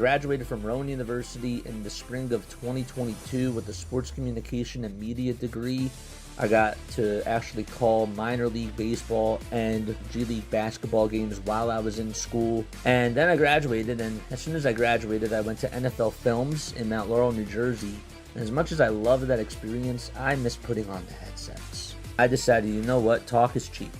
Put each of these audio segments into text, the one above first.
graduated from Rowan University in the spring of 2022 with a sports communication and media degree. I got to actually call minor league baseball and G League basketball games while I was in school. And then I graduated, and as soon as I graduated, I went to NFL Films in Mount Laurel, New Jersey. And as much as I loved that experience, I miss putting on the headsets. I decided, you know what, talk is cheap.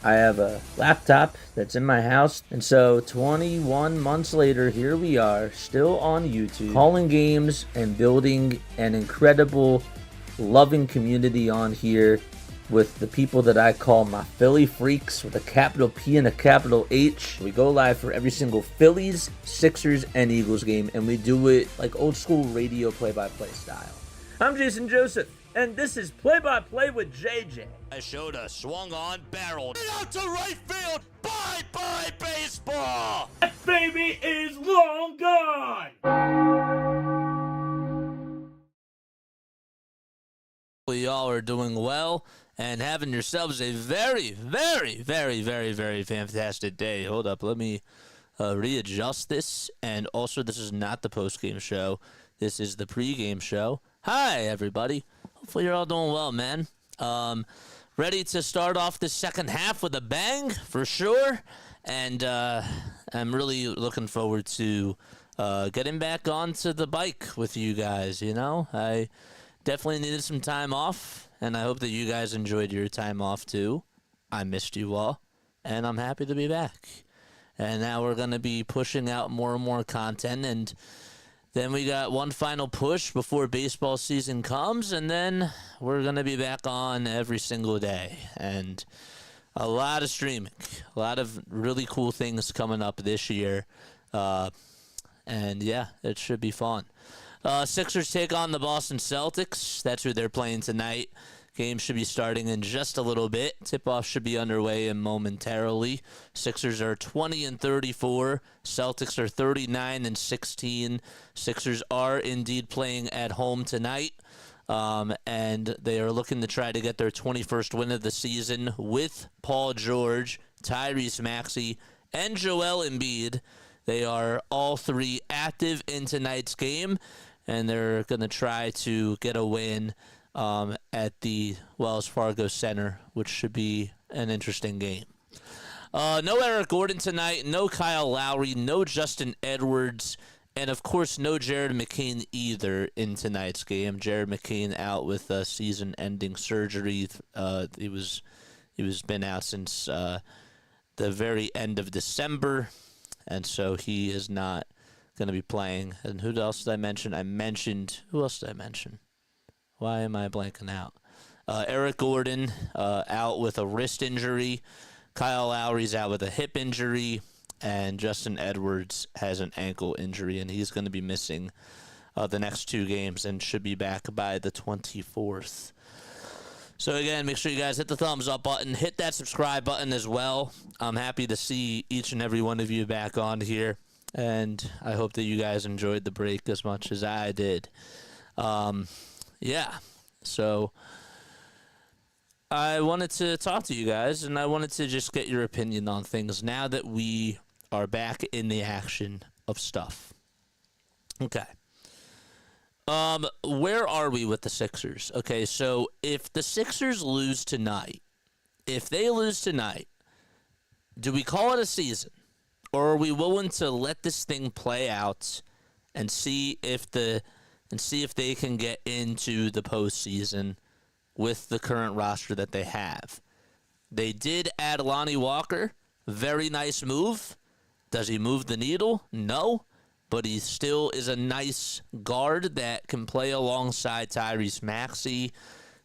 I have a laptop that's in my house, and so 21 months later, here we are, still on YouTube, calling games and building an incredible, loving community on here with the people that I call my Philly freaks with a capital P and a capital H. We go live for every single Phillies, Sixers, and Eagles game, and we do it like old school radio play-by-play style. I'm Jason Joseph, and this is Play-by-Play with JJ. I showed a swung on barrel out to right field. Bye-bye baseball. That baby is long gone. Y'all are doing well and having yourselves a very, very, very, very, very fantastic day. Hold up, let me readjust this. And also, this is not the post-game show. This is the pre-game show. Hi, everybody. Hopefully you're all doing well, man. Ready to start off the second half with a bang, for sure. And I'm really looking forward to getting back onto the bike with you guys, you know? I definitely needed some time off, and I hope that you guys enjoyed your time off, too. I missed you all, and I'm happy to be back. And now we're going to be pushing out more and more content, and then we got one final push before baseball season comes, and then we're going to be back on every single day. And a lot of streaming, a lot of really cool things coming up this year. And, yeah, it should be fun. Sixers take on the Boston Celtics. That's who they're playing tonight. Game should be starting in just a little bit. Tip-off should be underway momentarily. Sixers are 20-34. Celtics are 39-16. Sixers are indeed playing at home tonight. And they are looking to try to get their 21st win of the season with Paul George, Tyrese Maxey, and Joel Embiid. They are all three active in tonight's game, and they're going to try to get a win at the Wells Fargo Center, which should be an interesting game. No Eric Gordon tonight, no Kyle Lowry, no Justin Edwards, and, of course, no Jared McCain either in tonight's game. Jared McCain out with season-ending surgery. He was been out since the very end of December, and so he is not going to be playing. And who else did I mention? Who else did I mention? Why am I blanking out? Eric Gordon out with a wrist injury. Kyle Lowry's out with a hip injury. And Justin Edwards has an ankle injury, and he's going to be missing the next two games and should be back by the 24th. So, again, make sure you guys hit the thumbs up button. Hit that subscribe button as well. I'm happy to see each and every one of you back on here. And I hope that you guys enjoyed the break as much as I did. Yeah, so I wanted to talk to you guys, and I wanted to just get your opinion on things now that we are back in the action of stuff. Okay. Where are we with the Sixers? Okay, so if the Sixers lose tonight, do we call it a season? Or are we willing to let this thing play out and see if they can get into the postseason with the current roster that they have? They did add Lonnie Walker. Very nice move. Does he move the needle? No. But he still is a nice guard that can play alongside Tyrese Maxey.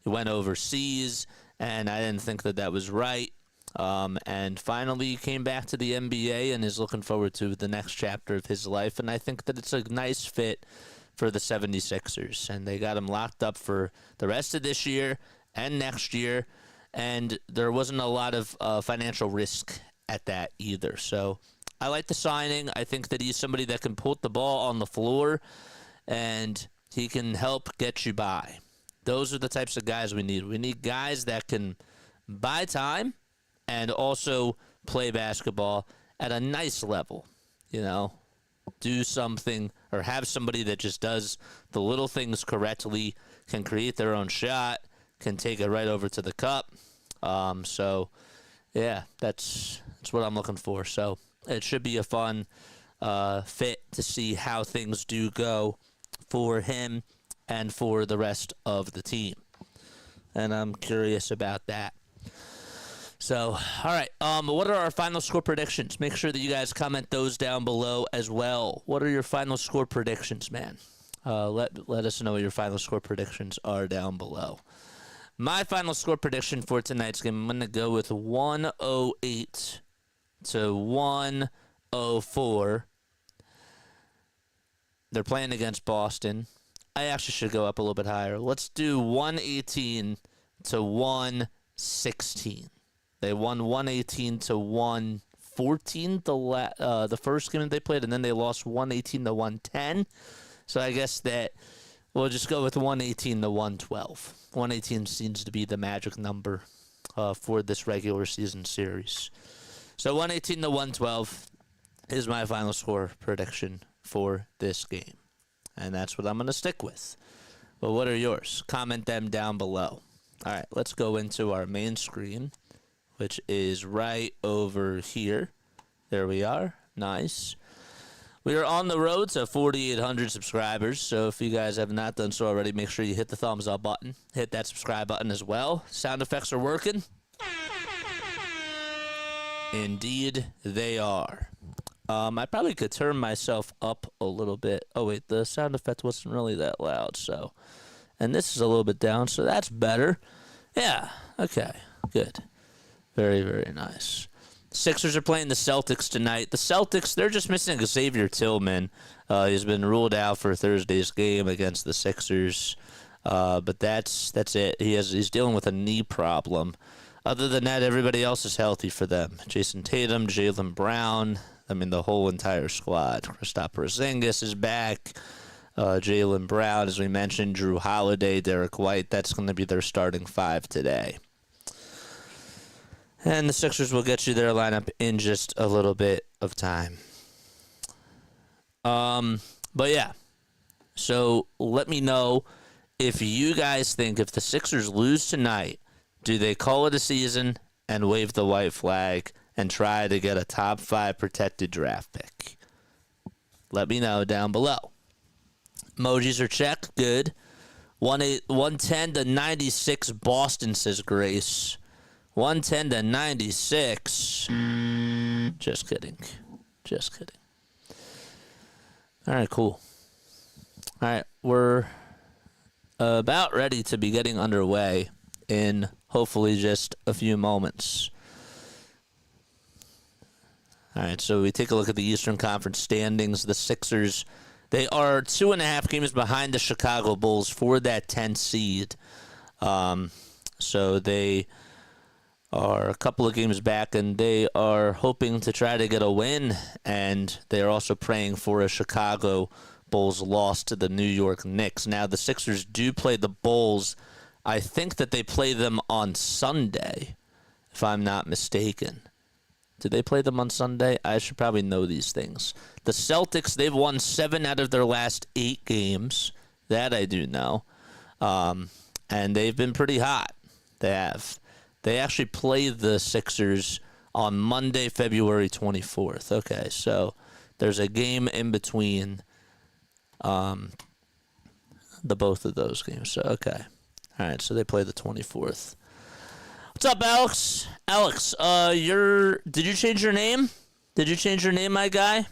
He went overseas, and I didn't think that was right. And finally came back to the NBA and is looking forward to the next chapter of his life. And I think that it's a nice fit for the 76ers. And they got him locked up for the rest of this year and next year. And there wasn't a lot of financial risk at that either. So I like the signing. I think that he's somebody that can put the ball on the floor and he can help get you by. Those are the types of guys we need. We need guys that can buy time and also play basketball at a nice level, you know. do something or have somebody that just does the little things correctly, can create their own shot, can take it right over to the cup. So, yeah, that's what I'm looking for. So it should be a fun fit to see how things do go for him and for the rest of the team. And I'm curious about that. So, all right. What are our final score predictions? Make sure that you guys comment those down below as well. What are your final score predictions, man? Let us know what your final score predictions are down below. My final score prediction for tonight's game, I'm going to go with 108 to 104. They're playing against Boston. I actually should go up a little bit higher. Let's do 118 to 116. They won 118 to 114 the first game that they played, and then they lost 118 to 110. So I guess that we'll just go with 118 to 112. 118 seems to be the magic number for this regular season series. So 118 to 112 is my final score prediction for this game. And that's what I'm going to stick with. But what are yours? Comment them down below. All right, let's go into our main screen, which is right over here. There we are. Nice. We are on the road to 4,800 subscribers, so if you guys have not done so already, make sure you hit the thumbs up button. Hit that subscribe button as well. Sound effects are working. Indeed, they are. I probably could turn myself up a little bit. Oh, wait, the sound effect wasn't really that loud, so. And this is a little bit down, so that's better. Yeah, okay, good. Very, very nice. Sixers are playing the Celtics tonight. The Celtics, they're just missing Xavier Tillman. He's been ruled out for Thursday's game against the Sixers. But that's it. He's dealing with a knee problem. Other than that, everybody else is healthy for them. Jason Tatum, Jaylen Brown, the whole entire squad. Kristaps Porzingis is back. Jaylen Brown, as we mentioned, Drew Holiday, Derek White. That's going to be their starting five today. And the Sixers will get you their lineup in just a little bit of time. But yeah. So let me know if you guys think if the Sixers lose tonight, do they call it a season and wave the white flag and try to get a top 5 protected draft pick? Let me know down below. Emojis are checked. Good. 110 to 96 Boston, says Grace. 110 to 96. Just kidding. Just kidding. All right, cool. All right, we're about ready to be getting underway in hopefully just a few moments. All right, so we take a look at the Eastern Conference standings. The Sixers, they are 2.5 games behind the Chicago Bulls for that 10th seed. So they are a couple of games back, and they are hoping to try to get a win, and they are also praying for a Chicago Bulls loss to the New York Knicks. Now, the Sixers do play the Bulls. I think that they play them on Sunday, if I'm not mistaken. Do they play them on Sunday? I should probably know these things. The Celtics, they've won 7 out of their last 8 games. That I do know. And they've been pretty hot. They have. They actually play the Sixers on Monday, February 24th. Okay, so there's a game in between the both of those games. So, okay. All right, so they play the 24th. What's up, Alex? Alex, did you change your name? Did you change your name, my guy?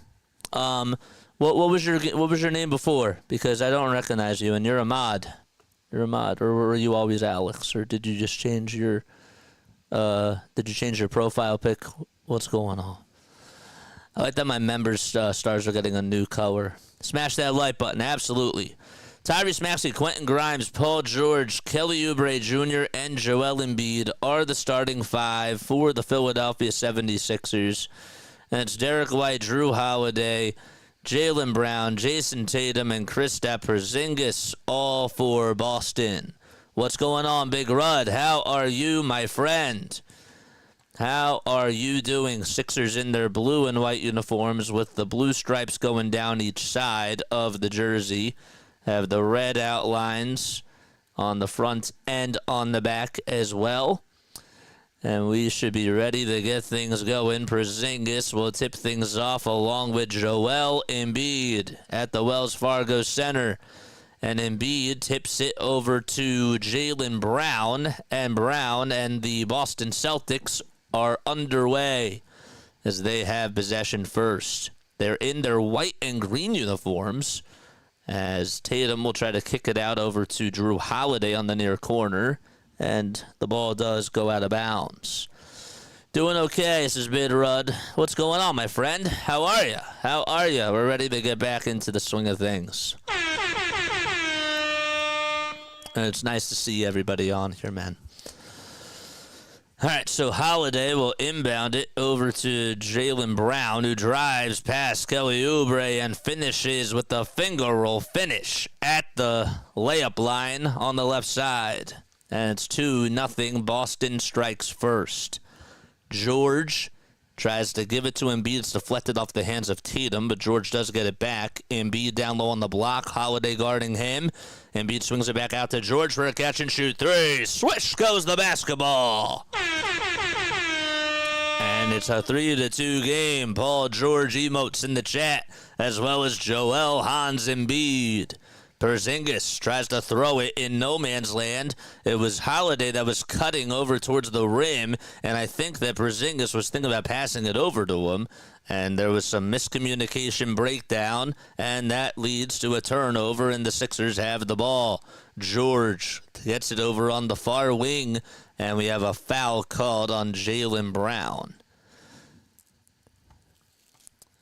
What was your name before? Because I don't recognize you, and you're Ahmad. You're Ahmad, or were you always Alex, or did you just change your profile pic? What's going on? I like that my members stars are getting a new color. Smash that like button, absolutely. Tyrese Maxey, Quentin Grimes, Paul George, Kelly Oubre Jr., and Joel Embiid are the starting 5 for the Philadelphia 76ers. And it's Derek White, Drew Holiday, Jaylen Brown, Jason Tatum, and Kristaps Porzingis, all for Boston. What's going on, Big Rud? How are you, my friend? How are you doing? Sixers in their blue and white uniforms with the blue stripes going down each side of the jersey. Have the red outlines on the front and on the back as well. And we should be ready to get things going. Porzingis will tip things off along with Joel Embiid at the Wells Fargo Center. And Embiid tips it over to Jaylen Brown. And Brown and the Boston Celtics are underway as they have possession first. They're in their white and green uniforms as Tatum will try to kick it out over to Drew Holiday on the near corner. And the ball does go out of bounds. Doing okay, this is Bid Rudd. What's going on, my friend? How are you? How are you? We're ready to get back into the swing of things. And it's nice to see everybody on here, man. All right, so Holiday will inbound it over to Jaylen Brown, who drives past Kelly Oubre and finishes with the finger roll finish at the layup line on the left side. And it's 2-0. Boston strikes first. George tries to give it to Embiid. It's deflected off the hands of Tatum, but George does get it back. Embiid down low on the block. Holiday guarding him. Embiid swings it back out to George for a catch-and-shoot three. Swish goes the basketball. And it's a 3-2 game. Paul George emotes in the chat, as well as Joel Hans Embiid. Porzingis tries to throw it in no man's land. It was Holiday that was cutting over towards the rim, and I think that Porzingis was thinking about passing it over to him, and there was some miscommunication breakdown, and that leads to a turnover, and the Sixers have the ball. George gets it over on the far wing, and we have a foul called on Jaylen Brown.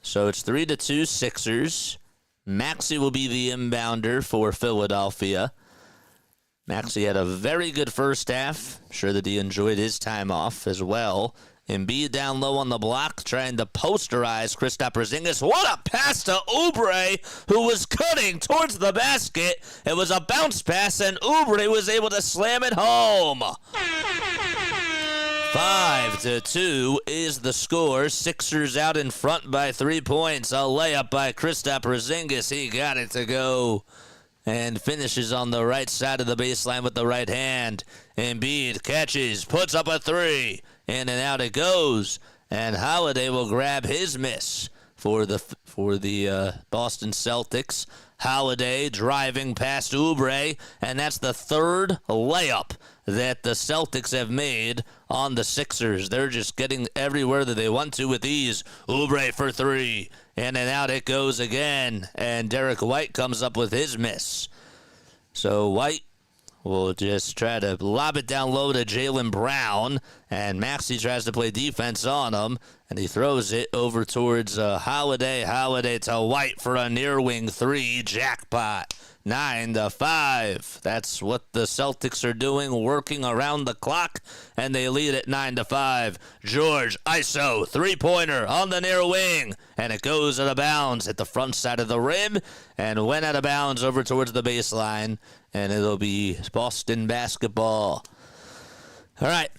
So it's 3-2 Sixers. Maxey will be the inbounder for Philadelphia. Maxey had a very good first half. I'm sure that he enjoyed his time off as well. Embiid down low on the block, trying to posterize Kristaps Porzingis. What a pass to Oubre, who was cutting towards the basket. It was a bounce pass, and Oubre was able to slam it home. 5-2 is the score. Sixers out in front by 3 points. A layup by Kristaps Porzingis. He got it to go and finishes on the right side of the baseline with the right hand. Embiid catches, puts up a three. In and out it goes. And Holiday will grab his miss for the Boston Celtics. Holiday driving past Oubre, and that's the third layup that the Celtics have made on the Sixers. They're just getting everywhere that they want to with ease. Oubre for three. In and out it goes again. And Derek White comes up with his miss. So White will just try to lob it down low to Jaylen Brown. And Maxey tries to play defense on him. And he throws it over towards Holiday. Holiday to White for a near wing three. Jackpot. 9-5. That's what the Celtics are doing, working around the clock, and they lead at 9-5. George, ISO, three-pointer on the near wing, and it goes out of bounds at the front side of the rim, and went out of bounds over towards the baseline, and it'll be Boston basketball. All right.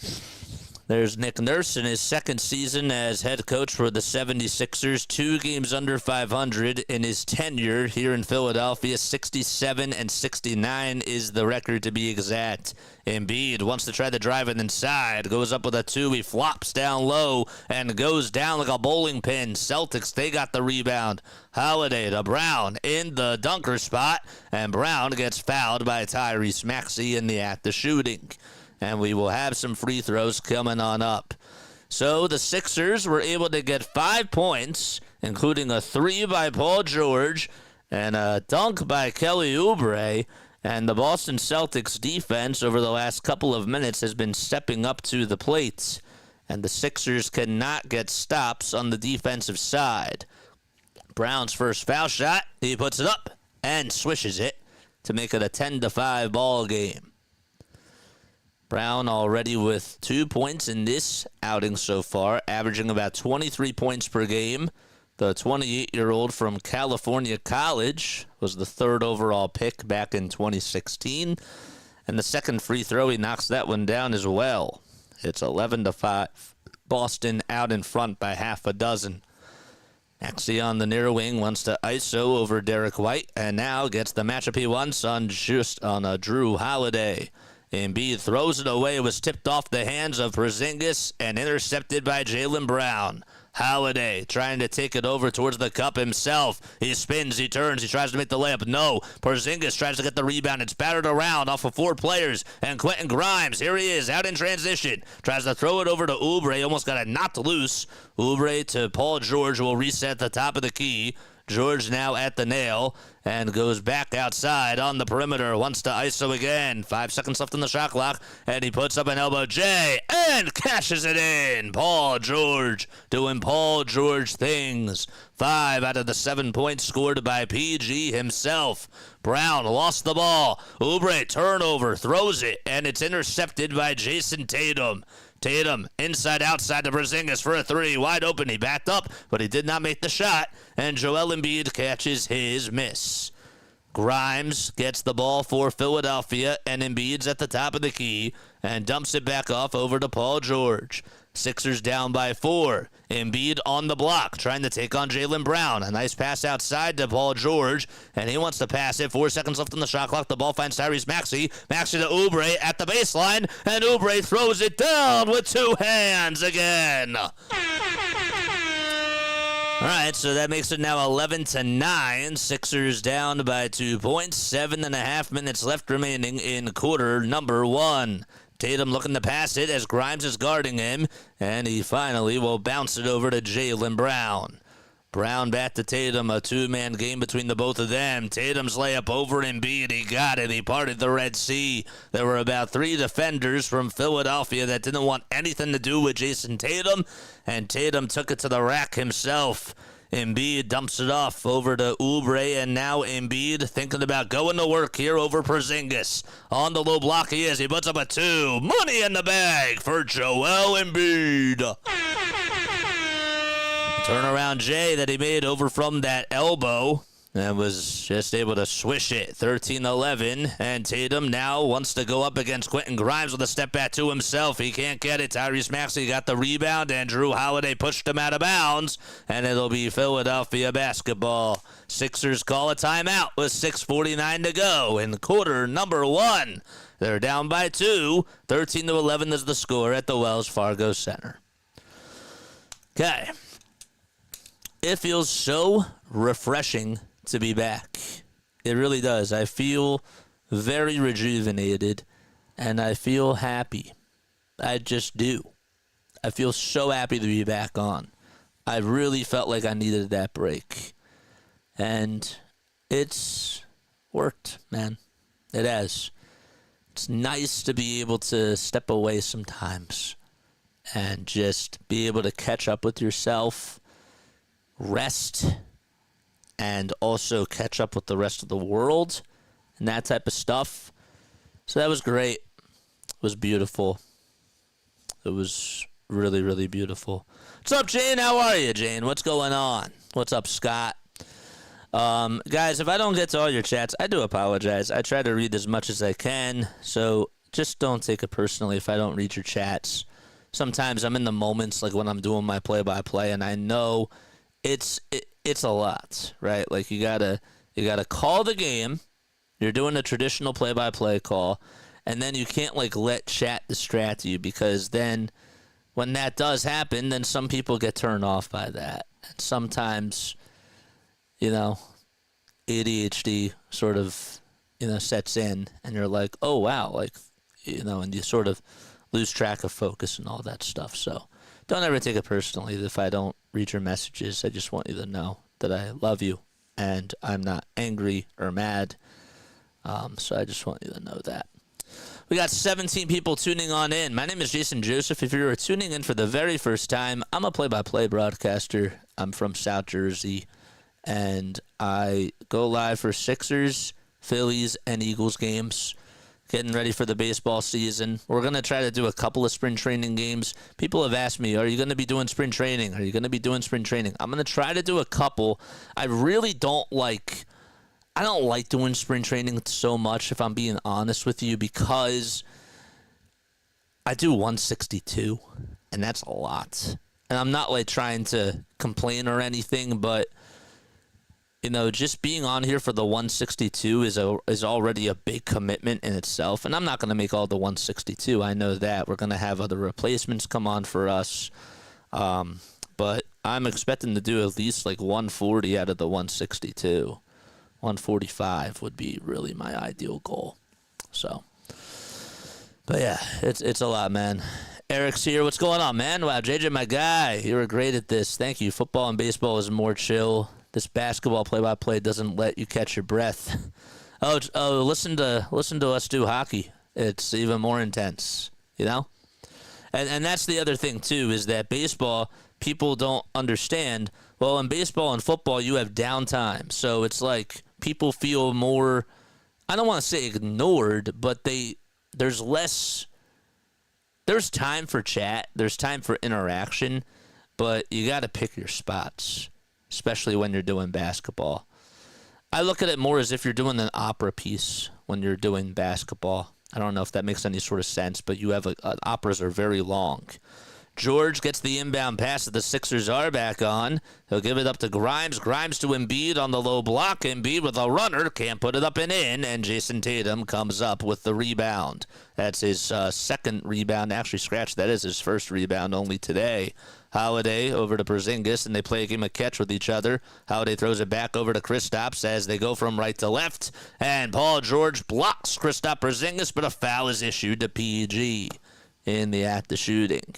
There's Nick Nurse in his second season as head coach for the 76ers. 2 games under 500 in his tenure here in Philadelphia. 67-69 is the record to be exact. Embiid wants to try the drive and inside. Goes up with a 2. He flops down low and goes down like a bowling pin. Celtics, they got the rebound. Holiday to Brown in the dunker spot. And Brown gets fouled by Tyrese Maxey in the act of shooting. And we will have some free throws coming on up. So the Sixers were able to get 5 points, including a 3 by Paul George and a dunk by Kelly Oubre. And the Boston Celtics defense over the last couple of minutes has been stepping up to the plate. And the Sixers cannot get stops on the defensive side. Brown's first foul shot, he puts it up and swishes it to make it a 10-5 ball game. Brown already with 2 points in this outing so far, averaging about 23 points per game. The 28-year-old from California College was the 3rd overall pick back in 2016. And the second free throw, he knocks that one down as well. It's 11-5. Boston out in front by half a dozen. Maxey on the near wing wants to ISO over Derek White, and now gets the matchup he wants on Drew Holiday. Embiid throws it away. It was tipped off the hands of Porzingis and intercepted by Jaylen Brown. Holiday trying to take it over towards the cup himself. He spins, he turns, he tries to make the layup. No. Porzingis tries to get the rebound. It's battered around off of 4 players. And Quentin Grimes, here he is, out in transition. Tries to throw it over to Oubre. Almost got it knocked loose. Oubre to Paul George will reset the top of the key. George now at the nail and goes back outside on the perimeter. Wants to ISO again. 5 seconds left on the shot clock. And he puts up an elbow J and cashes it in. Paul George doing Paul George things. 5 out of the 7 points scored by PG himself. Brown lost the ball. Oubre turnover, throws it, and it's intercepted by Jason Tatum. Tatum inside outside to Porzingis for a 3. Wide open. He backed up, but he did not make the shot. And Joel Embiid catches his miss. Grimes gets the ball for Philadelphia, and Embiid's at the top of the key and dumps it back off over to Paul George. Sixers down by 4. Embiid on the block, trying to take on Jaylen Brown. A nice pass outside to Paul George, and he wants to pass it. 4 seconds left on the shot clock. The ball finds Tyrese Maxey. Maxey to Oubre at the baseline, and Oubre throws it down with 2 hands again. All right, so that makes it now 11-9. Sixers down by 2 points. 7.5 minutes left remaining in quarter number 1. Tatum looking to pass it as Grimes is guarding him, and he finally will bounce it over to Jaylen Brown. Brown back to Tatum, a 2-man game between the both of them. Tatum's layup over Embiid, he got it, he parted the Red Sea. There were about 3 defenders from Philadelphia that didn't want anything to do with Jason Tatum, and Tatum took it to the rack himself. Embiid dumps it off over to Oubre, and now Embiid thinking about going to work here over Porzingis. On the low block he is. He puts up a 2. Money in the bag for Joel Embiid. Turnaround J that he made over from that elbow and was just able to swish it. 13-11, and Tatum now wants to go up against Quentin Grimes with a step back to himself. He can't get it. Tyrese Maxey got the rebound, and Drew Holiday pushed him out of bounds, and it'll be Philadelphia basketball. Sixers call a timeout with 6:49 to go in quarter number 1. They're down by 2. 13-11 is the score at the Wells Fargo Center. Okay. It feels so refreshing to be back. It really does. I feel very rejuvenated, and I feel happy. I just do. I feel so happy to be back on. I really felt like I needed that break. And it's worked, man. It has. It's nice to be able to step away sometimes and just be able to catch up with yourself, rest, and also catch up with the rest of the world and that type of stuff. So that was great. It was beautiful. It was really, really beautiful. What's up, Jane? How are you, Jane? What's going on? What's up, Scott? Guys, if I don't get to all your chats, I do apologize. I try to read as much as I can, so just don't take it personally if I don't read your chats. Sometimes I'm in the moments, like when I'm doing my play-by-play, and I know it's a lot, right? Like you gotta call the game. You're doing a traditional play-by-play call, and then you can't like let chat distract you, because then when that does happen, then some people get turned off by that. And sometimes, ADHD sort of, sets in, and you're like, oh wow, like, and you sort of lose track of focus and all that stuff. So don't ever take it personally if I don't read your messages. I just want you to know that I love you and I'm not angry or mad. So I just want you to know that. We got 17 people tuning on in. My name is Jason Joseph. If you're tuning in for the very first time, I'm a play-by-play broadcaster. I'm from South Jersey, and I go live for Sixers, Phillies, and Eagles games. Getting ready for the baseball season. We're going to try to do a couple of spring training games. People have asked me, are you going to be doing spring training? Are you going to be doing spring training? I'm going to try to do a couple. I really don't like doing spring training so much, if I'm being honest with you, because I do 162. and that's a lot. And I'm not like trying to complain or anything, but just being on here for the 162 is already a big commitment in itself. And I'm not going to make all the 162. I know that. We're going to have other replacements come on for us. But I'm expecting to do at least like 140 out of the 162. 145 would be really my ideal goal. So, but yeah, it's a lot, man. Eric's here. What's going on, man? Wow, JJ, my guy, you were great at this. Thank you. Football and baseball is more chill. This basketball play-by-play doesn't let you catch your breath. Oh, listen to us do hockey. It's even more intense, And that's the other thing too, is that baseball, people don't understand. Well, in baseball and football, you have downtime, so it's like people feel more. I don't want to say ignored, but there's less. There's time for chat. There's time for interaction, but you got to pick your spots, especially when you're doing basketball. I look at it more as if you're doing an opera piece when you're doing basketball. I don't know if that makes any sort of sense, but you have operas are very long. George gets the inbound pass that the Sixers are back on. He'll give it up to Grimes. Grimes to Embiid on the low block. Embiid with a runner. Can't put it up and in. And Jason Tatum comes up with the rebound. That's his second rebound. Actually, that is his first rebound only today. Holiday over to Porzingis, and they play a game of catch with each other. Holiday throws it back over to Kristaps as they go from right to left. And Paul George blocks Kristaps Porzingis, but a foul is issued to PG in the act of shooting.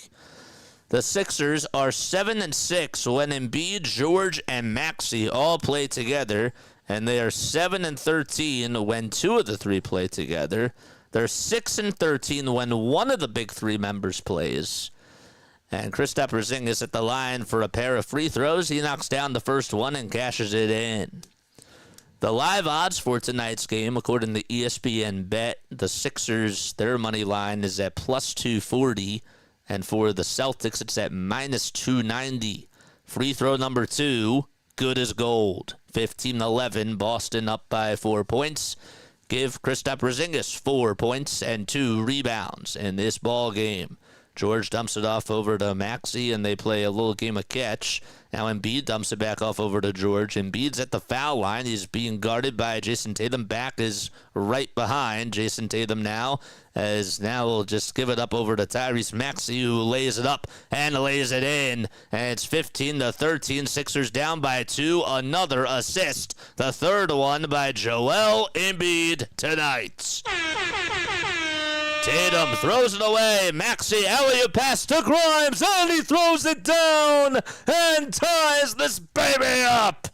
The Sixers are 7-6 when Embiid, George, and Maxey all play together, and they are 7-13 when two of the three play together. They're 6-13 when one of the big three members plays. And Kristaps Porzingis at the line for a pair of free throws. He knocks down the first one and cashes it in. The live odds for tonight's game, according to ESPN Bet, the Sixers, their money line is at plus 240. And for the Celtics, it's at minus 290. Free throw number 2, good as gold. 15-11, Boston up by 4 points. Give Kristaps Porzingis 4 points and 2 rebounds in this ball game. George dumps it off over to Maxey, and they play a little game of catch. Now Embiid dumps it back off over to George. Embiid's at the foul line. He's being guarded by Jason Tatum. Back is right behind Jason Tatum now. Now we'll just give it up over to Tyrese Maxey, who lays it up and lays it in. And it's 15-13. Sixers down by 2. Another assist. The third one by Joel Embiid tonight. Tatum throws it away. Maxey alley-oop pass to Grimes, and he throws it down and ties this baby up.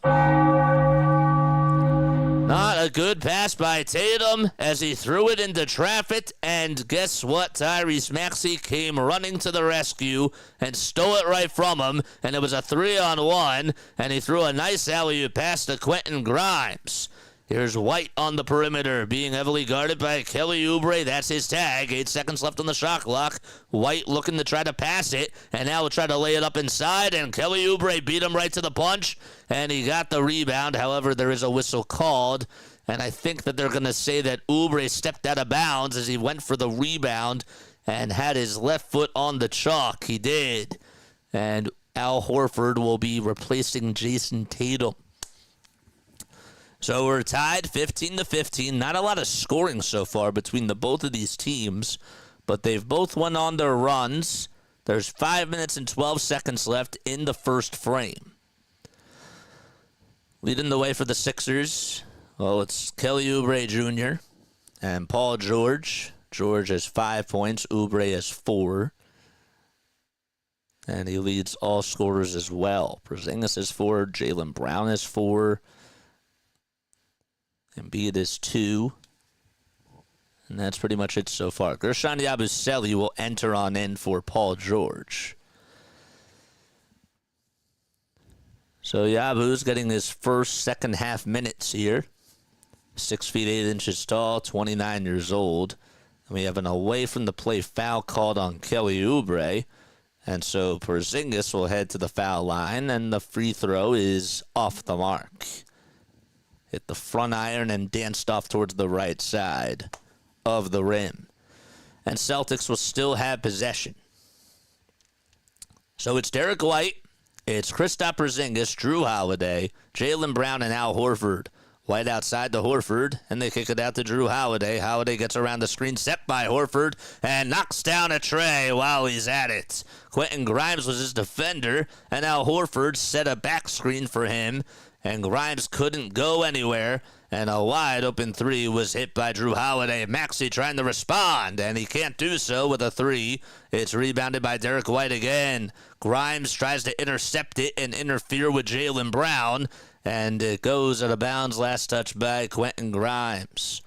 Not a good pass by Tatum as he threw it into traffic, and guess what? Tyrese Maxey came running to the rescue and stole it right from him, and it was a 3-on-1, and he threw a nice alley-oop pass to Quentin Grimes. Here's White on the perimeter, being heavily guarded by Kelly Oubre. That's his tag. 8 seconds left on the shot clock. White looking to try to pass it, and now will try to lay it up inside, and Kelly Oubre beat him right to the punch, and he got the rebound. However, there is a whistle called, and I think that they're going to say that Oubre stepped out of bounds as he went for the rebound and had his left foot on the chalk. He did. And Al Horford will be replacing Jason Tatum. So we're tied 15-15. Not a lot of scoring so far between the both of these teams, but they've both went on their runs. There's 5 minutes and 12 seconds left in the first frame. Leading the way for the Sixers, well, it's Kelly Oubre Jr. and Paul George. George has 5 points. Oubre has 4. And he leads all scorers as well. Porzingis has 4. Jaylen Brown has 4. Embiid is 2. And that's pretty much it so far. Gershon Yabusele will enter on in for Paul George. So Yabu's getting his first second half minutes here. 6 feet 8 inches tall, 29 years old. And we have an away from the play foul called on Kelly Oubre. And so Porzingis will head to the foul line, and the free throw is off the mark. Hit the front iron and danced off towards the right side of the rim. And Celtics will still have possession. So it's Derek White, it's Kristaps Porzingis, Drew Holiday, Jaylen Brown, and Al Horford. White outside to Horford, and they kick it out to Drew Holiday. Holiday gets around the screen set by Horford and knocks down a tray while he's at it. Quentin Grimes was his defender, and Al Horford set a back screen for him, and Grimes couldn't go anywhere, and a wide-open three was hit by Drew Holiday. Maxey trying to respond, and he can't do so with a three. It's rebounded by Derek White again. Grimes tries to intercept it and interfere with Jaylen Brown, and it goes out of bounds. Last touch by Quentin Grimes.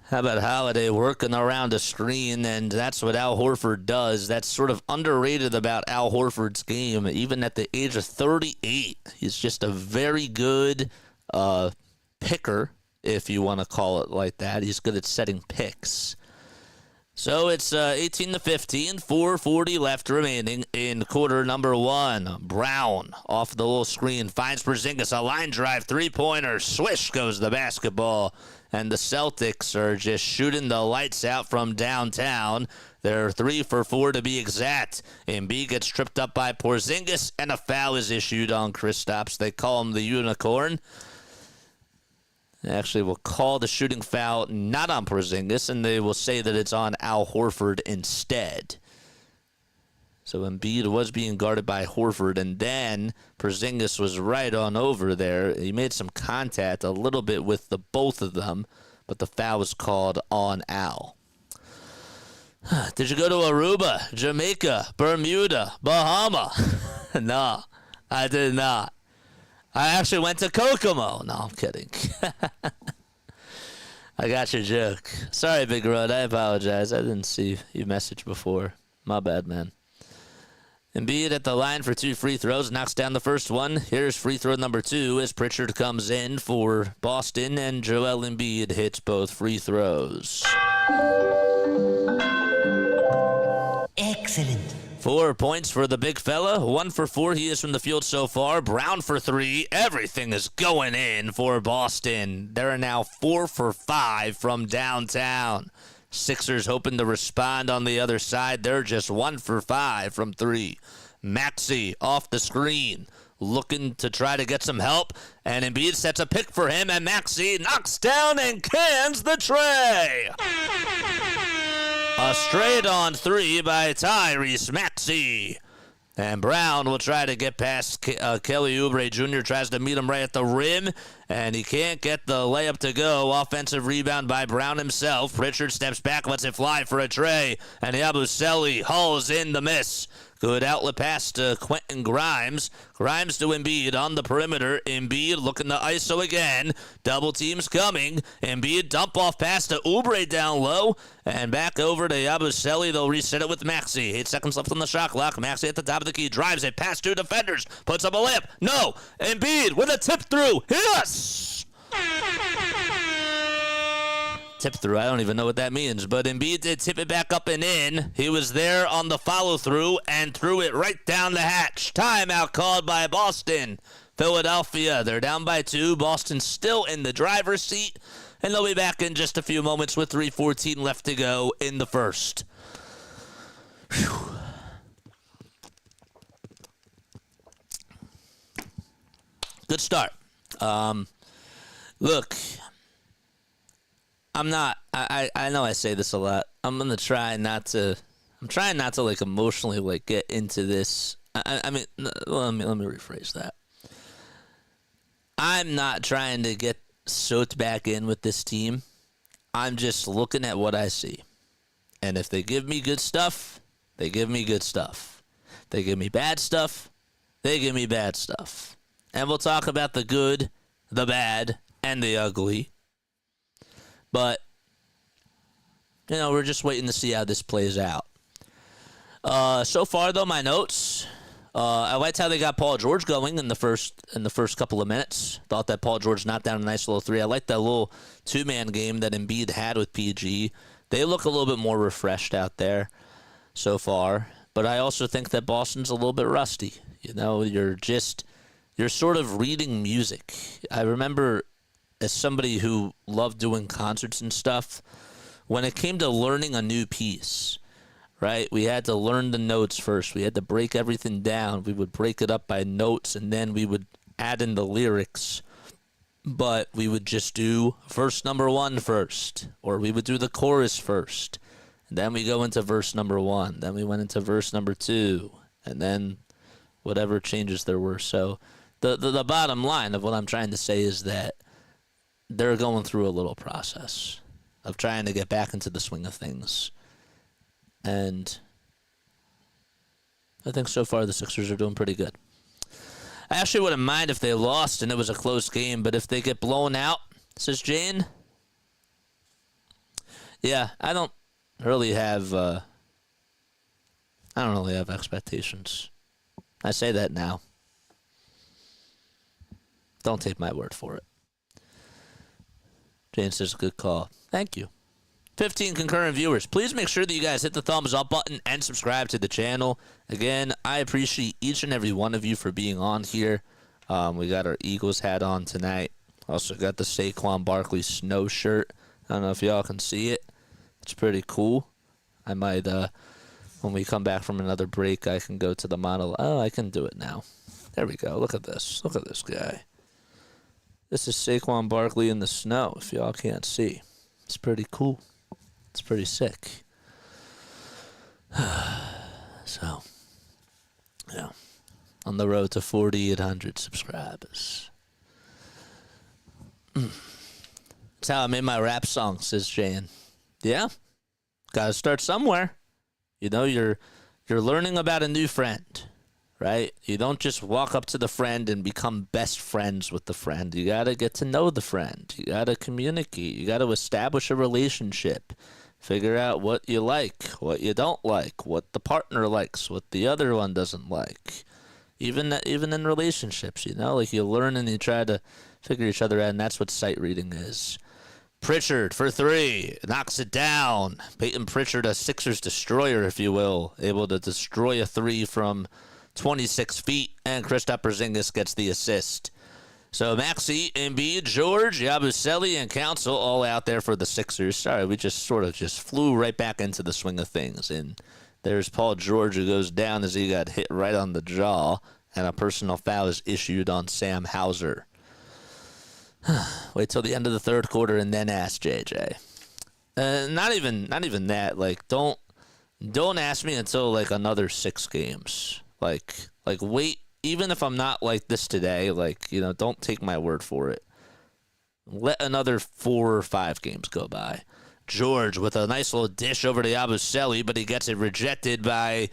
How about Holiday working around a screen, and that's what Al Horford does. That's sort of underrated about Al Horford's game. Even at the age of 38, he's just a very good picker, if you want to call it like that. He's good at setting picks. So it's 18-15, 4:40 left remaining in quarter number one. Brown off the little screen finds Porzingis, a line drive, three-pointer, swish goes the basketball, and the Celtics are just shooting the lights out from downtown. They're 3 for 4 to be exact. Embiid gets tripped up by Porzingis, and a foul is issued on Kristaps. They call him the Unicorn. Actually, will call the shooting foul not on Porzingis, and they will say that it's on Al Horford instead. So Embiid was being guarded by Horford, and then Porzingis was right on over there. He made some contact a little bit with the both of them, but the foul was called on Al. Did you go to Aruba, Jamaica, Bermuda, Bahama? No, I did not. I actually went to Kokomo. No, I'm kidding. I got your joke. Sorry, Big Rod. I apologize. I didn't see your message before. My bad, man. Embiid at the line for 2 free throws. Knocks down the first one. Here's free throw number 2 as Pritchard comes in for Boston, and Joel Embiid hits both free throws. Excellent. 4 points for the big fella. 1 for 4 he is from the field so far. Brown for 3. Everything is going in for Boston. They're now 4 for 5 from downtown. Sixers hoping to respond on the other side. They're just 1 for 5 from 3. Maxey off the screen, looking to try to get some help, and Embiid sets a pick for him, and Maxey knocks down and cans the tray. A straight-on 3 by Tyrese Maxey. And Brown will try to get past Kelly Oubre Jr. Tries to meet him right at the rim, and he can't get the layup to go. Offensive rebound by Brown himself. Pritchard steps back, lets it fly for a tray, and Yabusele hauls in the miss. Good outlet pass to Quentin Grimes. Grimes to Embiid on the perimeter. Embiid looking to ISO again. Double teams coming. Embiid dump off pass to Oubre down low. And back over to Yabusele. They'll reset it with Maxey. 8 seconds left on the shot clock. Maxey at the top of the key. Drives it past 2 defenders. Puts up a layup. No. Embiid with a tip through. Yes! Tip through. I don't even know what that means, but Embiid did tip it back up and in. He was there on the follow through and threw it right down the hatch. Timeout called by Boston. Philadelphia, they're down by 2. Boston's still in the driver's seat, and they'll be back in just a few moments with 3:14 left to go in the first. Whew. Good start. Look, I know I say this a lot. I'm trying not to like emotionally like get into this. Let me rephrase that. I'm not trying to get soaked back in with this team. I'm just looking at what I see. And if they give me good stuff, they give me good stuff. If they give me bad stuff, they give me bad stuff. And we'll talk about the good, the bad, and the ugly. But, we're just waiting to see how this plays out. So far, though, my notes, I liked how they got Paul George going in the first couple of minutes. Thought that Paul George knocked down a nice little 3. I liked that little 2-man game that Embiid had with PG. They look a little bit more refreshed out there so far. But I also think that Boston's a little bit rusty. You're sort of reading music. I remember, as somebody who loved doing concerts and stuff, when it came to learning a new piece, right? We had to learn the notes first. We had to break everything down. We would break it up by notes, and then we would add in the lyrics. But we would just do verse number 1 first, or we would do the chorus first. And then we go into verse number 1. Then we went into verse number 2, and then whatever changes there were. So the bottom line of what I'm trying to say is that they're going through a little process of trying to get back into the swing of things. And I think so far the Sixers are doing pretty good. I actually wouldn't mind if they lost and it was a close game, but if they get blown out, says Jane, yeah, I don't really have expectations. I say that now. Don't take my word for it. Jane says, good call. Thank you. 15 concurrent viewers. Please make sure that you guys hit the thumbs up button and subscribe to the channel. Again, I appreciate each and every one of you for being on here. We got our Eagles hat on tonight. Also got the Saquon Barkley snow shirt. I don't know if y'all can see it. It's pretty cool. I might, when we come back from another break, I can go to the model. Oh, I can do it now. There we go. Look at this. Look at this guy. This is Saquon Barkley in the snow, if y'all can't see. It's pretty cool. It's pretty sick. So, yeah. On the road to 4,800 subscribers. That's how I made my rap song, says Jane. Yeah. Gotta start somewhere. You know, you're learning about a new friend, right? You don't just walk up to the friend and become best friends with the friend. You gotta get to know the friend. You gotta communicate. You gotta establish a relationship. Figure out what you like, what you don't like, what the partner likes, what the other one doesn't like. Even in relationships, you know, like you learn and you try to figure each other out, and that's what sight reading is. Pritchard for 3, knocks it down. Peyton Pritchard, a Sixers destroyer, if you will, able to destroy a 3 from 26 feet, and Kristaps Porzingis gets the assist. So Maxey, Embiid, George, Yabusele, and Council all out there for the Sixers. Sorry, we just sort of flew right back into the swing of things. And there's Paul George, who goes down as he got hit right on the jaw, and a personal foul is issued on Sam Hauser. Wait till the end of the third quarter and then ask JJ. Not even that. Like, don't ask me until like another 6 games. Like wait. Even if I'm not like this today, like, you know, don't take my word for it. Let another 4 or 5 games go by. George with a nice little dish over to Yabusele, but he gets it rejected by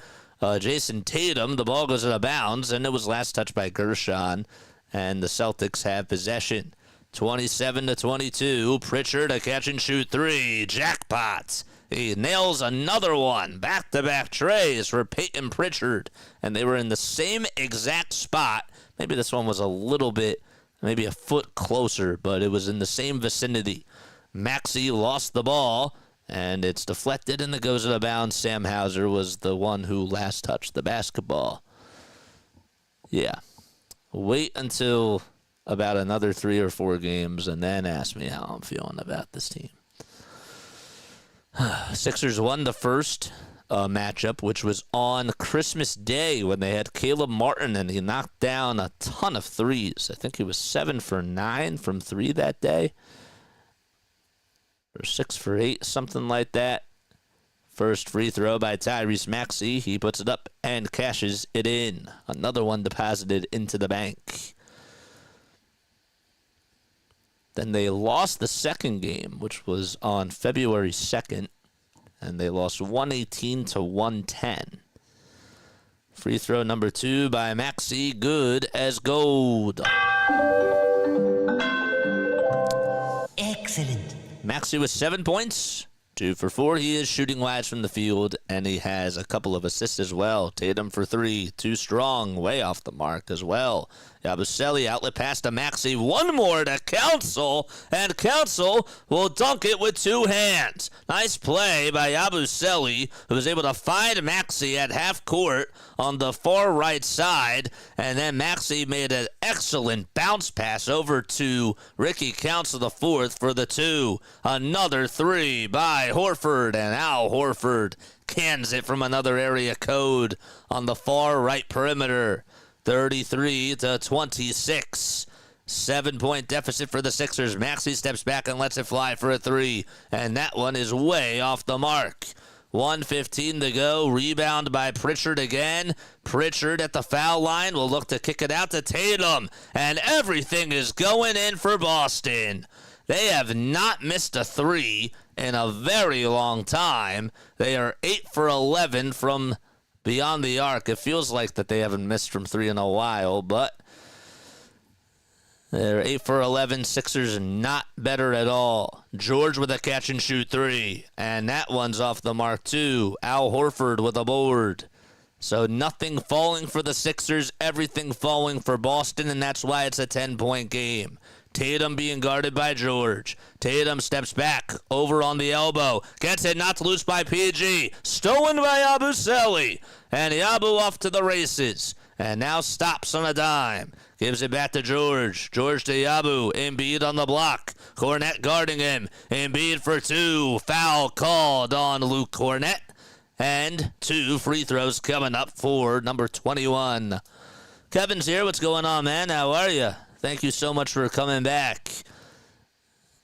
Jason Tatum. The ball goes out of bounds, and it was last touched by Gershon, and the Celtics have possession. 27-22. Pritchard, a catch and shoot 3. Jackpot. He nails another one. Back-to-back trays for Peyton Pritchard. And they were in the same exact spot. Maybe this one was a little bit, maybe a foot closer, but it was in the same vicinity. Maxey lost the ball, and it's deflected, and it goes out of bounds. Sam Hauser was the one who last touched the basketball. Yeah. Wait until about another 3 or 4 games, and then ask me how I'm feeling about this team. Sixers won the first matchup, which was on Christmas Day when they had Caleb Martin, and he knocked down a ton of threes. I think he was 7 for 9 from 3 that day, or 6 for 8, something like that. First free throw by Tyrese Maxey. He puts it up and cashes it in. Another one deposited into the bank. Then they lost the second game, which was on February 2nd, and they lost 118-110. Free throw number 2 by Maxey, good as gold. Excellent. Maxey with 7 points, 2 for 4. He is shooting wide from the field, and he has a couple of assists as well. Tatum for 3, too strong, way off the mark as well. Yabusele outlet pass to Maxey. One more to Council, and Council will dunk it with two hands. Nice play by Yabusele, who was able to find Maxey at half court on the far right side, and then Maxey made an excellent bounce pass over to Ricky Council IV for the two. Another three by Horford, and Al Horford cans it from another area code on the far right perimeter. 33-26. 7-point deficit for the Sixers. Maxey steps back and lets it fly for a three, and that one is way off the mark. 1:15 to go. Rebound by Pritchard again. Pritchard at the foul line will look to kick it out to Tatum, and everything is going in for Boston. They have not missed a three in a very long time. They are 8 for 11 from beyond the arc. It feels like that they haven't missed from three in a while, but they're 8 for 11. Sixers not better at all. George with a catch and shoot three, and that one's off the mark too. Al Horford with a board. So nothing falling for the Sixers, everything falling for Boston, and that's why it's a 10-point game. Tatum being guarded by George. Tatum steps back, over on the elbow. Gets it knocked loose by PG. Stolen by Yabusele. And Yabu off to the races. And now stops on a dime. Gives it back to George. George to Yabu. Embiid on the block. Cornette guarding him. Embiid for two. Foul called on Luke Cornette. And 2 free throws coming up for number 21. Kevin's here. What's going on, man? How are you? Thank you so much for coming back.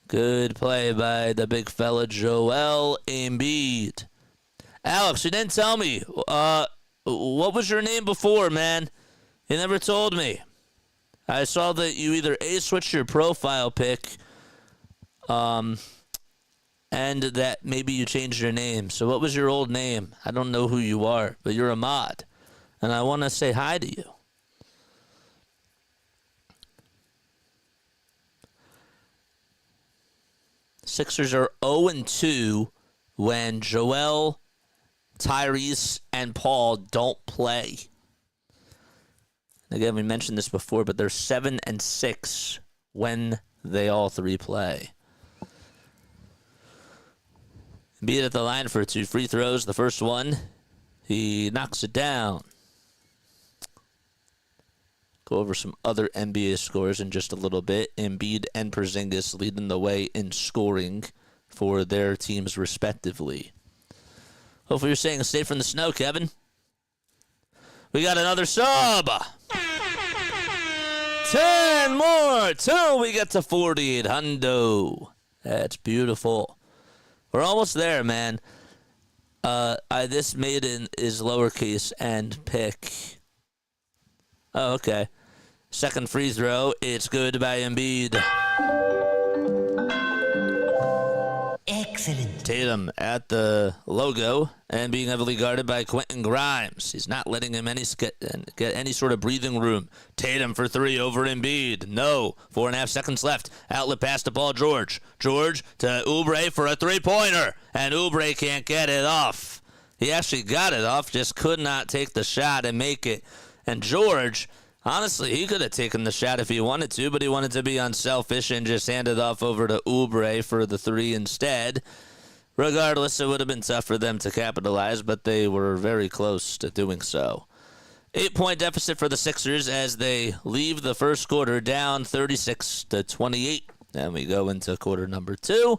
Good play by the big fella, Joel Embiid. Alex, you didn't tell me. What was your name before, man? You never told me. I saw that you either switched your profile pic, and that maybe you changed your name. So what was your old name? I don't know who you are, but you're a mod, and I want to say hi to you. Sixers are 0-2 when Joel, Tyrese, and Paul don't play. Again, we mentioned this before, but they're 7-6 when they all three play. Embiid at the line for 2 free throws. The first one, he knocks it down. Go over some other NBA scores in just a little bit. Embiid and Porzingis leading the way in scoring for their teams respectively. Hopefully you're staying safe from the snow, Kevin. We got another sub. 10 more till we get to 48 hundo. That's beautiful. We're almost there, man. This maiden is lowercase and pick. Oh, okay. Second free throw. It's good by Embiid. Excellent. Tatum at the logo and being heavily guarded by Quentin Grimes. He's not letting him get any sort of breathing room. Tatum for 3 over Embiid. No. 4.5 seconds left. Outlet pass to Paul George. George to Oubre for a three-pointer. And Oubre can't get it off. He actually got it off, just could not take the shot and make it. And George, honestly, he could have taken the shot if he wanted to, but he wanted to be unselfish and just hand it off over to Oubre for the 3 instead. Regardless, it would have been tough for them to capitalize, but they were very close to doing so. 8-point deficit for the Sixers as they leave the first quarter down 36-28. Then we go into quarter number 2.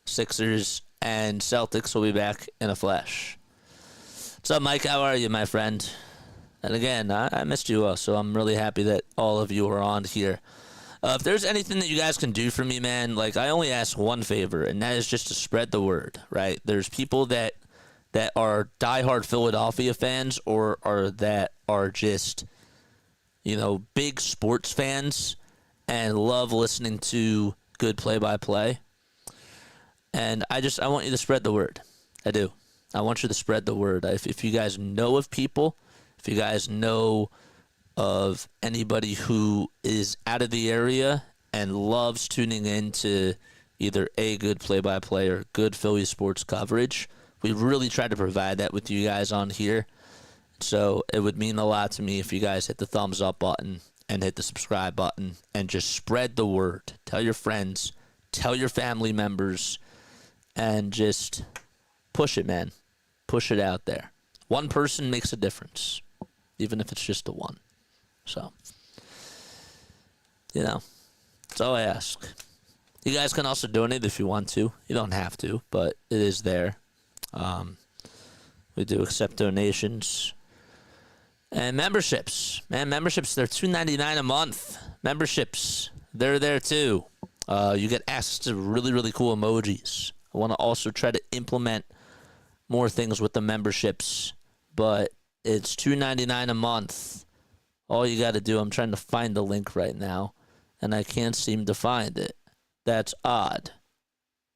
Sixers and Celtics will be back in a flash. What's up, Mike? How are you, my friend? And again, I missed you all, so I'm really happy that all of you are on here. If there's anything that you guys can do for me, man, like I only ask one favor, and that is just to spread the word, right? There's people that are diehard Philadelphia fans or that are just, big sports fans and love listening to good play-by-play. And I want you to spread the word. I do. I want you to spread the word. If you guys know of people, if you guys know of anybody who is out of the area and loves tuning in to either a good play-by-play or good Philly sports coverage, we really try to provide that with you guys on here. So it would mean a lot to me if you guys hit the thumbs up button and hit the subscribe button and just spread the word. Tell your friends, tell your family members, and just push it, man. Push it out there. One person makes a difference, even if it's just the one. So, that's all I ask. You guys can also donate if you want to. You don't have to, but it is there. We do accept donations. And memberships. Man, memberships, they're $2.99 a month. Memberships, they're there too. You get access to really, really cool emojis. I want to also try to implement more things with the memberships, but it's $2.99 a month. All you got to do, I'm trying to find the link right now, and I can't seem to find it. That's odd.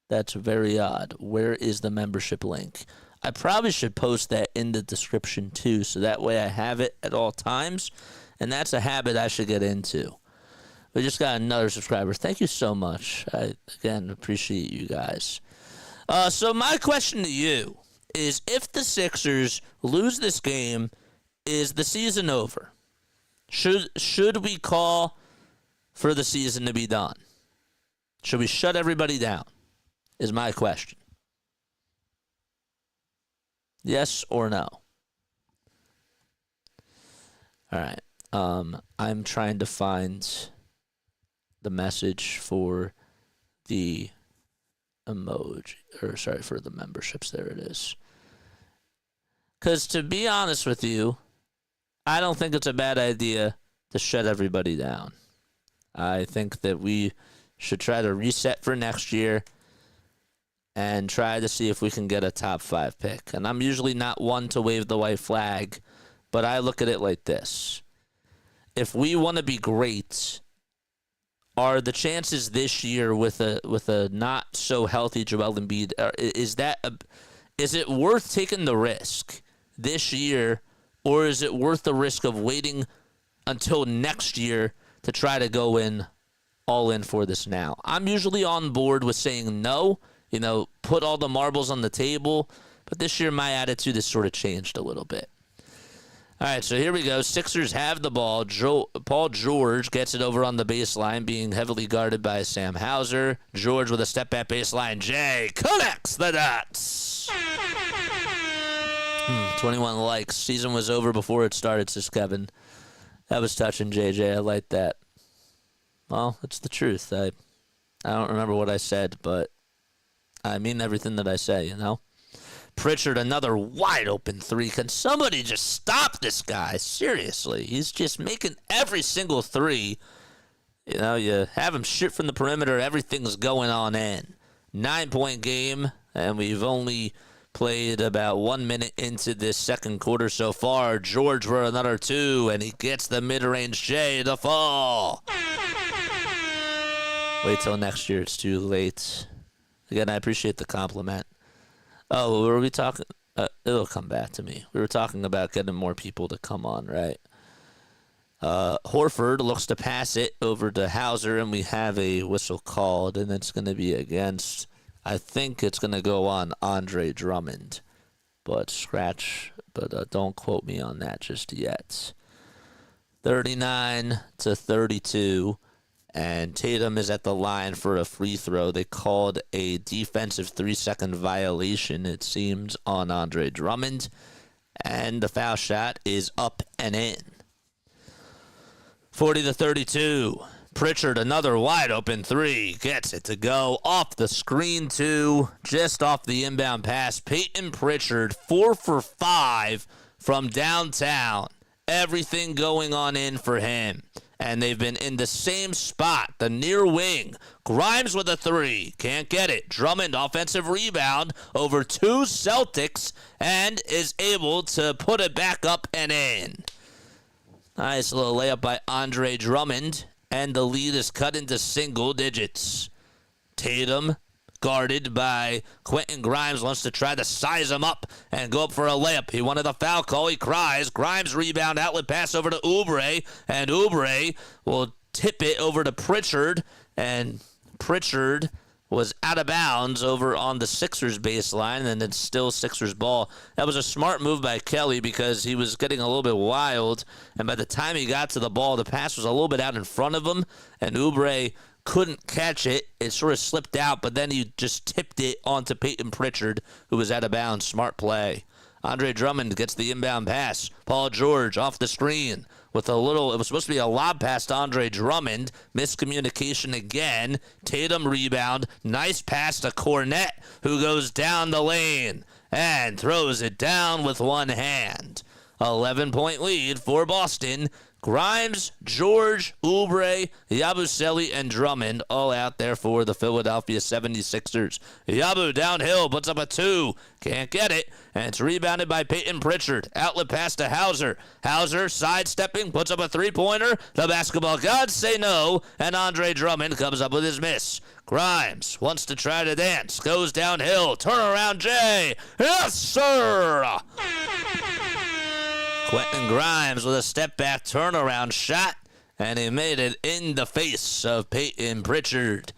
That's very odd. Where is the membership link? I probably should post that in the description too, so that way I have it at all times, and that's a habit I should get into. We just got another subscriber. Thank you so much. I, again, appreciate you guys. So my question to you is, if the Sixers lose this game, is the season over? Should we call for the season to be done? Should we shut everybody down? Is my question. Yes or no? All right. I'm trying to find the message for the emoji, for the memberships. There it is. Because to be honest with you, I don't think it's a bad idea to shut everybody down. I think that we should try to reset for next year and try to see if we can get a top 5 pick. And I'm usually not one to wave the white flag, but I look at it like this. If we want to be great, are the chances this year with a not so healthy Joel Embiid, is it worth taking the risk this year, or is it worth the risk of waiting until next year to try to go all in for this now? I'm usually on board with saying no, put all the marbles on the table, but this year my attitude has sort of changed a little bit. All right, so here we go. Sixers have the ball. Paul George gets it over on the baseline, being heavily guarded by Sam Hauser. George with a step-back baseline. Jay connects the dots. 21 likes. Season was over before it started, says Kevin. That was touching, JJ. I like that. Well, it's the truth. I don't remember what I said, but I mean everything that I say, Pritchard, another wide-open three. Can somebody just stop this guy? Seriously. He's just making every single three. You have him shoot from the perimeter. Everything's going on in. 9-point game, and we've only played about 1 minute into this second quarter so far. George for another 2, and he gets the mid-range J to fall. Wait till next year. It's too late. Again, I appreciate the compliment. Oh, were we talking? It'll come back to me. We were talking about getting more people to come on, right? Horford looks to pass it over to Hauser, and we have a whistle called, and it's going to be against, I think it's going to go on Andre Drummond. But don't quote me on that just yet. 39-32. And Tatum is at the line for a free throw. They called a defensive 3-second violation, it seems, on Andre Drummond. And the foul shot is up and in. 40-32. Pritchard, another wide open three. Gets it to go off the screen, too. Just off the inbound pass. Peyton Pritchard, 4 for 5 from downtown. Everything going on in for him. And they've been in the same spot, the near wing. Grimes with a 3. Can't get it. Drummond, offensive rebound over 2 Celtics, and is able to put it back up and in. Nice little layup by Andre Drummond, and the lead is cut into single digits. Tatum, guarded by Quentin Grimes, wants to try to size him up and go up for a layup. He wanted a foul call. He cries. Grimes rebound, outlet pass over to Oubre, and Oubre will tip it over to Pritchard, and Pritchard was out of bounds over on the Sixers baseline, and it's still Sixers ball. That was a smart move by Kelly because he was getting a little bit wild, and by the time he got to the ball, the pass was a little bit out in front of him, and Oubre couldn't catch it. It sort of slipped out, but then he just tipped it onto Peyton Pritchard, who was out of bounds. Smart play. Andre Drummond gets the inbound pass. Paul George off the screen with it was supposed to be a lob pass to Andre Drummond. Miscommunication again. Tatum rebound. Nice pass to Cornette, who goes down the lane and throws it down with one hand. 11-point lead for Boston. Grimes, George, Oubre, Yabusele, and Drummond all out there for the Philadelphia 76ers. Yabu downhill, puts up a 2. Can't get it. And it's rebounded by Peyton Pritchard. Outlet pass to Hauser. Hauser sidestepping, puts up a 3-pointer. The basketball gods say no, and Andre Drummond comes up with his miss. Grimes wants to try to dance. Goes downhill. Turnaround Jay. Yes, sir! Quentin Grimes with a step-back turnaround shot, and he made it in the face of Peyton Pritchard.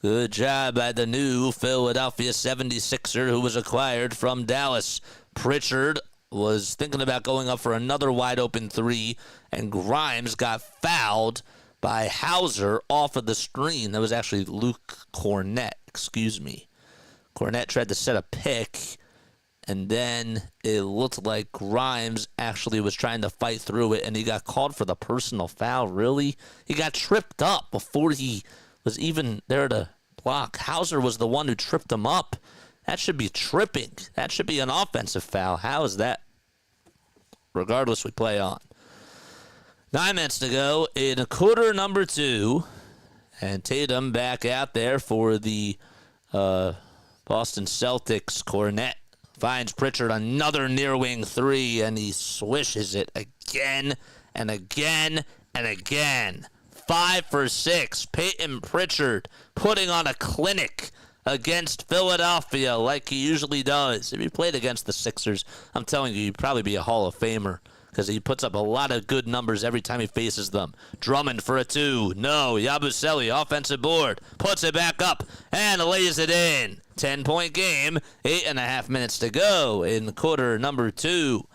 Good job by the new Philadelphia 76er who was acquired from Dallas. Pritchard was thinking about going up for another wide-open 3, and Grimes got fouled by Hauser off of the screen. That was actually Luke Cornette, excuse me. Cornette tried to set a pick, and then it looked like Grimes actually was trying to fight through it, and he got called for the personal foul. Really? He got tripped up before he was even there to block. Hauser was the one who tripped him up. That should be tripping. That should be an offensive foul. How is that? Regardless, we play on. 9 minutes to go in quarter number 2, and Tatum back out there for the Boston Celtics. Cornette finds Pritchard another near wing 3, and he swishes it again and again and again. 5 for 6. Peyton Pritchard putting on a clinic against Philadelphia like he usually does. If he played against the Sixers, I'm telling you, he'd probably be a Hall of Famer because he puts up a lot of good numbers every time he faces them. Drummond for a 2. No. Yabusele, offensive board, puts it back up and lays it in. 10-point game, 8.5 minutes to go in quarter number 2.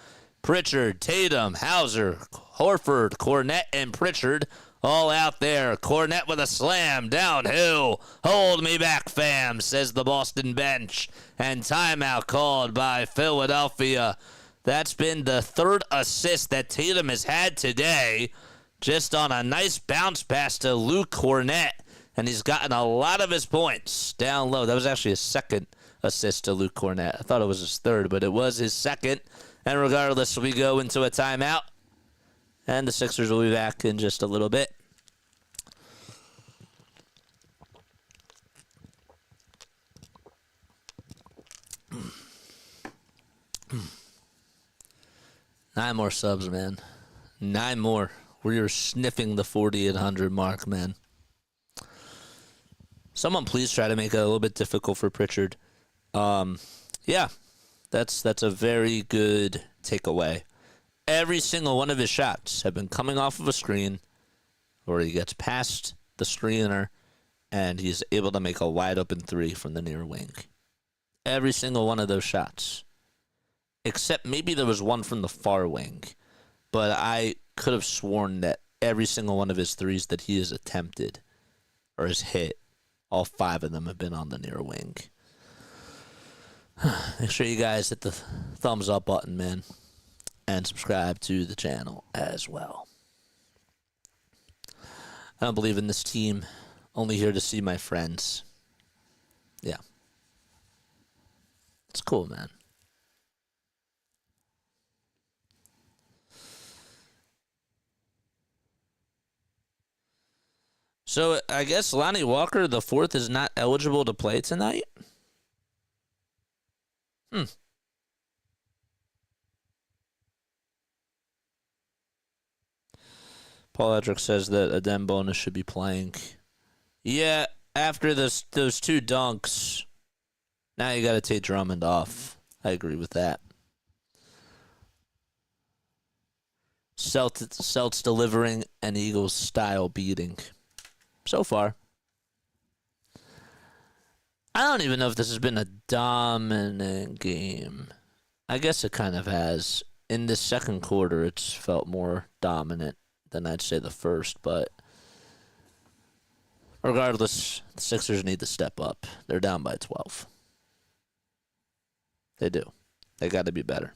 Pritchard, Tatum, Hauser, Horford, Cornette, and Pritchard all out there. Cornette with a slam downhill. Hold me back, fam, says the Boston bench. And timeout called by Philadelphia. That's been the 3rd assist that Tatum has had today, just on a nice bounce pass to Luke Cornette. And he's gotten a lot of his points down low. That was actually his 2nd assist to Luke Cornette. I thought it was his 3rd, but it was his 2nd. And regardless, we go into a timeout. And the Sixers will be back in just a little bit. Nine more subs, man. 9 more. We are sniffing the 4,800 mark, man. Someone please try to make it a little bit difficult for Pritchard. Yeah, that's a very good takeaway. Every single one of his shots have been coming off of a screen where he gets past the screener and he's able to make a wide open 3 from the near wing. Every single one of those shots. Except maybe there was one from the far wing. But I could have sworn that every single one of his 3s that he has attempted or has hit, all 5 of them have been on the near wing. Make sure you guys hit the thumbs up button, man. And subscribe to the channel as well. I don't believe in this team. Only here to see my friends. Yeah. It's cool, man. So I guess Lonnie Walker, the 4th, is not eligible to play tonight? Paul Edrick says that Adem Bonus should be playing. Yeah, after those 2 dunks, now you got to take Drummond off. I agree with that. Celts delivering an Eagles-style beating. So far. I don't even know if this has been a dominant game. I guess it kind of has. In the second quarter, it's felt more dominant than I'd say the first, but regardless, the Sixers need to step up. They're down by 12. They do. They got to be better.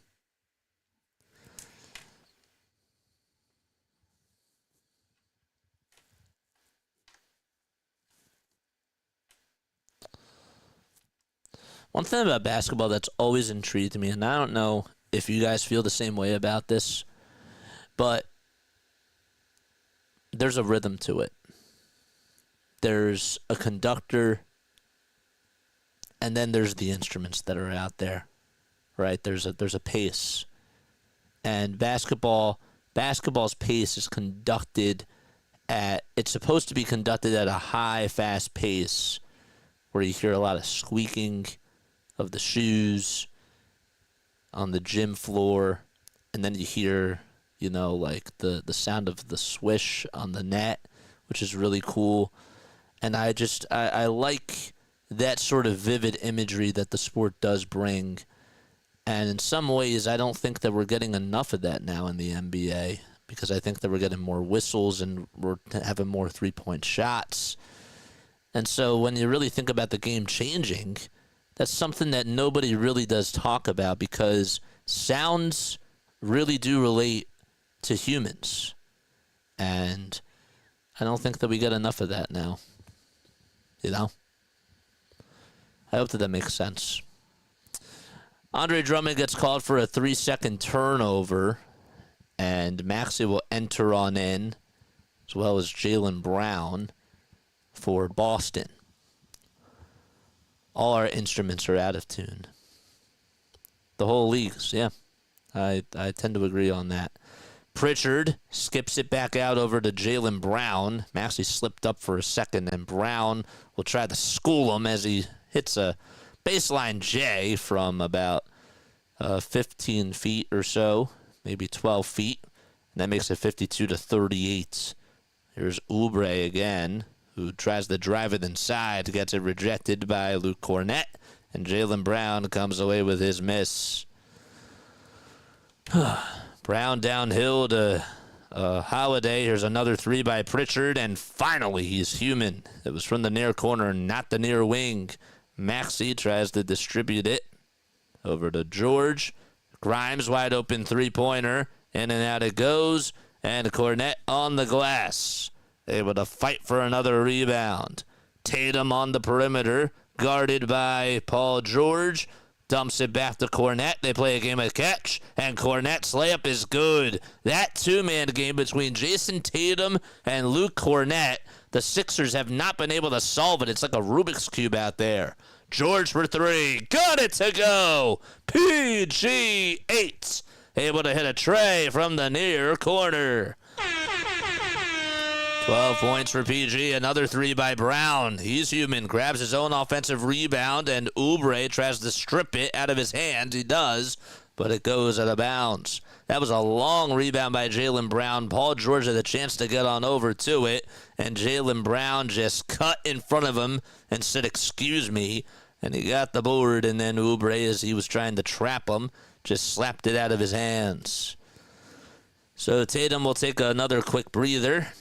One thing about basketball that's always intrigued me, and I don't know if you guys feel the same way about this, but there's a rhythm to it. There's a conductor, and then there's the instruments that are out there, right? There's a pace, and basketball's pace is conducted it's supposed to be conducted at a high, fast pace, where you hear a lot of squeaking of the shoes on the gym floor, and then you hear, like the sound of the swish on the net, which is really cool. And I like that sort of vivid imagery that the sport does bring. And in some ways, I don't think that we're getting enough of that now in the NBA, because I think that we're getting more whistles and we're having more three-point shots. And so when you really think about the game changing, that's something that nobody really does talk about, because sounds really do relate to humans. And I don't think that we get enough of that now. I hope that makes sense. Andre Drummond gets called for a 3-second turnover, and Maxey will enter on in, as well as Jaylen Brown for Boston. All our instruments are out of tune. The whole league's, yeah. I tend to agree on that. Pritchard skips it back out over to Jaylen Brown. Maxey slipped up for a second, and Brown will try to school him as he hits a baseline J from about 15 feet or so, maybe 12 feet. And that makes it 52-38. Here's Oubre again, who tries to drive it inside, gets it rejected by Luke Cornett, and Jaylen Brown comes away with his miss. Brown downhill to Holiday. Here's another three by Pritchard, and finally he's human. It was from the near corner, not the near wing. Maxey tries to distribute it over to George. Grimes wide open three-pointer. In and out it goes, and Cornett on the glass, able to fight for another rebound. Tatum on the perimeter, guarded by Paul George. Dumps it back to Cornett. They play a game of catch, and Cornett's layup is good. That two-man game between Jason Tatum and Luke Cornett, the Sixers have not been able to solve it. It's like a Rubik's Cube out there. George for three. Got it to go. PG8. Able to hit a tray from the near corner. 12 points for PG. Another three by Brown. He's human. Grabs his own offensive rebound, and Oubre tries to strip it out of his hand. He does, but it goes out of bounds. That was a long rebound by Jaylen Brown. Paul George had a chance to get on over to it, and Jaylen Brown just cut in front of him and said, "Excuse me," and he got the board, and then Oubre, as he was trying to trap him, just slapped it out of his hands. So Tatum will take another quick breather,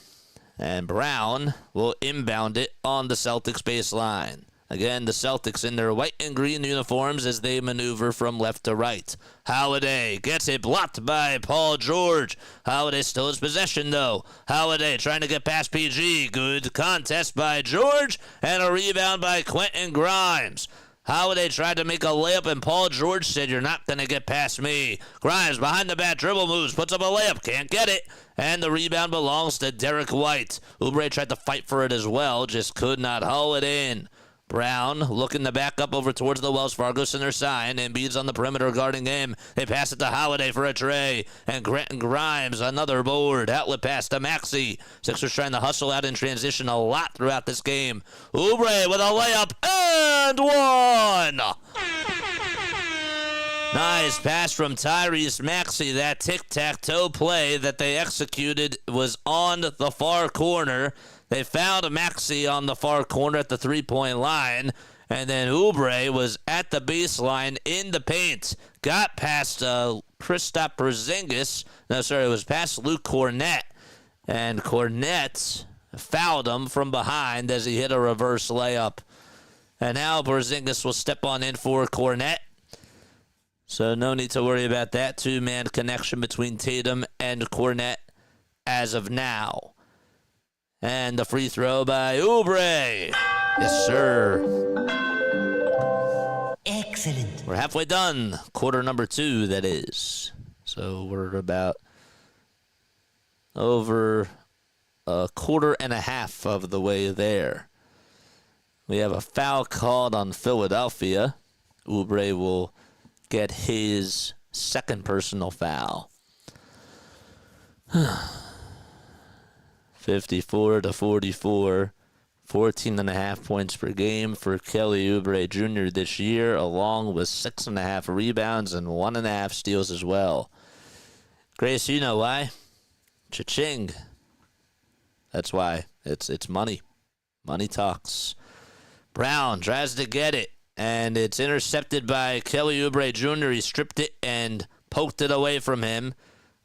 and Brown will inbound it on the Celtics baseline. Again, the Celtics in their white and green uniforms as they maneuver from left to right. Holiday gets it blocked by Paul George. Holiday still has possession, though. Holiday trying to get past PG. Good contest by George, and a rebound by Quentin Grimes. Holiday tried to make a layup, and Paul George said, "You're not going to get past me." Grimes behind the back, dribble moves, puts up a layup, can't get it. And the rebound belongs to Derek White. Oubre tried to fight for it as well, just could not haul it in. Brown looking to back up over towards the Wells Fargo Center sign. Embiid's on the perimeter guarding him. They pass it to Holiday for a tray. And Quentin Grimes, another board. Outlet pass to Maxey. Sixers trying to hustle out in transition a lot throughout this game. Oubre with a layup and one. Nice pass from Tyrese Maxey. That tic-tac-toe play that they executed was on the far corner. They found Maxey on the far corner at the three-point line, And then Oubre was at the baseline in the paint. Got past Kristaps Porzingis. No, sorry, it was past Luke Kornet. And Kornet fouled him from behind as he hit a reverse layup. And now Porzingis will step on in for Kornet. So no need to worry about that two-man connection between Tatum and Kornet as of now. And the free throw by Oubre. Yes, sir. Excellent. We're halfway done. Quarter number 2, that is. So we're about over a quarter and a half of the way there. We have a foul called on Philadelphia. Oubre will get his second personal foul. 54-44. 14.5 points per game for Kelly Oubre Jr. this year, along with 6.5 rebounds and 1.5 steals as well. Grace, you know why? Cha-ching. That's why. It's money. Money talks. Brown tries to get it, and it's intercepted by Kelly Oubre Jr. He stripped it and poked it away from him.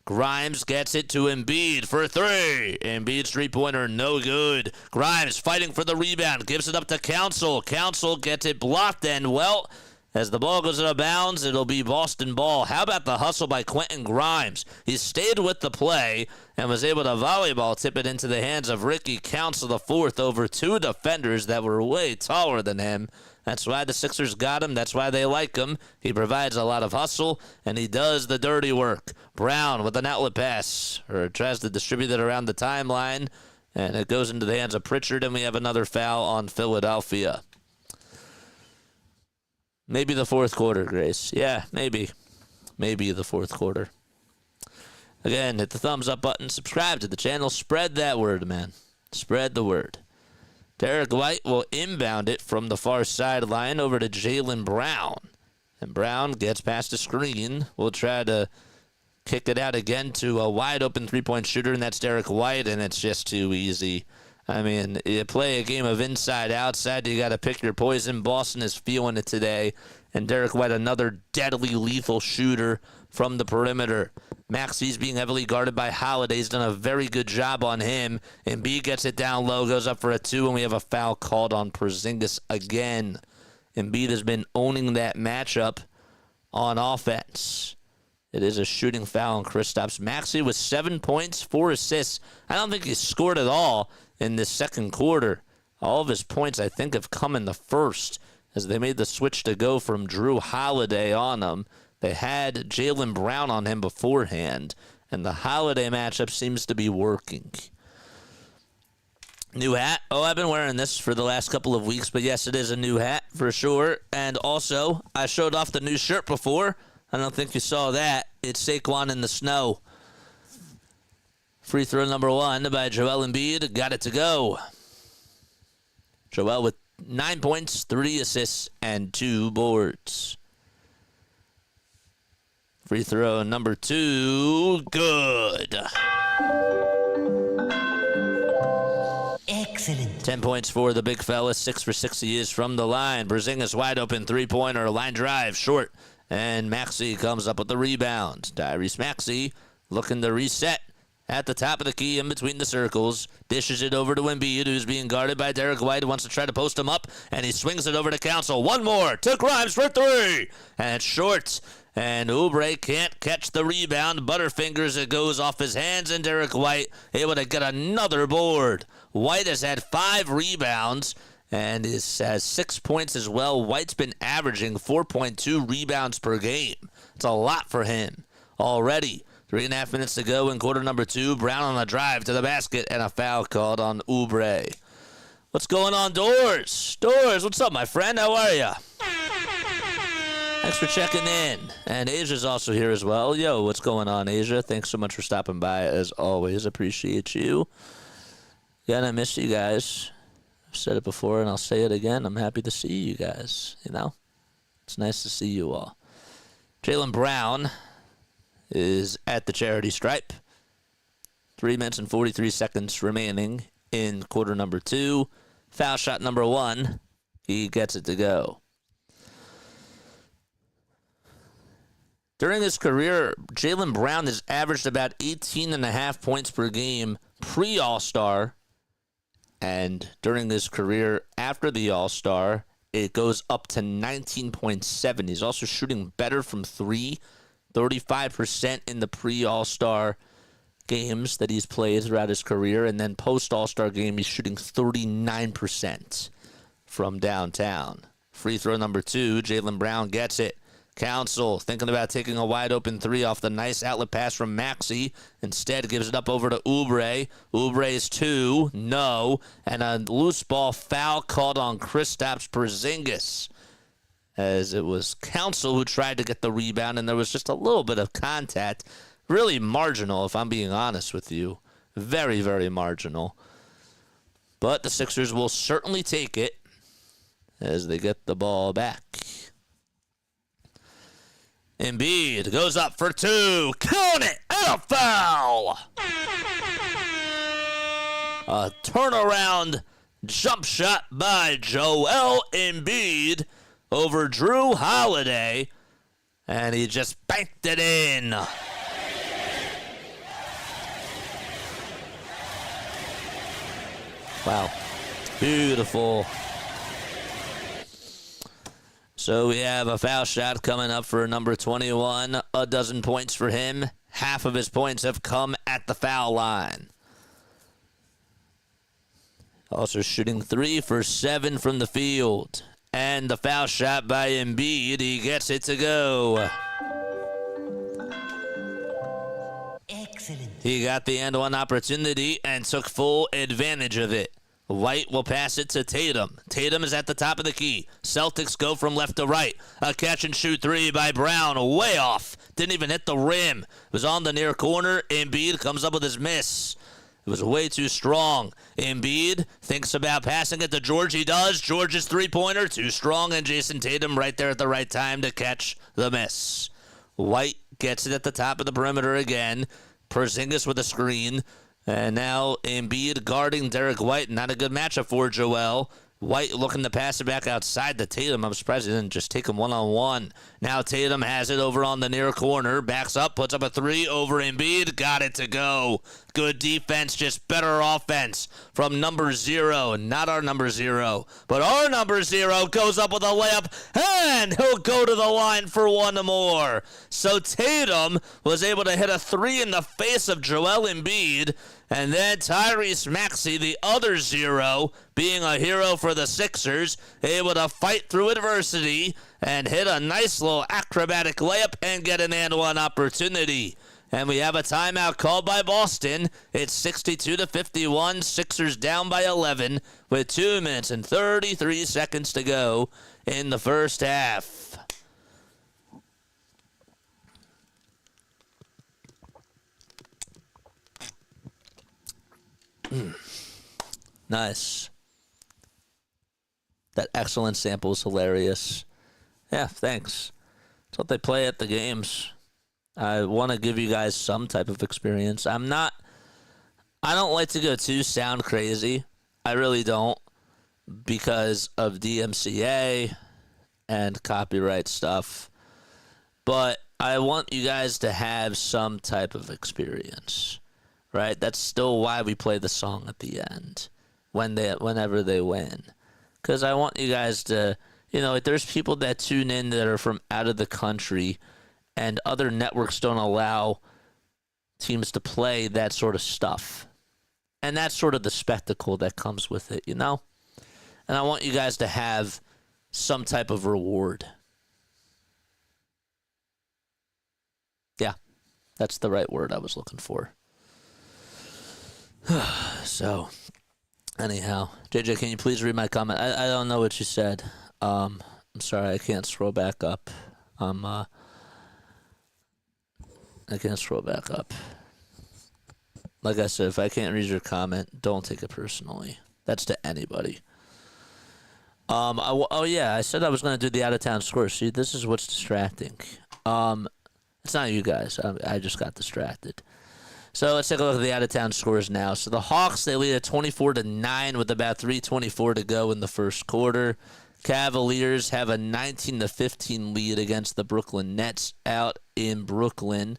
Grimes gets it to Embiid for 3. Embiid's three-pointer, no good. Grimes fighting for the rebound, gives it up to Council. Council gets it blocked, and, well, as the ball goes out of bounds, it'll be Boston ball. How about the hustle by Quentin Grimes? He stayed with the play and was able to volleyball tip it into the hands of Ricky Council IV over 2 defenders that were way taller than him. That's why the Sixers got him. That's why they like him. He provides a lot of hustle, and he does the dirty work. Brown with an outlet pass, or tries to distribute it around the timeline, and it goes into the hands of Pritchard, and we have another foul on Philadelphia. Maybe the fourth quarter, Grace. Yeah, maybe. Maybe the fourth quarter. Again, hit the thumbs up button, subscribe to the channel, spread that word, man. Spread the word. Derek White will inbound it from the far sideline over to Jaylen Brown. And Brown gets past the screen. We'll try to kick it out again to a wide-open three-point shooter, and that's Derek White, and it's just too easy. I mean, you play a game of inside-outside, you got to pick your poison. Boston is feeling it today. And Derek White, another deadly lethal shooter from the perimeter. Maxey's being heavily guarded by Holiday. He's done a very good job on him. Embiid gets it down low, goes up for a 2, and we have a foul called on Porzingis again. Embiid has been owning that matchup on offense. It is a shooting foul on Kristaps. Maxey with 7 points, 4 assists. I don't think he scored at all in this second quarter. All of his points, I think, have come in the first as they made the switch to go from Drew Holiday on him. They had Jaylen Brown on him beforehand, and the Holiday matchup seems to be working. New hat. Oh, I've been wearing this for the last couple of weeks, but yes, it is a new hat for sure. And also, I showed off the new shirt before. I don't think you saw that. It's Saquon in the snow. Free throw number 1 by Joel Embiid. Got it to go. Joel with 9 points, 3 assists, and 2 boards. Free throw number 2, good. Excellent. 10 points for the big fella. 6 for 6 he is from the line. Porzingis wide open three-pointer, line drive, short. And Maxey comes up with the rebound. Tyrese Maxey looking to reset at the top of the key in between the circles. Dishes it over to Embiid, who's being guarded by Derek White, who wants to try to post him up. And he swings it over to Council. One more to Grimes for 3. And it's short. And Oubre can't catch the rebound. Butterfingers, it goes off his hands, and Derek White able to get another board. White has had 5 rebounds and has 6 points as well. White's been averaging 4.2 rebounds per game. It's a lot for him already. 3.5 minutes to go in quarter number 2. Brown on a drive to the basket, and a foul called on Oubre. What's going on, Doors? Doors, what's up, my friend? How are you? Thanks for checking in. And Asia's also here as well. Yo, what's going on, Asia? Thanks so much for stopping by, as always. Appreciate you. Yeah, and I miss you guys. I've said it before, and I'll say it again. I'm happy to see you guys, you know? It's nice to see you all. Jaylen Brown is at the charity stripe. 3 minutes and 43 seconds remaining in quarter number 2. Foul shot number 1. He gets it to go. During his career, Jaylen Brown has averaged about 18.5 points per game pre-All-Star. And during his career after the All-Star, it goes up to 19.7. He's also shooting better from three, 35% in the pre-All-Star games that he's played throughout his career. And then post-All-Star game, he's shooting 39% from downtown. Free throw number 2, Jaylen Brown gets it. Council thinking about taking a wide-open three off the nice outlet pass from Maxey. Instead, gives it up over to Oubre. Oubre's 2, no. And a loose ball foul called on Kristaps Porzingis, as it was Council who tried to get the rebound, and there was just a little bit of contact. Really marginal, if I'm being honest with you. Very, very marginal. But the Sixers will certainly take it as they get the ball back. Embiid goes up for 2. Count it! And a foul! A turnaround jump shot by Joel Embiid over Drew Holiday. And he just banked it in. Wow. Beautiful. So we have a foul shot coming up for number 21. A dozen points for him. Half of his points have come at the foul line. Also shooting 3 for 7 from the field. And the foul shot by Embiid. He gets it to go. Excellent. He got the end one opportunity and took full advantage of it. White will pass it to Tatum. Tatum is at the top of the key. Celtics go from left to right. A catch-and-shoot 3 by Brown. Way off. Didn't even hit the rim. It was on the near corner. Embiid comes up with his miss. It was way too strong. Embiid thinks about passing it to George. He does. George's three-pointer, too strong, and Jason Tatum right there at the right time to catch the miss. White gets it at the top of the perimeter again. Porzingis with a screen. And now Embiid guarding Derek White. Not a good matchup for Joel. White looking to pass it back outside to Tatum. I'm surprised he didn't just take him one-on-one. Now Tatum has it over on the near corner. Backs up, puts up a 3 over Embiid. Got it to go. Good defense, just better offense from number 0. Not our number 0, but our number 0 goes up with a layup, and he'll go to the line for one more. So Tatum was able to hit a 3 in the face of Joel Embiid. And then Tyrese Maxey, the other 0, being a hero for the Sixers, able to fight through adversity and hit a nice little acrobatic layup and get an and one opportunity. And we have a timeout called by Boston. It's 62-51. Sixers down by 11 with 2 minutes and 33 seconds to go in the first half. Nice. That excellent sample is hilarious. Yeah, thanks. That's what they play at the games. I want to give you guys some type of experience. I don't like to go too sound crazy. I really don't, because of DMCA and copyright stuff. But I want you guys to have some type of experience. Right? That's still why we play the song at the end whenever they win. Because I want you guys to, there's people that tune in that are from out of the country, and other networks don't allow teams to play that sort of stuff. And that's sort of the spectacle that comes with it, And I want you guys to have some type of reward. Yeah, that's the right word I was looking for. So, anyhow, JJ, can you please read my comment? I don't know what you said. I'm sorry, I can't scroll back up. I can't scroll back up. Like I said, if I can't read your comment, don't take it personally. That's to anybody. I said I was going to do the out-of-town score. See, this is what's distracting. It's not you guys. I just got distracted. So let's take a look at the out-of-town scores now. So the Hawks, they lead at 24-9 with about 3:24 to go in the first quarter. Cavaliers have a 19-15 lead against the Brooklyn Nets out in Brooklyn.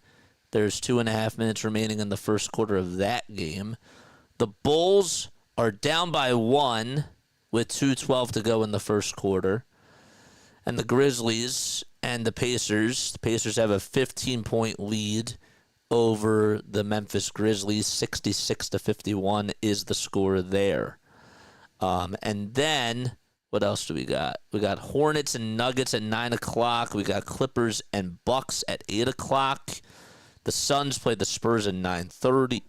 There's 2.5 minutes remaining in the first quarter of that game. The Bulls are down by 1 with 2:12 to go in the first quarter. And the Grizzlies and the Pacers have a 15-point lead over the Memphis Grizzlies. 66-51 is the score there. And then, what else do we got? We got Hornets and Nuggets at 9 o'clock. We got Clippers and Bucks at 8 o'clock. The Suns play the Spurs at 9:30.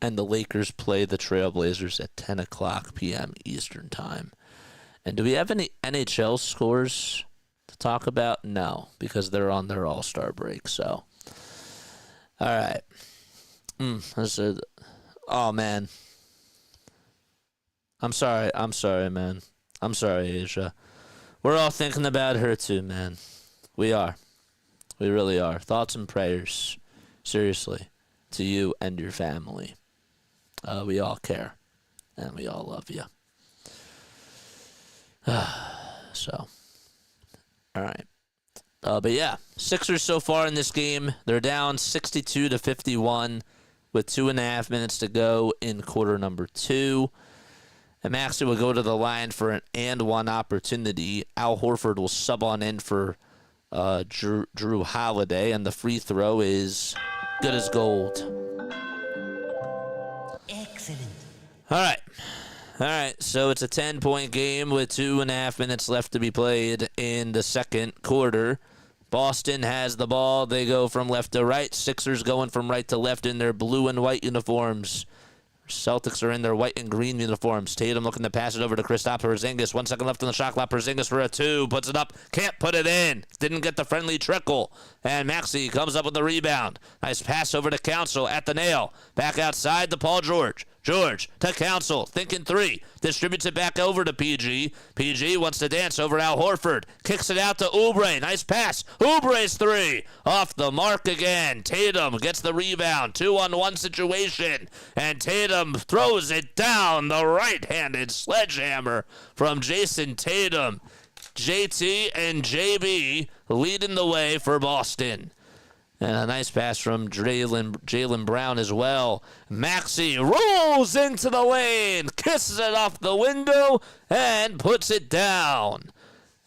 And the Lakers play the Trailblazers at 10 o'clock p.m. Eastern Time. And do we have any NHL scores to talk about? No, because they're on their All-Star break. So, all right. Oh, man. I'm sorry, man. I'm sorry, Asia. We're all thinking about her too, man. We are. We really are. Thoughts and prayers, seriously, to you and your family. We all care, and we all love you. So, all right. But yeah, Sixers so far in this game, they're down 62-51 with 2.5 minutes to go in quarter number 2. And Maxey will go to the line for an and one opportunity. Al Horford will sub on in for Drew Holiday, and the free throw is good as gold. Excellent. All right. So it's a 10-point game with 2.5 minutes left to be played in the second quarter. Boston has the ball. They go from left to right. Sixers going from right to left in their blue and white uniforms. Celtics are in their white and green uniforms. Tatum looking to pass it over to Kristaps Porzingis. 1 second left on the shot clock. Porzingis for a 2. Puts it up. Can't put it in. Didn't get the friendly trickle. And Maxey comes up with the rebound. Nice pass over to Council at the nail. Back outside to Paul George. George to Council, thinking 3. Distributes it back over to PG. PG wants to dance over Al Horford. Kicks it out to Oubre. Nice pass. Oubre's 3. Off the mark again. Tatum gets the rebound. 2-on-1 situation. And Tatum throws it down. The right-handed sledgehammer from Jason Tatum. JT and JB leading the way for Boston. And a nice pass from Jaylen Brown as well. Maxey rolls into the lane, kisses it off the window, and puts it down.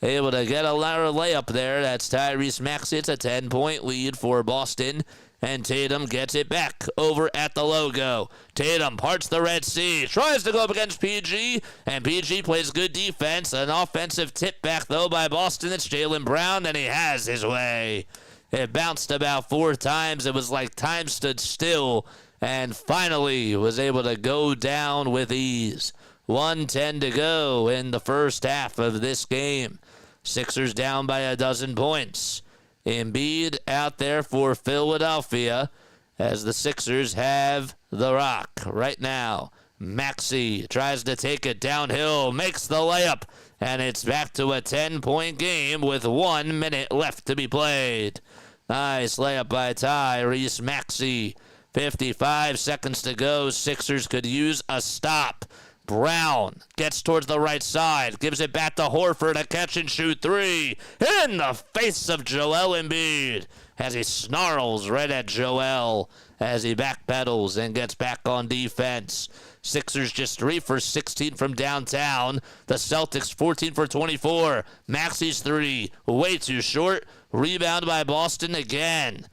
Able to get a layup there. That's Tyrese Maxey. It's a 10-point lead for Boston. And Tatum gets it back over at the logo. Tatum parts the Red Sea. Tries to go up against PG. And PG plays good defense. An offensive tip back, though, by Boston. It's Jaylen Brown, and he has his way. It bounced about 4 times. It was like time stood still, and finally was able to go down with ease. 1:10 to go in the first half of this game. Sixers down by 12 points. Embiid out there for Philadelphia as the Sixers have the rock right now. Maxey tries to take it downhill, makes the layup, and it's back to a 10-point game with 1 minute left to be played. Nice layup by Tyrese Maxey. 55 seconds to go. Sixers could use a stop. Brown gets towards the right side, gives it back to Horford, a catch-and-shoot 3 in the face of Joel Embiid as he snarls right at Joel as he backpedals and gets back on defense. Sixers just 3 for 16 from downtown. The Celtics 14 for 24. Maxey's 3 way too short. Rebound by Boston again.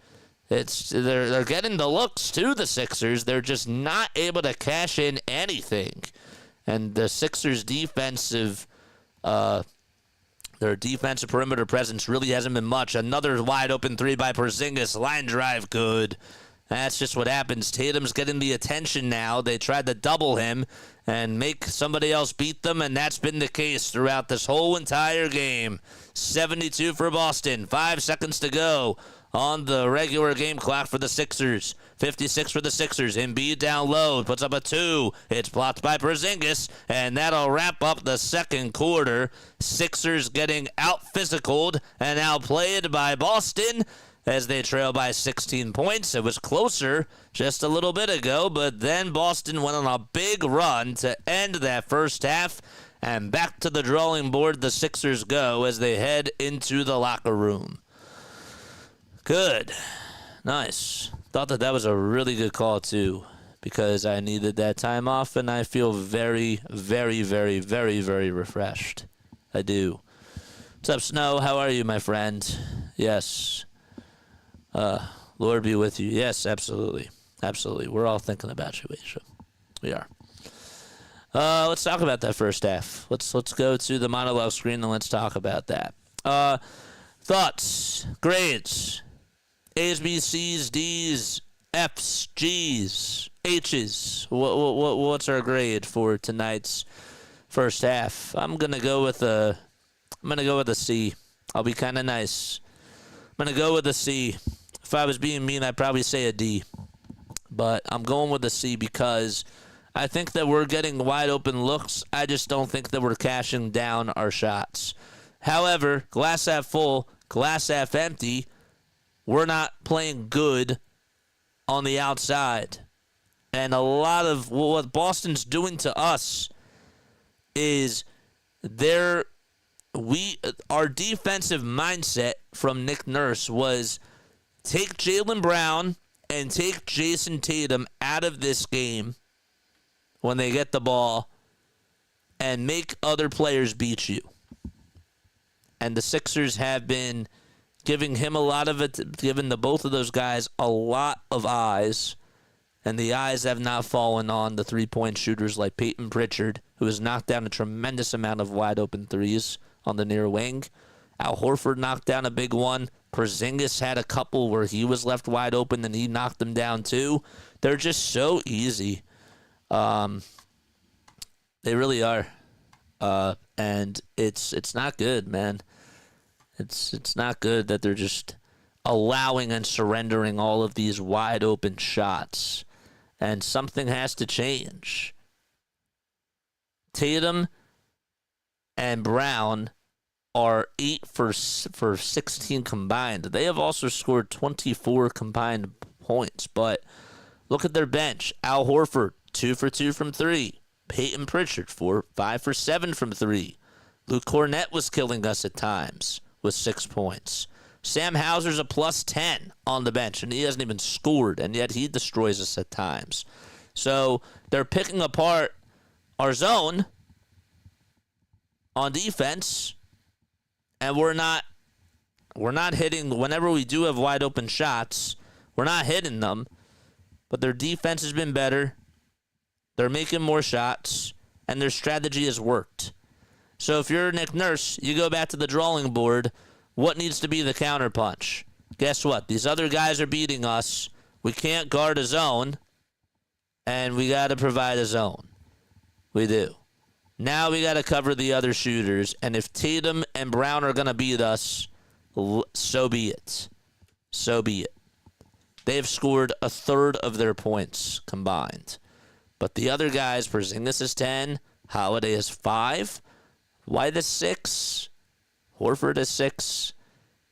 They're getting the looks too, the Sixers. They're just not able to cash in anything. And the Sixers' defensive perimeter presence really hasn't been much. Another wide open 3 by Porzingis. Line drive, good. That's just what happens. Tatum's getting the attention now. They tried to double him and make somebody else beat them, and that's been the case throughout this whole entire game. 72 for Boston. 5 seconds to go on the regular game clock for the Sixers. 56 for the Sixers. Embiid down low. Puts up a 2. It's blocked by Porzingis, and that'll wrap up the second quarter. Sixers getting out-physicaled and outplayed by Boston as they trail by 16 points. It was closer just a little bit ago, but then Boston went on a big run to end that first half And back to the drawing board the Sixers go as they head into the locker room. Good. Nice. Thought that was a really good call, too, because I needed that time off, and I feel very, very, very, very, very refreshed. I do. What's up, Snow? How are you, my friend? Yes. Lord be with you. Yes, absolutely. Absolutely. We're all thinking about you, Aisha. We are. Let's talk about that first half. Let's go to the monologue screen and let's talk about that. Thoughts, grades, A's, B's, C's, D's, F's, G's, H's. What's our grade for tonight's first half? I'm gonna go with a C. I'll be kind of nice. I'm gonna go with a C. If I was being mean, I'd probably say a D. But I'm going with a C because I think that we're getting wide open looks. I just don't think that we're cashing down our shots. However, glass half full, glass half empty, we're not playing good on the outside. And a lot of what Boston's doing to us is our defensive mindset from Nick Nurse was take Jaylen Brown and take Jason Tatum out of this game when they get the ball and make other players beat you. And the Sixers have been giving him a lot of it, giving the both of those guys a lot of eyes, and the eyes have not fallen on the three-point shooters like Peyton Pritchard, who has knocked down a tremendous amount of wide-open threes on the near wing. Al Horford knocked down a big one. Porzingis had a couple where he was left wide open and he knocked them down too. They're just so easy. They really are. And it's not good, man. It's not good that they're just allowing and surrendering all of these wide open shots. And something has to change. Tatum and Brown are 8 for 16 combined. They have also scored 24 combined points. But look at their bench. Al Horford, 2 for 2 from 3. Peyton Pritchard, 5 for 7 from 3. Luke Cornett was killing us at times with 6 points. Sam Hauser's a plus 10 on the bench, and he hasn't even scored, and yet he destroys us at times. So they're picking apart our zone on defense, and we're not hitting. Whenever we do have wide open shots, we're not hitting them. But their defense has been better. They're making more shots, and their strategy has worked. So if you're Nick Nurse, you go back to the drawing board. What needs to be the counterpunch? Guess what? These other guys are beating us. We can't guard a zone, and we got to provide a zone. We do. Now we got to cover the other shooters, and if Tatum and Brown are going to beat us, so be it. So be it. They've scored a third of their points combined. But the other guys, Porzingis is 10, Holiday is 5, White is 6, Horford is 6.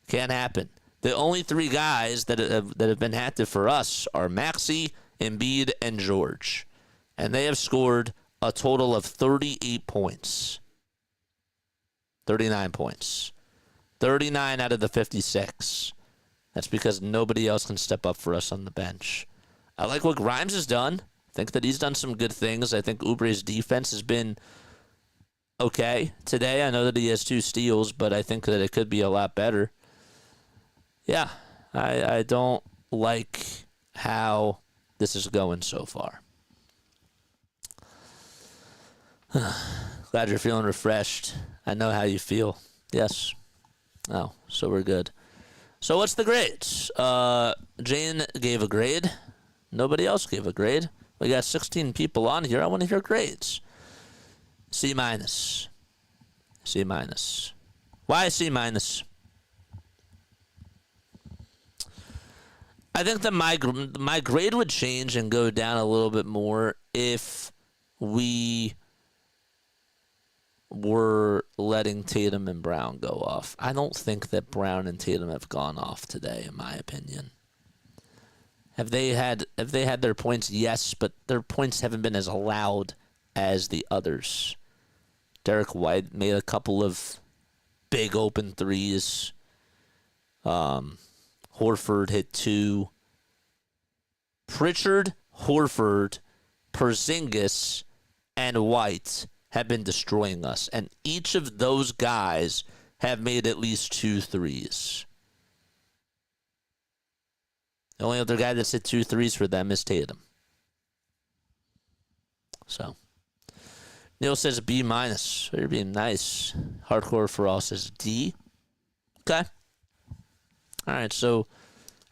Can't happen. The only 3 guys that have been active for us are Maxey, Embiid, and George. And they have scored a total of 38 points. 39 points. 39 out of the 56. That's because nobody else can step up for us on the bench. I like what Grimes has done. I think that he's done some good things. I think Oubre's defense has been okay today. I know that he has 2 steals, but I think that it could be a lot better. Yeah, I don't like how this is going so far. Glad you're feeling refreshed. I know how you feel. Yes. Oh, so we're good. So what's the grades? Jane gave a grade. Nobody else gave a grade. We got 16 people on here. I want to hear grades. C minus. C minus. Why C minus? I think that my grade would change and go down a little bit more if we were letting Tatum and Brown go off. I don't think that Brown and Tatum have gone off today, in my opinion. Have they had their points? Yes, but their points haven't been as loud as the others. Derek White made a couple of big open threes. Horford hit 2. Pritchard, Horford, Porzingis, and White have been destroying us. And each of those guys have made at least 2 threes. The only other guy that's hit 2 threes for them is Tatum. So, Neil says B-. You're being nice. Hardcore for all says D. Okay. All right, so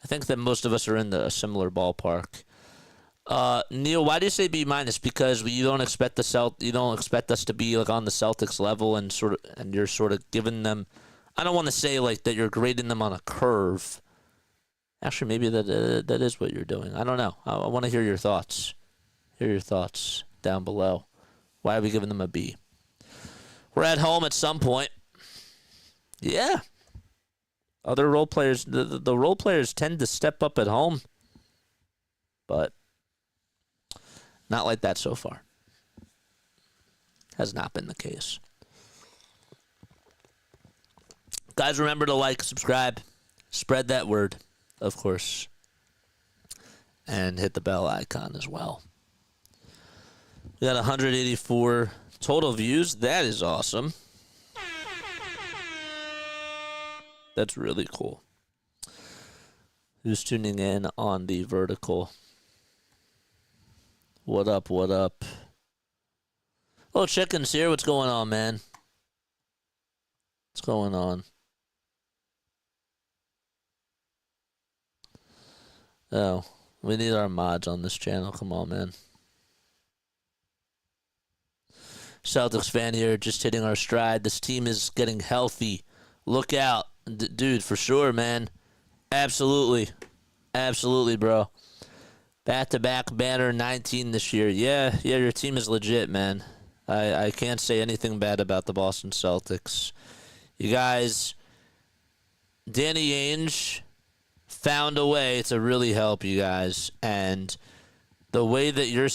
I think that most of us are in the similar ballpark. Neil, why do you say B-? Because you don't expect you don't expect us to be like on the Celtics level, and you're sort of giving them. I don't want to say like that you're grading them on a curve. Actually, maybe that is what you're doing. I don't know. I want to hear your thoughts. Hear your thoughts down below. Why are we giving them a B? We're at home at some point. Yeah. Other role players, the role players tend to step up at home, but not like that so far. Has not been the case. Guys, remember to like, subscribe, spread that word, of course, and hit the bell icon as well. We got 184 total views. That is awesome. That's really cool. Who's tuning in on the vertical? What up, what up? Oh, Chicken's here. What's going on, man? What's going on? Oh, we need our mods on this channel. Come on, man. Celtics fan here, just hitting our stride. This team is getting healthy. Look out. Dude, for sure, man. Absolutely. Absolutely, bro. Back-to-back banner 19 this year. Yeah, your team is legit, man. I can't say anything bad about the Boston Celtics. You guys, Danny Ainge found a way to really help you guys. And the way that you're...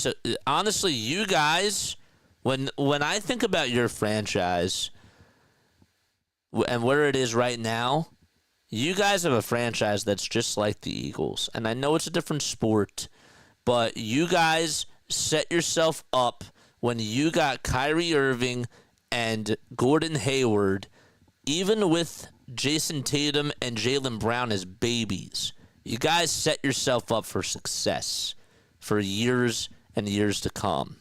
honestly, you guys, when I think about your franchise and where it is right now, you guys have a franchise that's just like the Eagles. And I know it's a different sport, but you guys set yourself up when you got Kyrie Irving and Gordon Hayward, even with Jason Tatum and Jaylen Brown as babies. You guys set yourself up for success for years and years to come.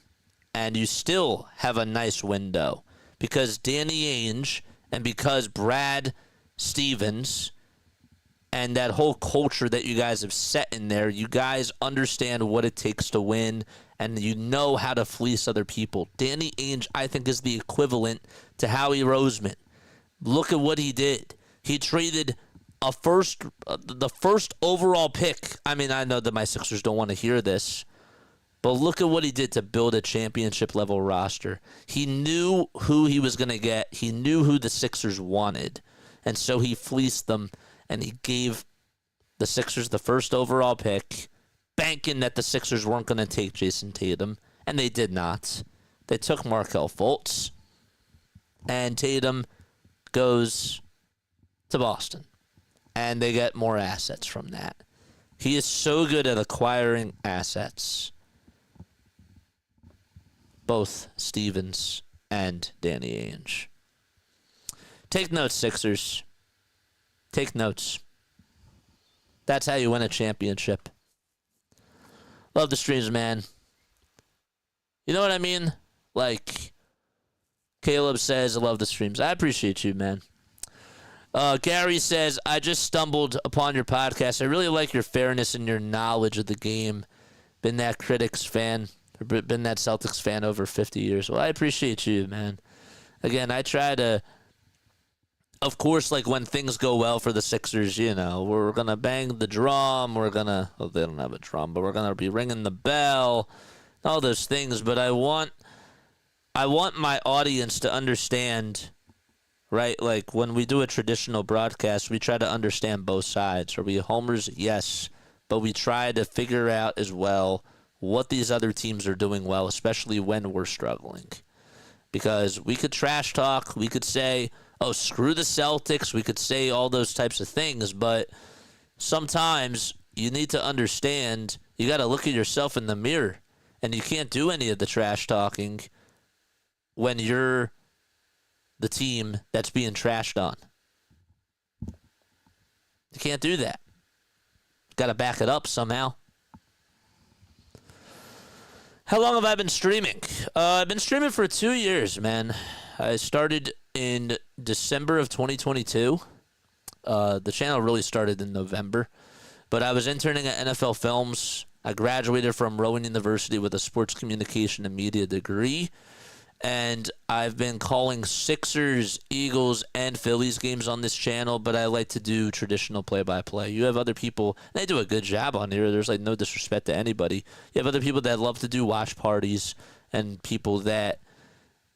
And you still have a nice window because Danny Ainge and because Brad Stevens and that whole culture that you guys have set in there, you guys understand what it takes to win, and you know how to fleece other people. Danny Ainge, I think, is the equivalent to Howie Roseman. Look at what he did. He traded the first overall pick. I mean, I know that my Sixers don't want to hear this, but look at what he did to build a championship-level roster. He knew who he was going to get. He knew who the Sixers wanted, and so he fleeced them. And he gave the Sixers the first overall pick, banking that the Sixers weren't going to take Jason Tatum, and they did not. They took Markelle Fultz, and Tatum goes to Boston, and they get more assets from that. He is so good at acquiring assets, both Stevens and Danny Ainge. Take notes, Sixers. Take notes. That's how you win a championship. Love the streams, man. You know what I mean? Like Caleb says, I love the streams. I appreciate you, man. Gary says, I just stumbled upon your podcast. I really like your fairness and your knowledge of the game. Been that Critics fan, or been that Celtics fan over 50 years. Well, I appreciate you, man. Again, I try to... Of course, like when things go well for the Sixers, you know, we're going to bang the drum. We're going to, well, they don't have a drum, but we're going to be ringing the bell, all those things. But I want my audience to understand, right? Like when we do a traditional broadcast, we try to understand both sides. Are we homers? Yes. But we try to figure out as well what these other teams are doing well, especially when we're struggling. because we could trash talk. We could say, oh, screw the Celtics. We could say all those types of things, but sometimes you need to understand you got to look at yourself in the mirror, and you can't do any of the trash talking when you're the team that's being trashed on. You can't do that. Got to back it up somehow. How long have I been streaming? I've been streaming for 2 years, man. I started in December of 2022. The channel really started in November. But I was interning at NFL Films. I graduated from Rowan University with a sports communication and media degree. And I've been calling Sixers, Eagles, and Phillies games on this channel, but I like to do traditional play-by-play. You have other people, and they do a good job on here. There's like no disrespect to anybody. You have other people that love to do watch parties and people that,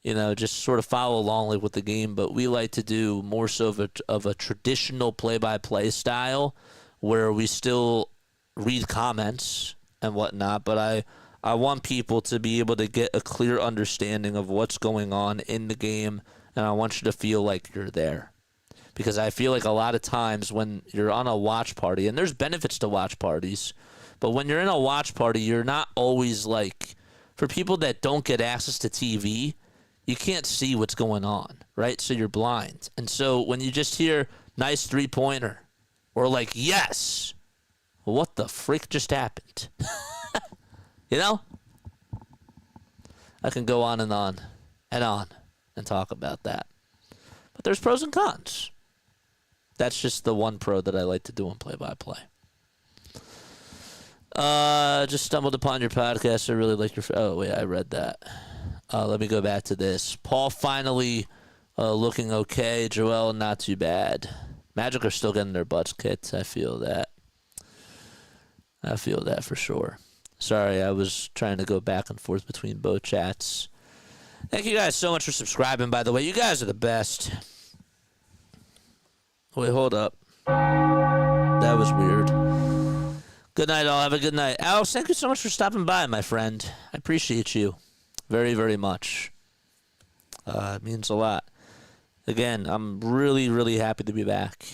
you know, just sort of follow along like with the game, but we like to do more so of a traditional play-by-play style where we still read comments and whatnot, but I want people to be able to get a clear understanding of what's going on in the game, and I want you to feel like you're there. Because I feel like a lot of times when you're on a watch party, and there's benefits to watch parties, but when you're in a watch party, you're not always like, for people that don't get access to TV, you can't see what's going on, right? So you're blind. And so when you just hear, nice three-pointer, or like, yes, what the frick just happened? You know? I can go on and on and talk about that. But there's pros and cons. That's just the one pro that I like to do in play-by-play. Just stumbled upon your podcast. I really like your... Oh, wait, I read that. Let me go back to this. Paul finally looking okay. Joel, not too bad. Magic are still getting their butts kicked. I feel that. I feel that for sure. Sorry, I was trying to go back and forth between both chats. Thank you guys so much for subscribing, by the way. You guys are the best. Wait, hold up. That was weird. Good night, all. Have a good night. Alex, thank you so much for stopping by, my friend. I appreciate you very, very much. It means a lot. Again, I'm really, really happy to be back.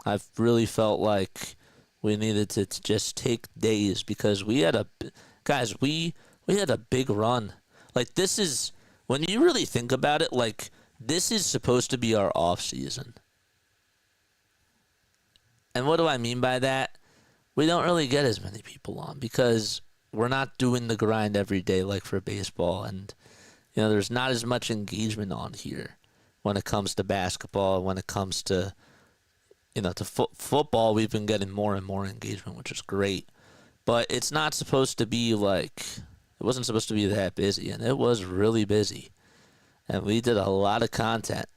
I've really felt like we needed to just take days because we had we had a big run. Like, this is, when you really think about it, like, this is supposed to be our off season. And what do I mean by that? We don't really get as many people on because we're not doing the grind every day like for baseball. And, you know, there's not as much engagement on here when it comes to basketball, when it comes to, you know, to football. We've been getting more and more engagement, which is great. But it's not supposed to be like, it wasn't supposed to be that busy, and it was really busy. And we did a lot of content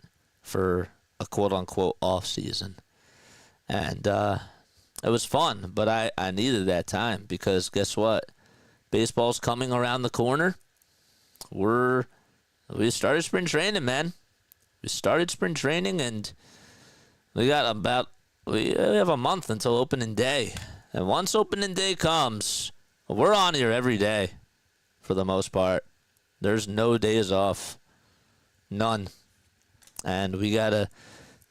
for a quote-unquote off-season. And it was fun, but I needed that time because guess what? Baseball's coming around the corner. We started spring training, man. We started spring training, and we have a month until opening day. And once opening day comes, we're on here every day for the most part. There's no days off. None. And we got to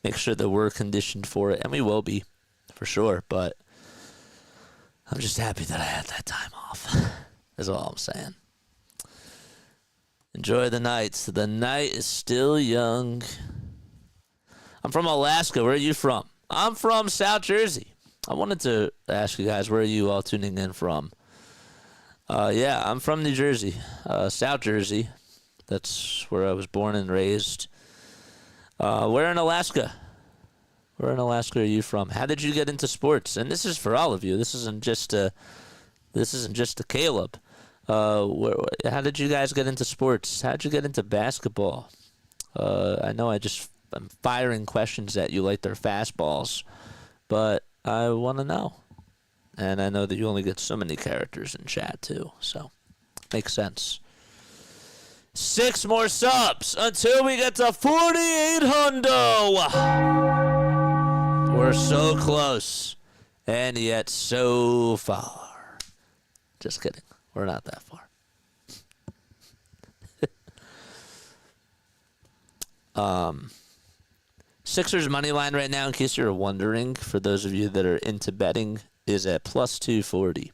make sure that we're conditioned for it. And we will be, for sure. But I'm just happy that I had that time off. That's all I'm saying. Enjoy the night. The night is still young. I'm from Alaska. Where are you from? I'm from South Jersey. I wanted to ask you guys, where are you all tuning in from? Yeah, I'm from New Jersey, South Jersey. That's where I was born and raised. Where in Alaska? Where in Alaska are you from? How did you get into sports? And this is for all of you. This isn't just a Caleb. How did you guys get into sports? How did you get into basketball? I know I'm firing questions at you like they're fastballs, but I want to know. And I know that you only get so many characters in chat too, so makes sense. 6 more subs until we get to 4,800. We're so close, and yet so far. Just kidding. We're not that far. Sixers money line right now, in case you're wondering, for those of you that are into betting, is at plus 240.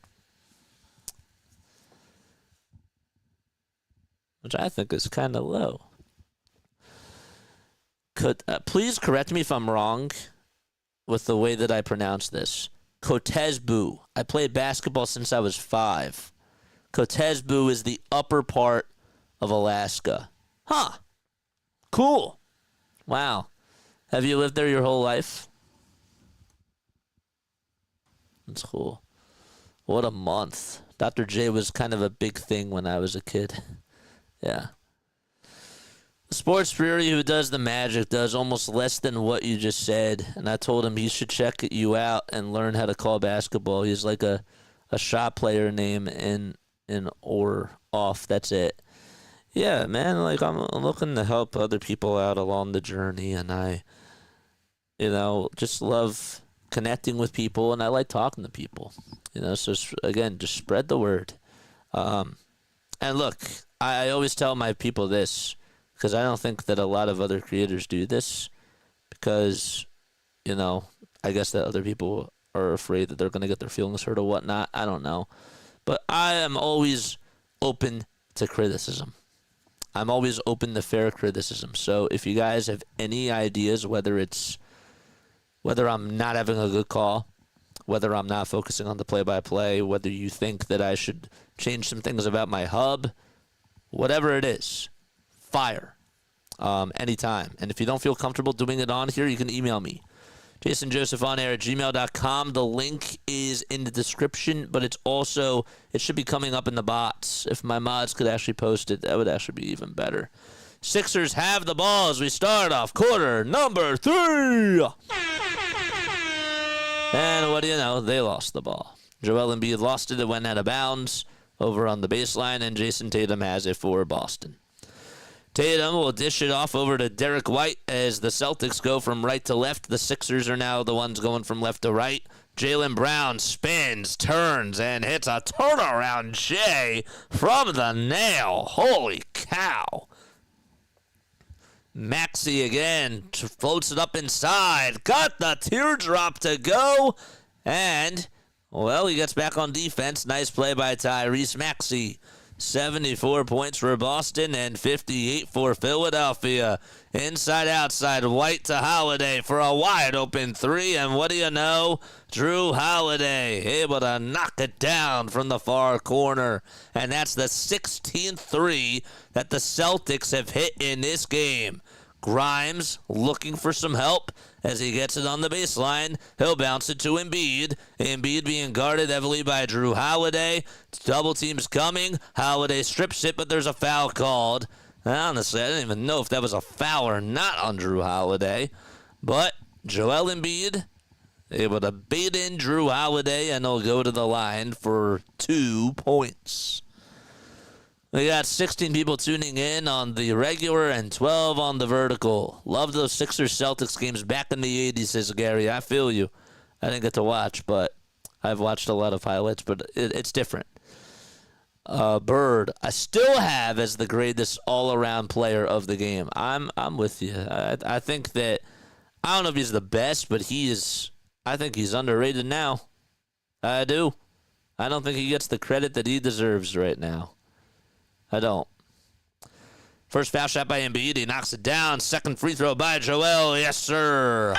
Which I think is kind of low. Please correct me if I'm wrong with the way that I pronounce this. Kotezbu. I played basketball since I was 5. Kotezbu is the upper part of Alaska. Huh. Cool. Wow. Have you lived there your whole life? That's cool. What a month. Dr. J was kind of a big thing when I was a kid. Yeah. The sports Fury who does the Magic does almost less than what you just said. And I told him he should check you out and learn how to call basketball. He's like a shot player name in or off. That's it. Yeah, man, like I'm looking to help other people out along the journey, and I, just love connecting with people, and I like talking to people. So again, just spread the word. And look, I always tell my people this, because I don't think that a lot of other creators do this, because, I guess that other people are afraid that they're going to get their feelings hurt or whatnot. I don't know. But I am always open to criticism. I'm always open to fair criticism. So if you guys have any ideas, whether I'm not having a good call, whether I'm not focusing on the play-by-play, whether you think that I should change some things about my hub, whatever it is, fire anytime. And if you don't feel comfortable doing it on here, you can email me. JasonJosephOnAir@gmail.com. The link is in the description, but it should be coming up in the bots. If my mods could actually post it, that would actually be even better. Sixers have the ball as we start off quarter number 3. And what do you know? They lost the ball. Joel Embiid lost it. It went out of bounds over on the baseline, and Jason Tatum has it for Boston. Tatum will dish it off over to Derek White as the Celtics go from right to left. The Sixers are now the ones going from left to right. Jaylen Brown spins, turns, and hits a turnaround J from the nail. Holy cow. Maxey again floats it up inside. Got the teardrop to go. And, he gets back on defense. Nice play by Tyrese Maxey. 74 points for Boston and 58 for Philadelphia. Inside, outside, White to Holiday for a wide-open 3. And what do you know? Drew Holiday able to knock it down from the far corner. And that's the 16th 3 that the Celtics have hit in this game. Grimes looking for some help as he gets it on the baseline. He'll bounce it to Embiid. Embiid being guarded heavily by Drew Holiday. Double team's coming. Holiday strips it, but there's a foul called. Honestly, I didn't even know if that was a foul or not on Drew Holiday. But Joel Embiid able to bait in Drew Holiday, and he'll go to the line for 2 points. We got 16 people tuning in on the regular and 12 on the vertical. Love those Sixers Celtics games back in the 80s, says Gary. I feel you. I didn't get to watch, but I've watched a lot of highlights, but it's different. Bird, I still have as the greatest all-around player of the game. I'm with you. I think that, I don't know if he's the best, but I think he's underrated now. I do. I don't think he gets the credit that he deserves right now. I don't. First foul shot by Embiid. He knocks it down. Second free throw by Joel. Yes, sir.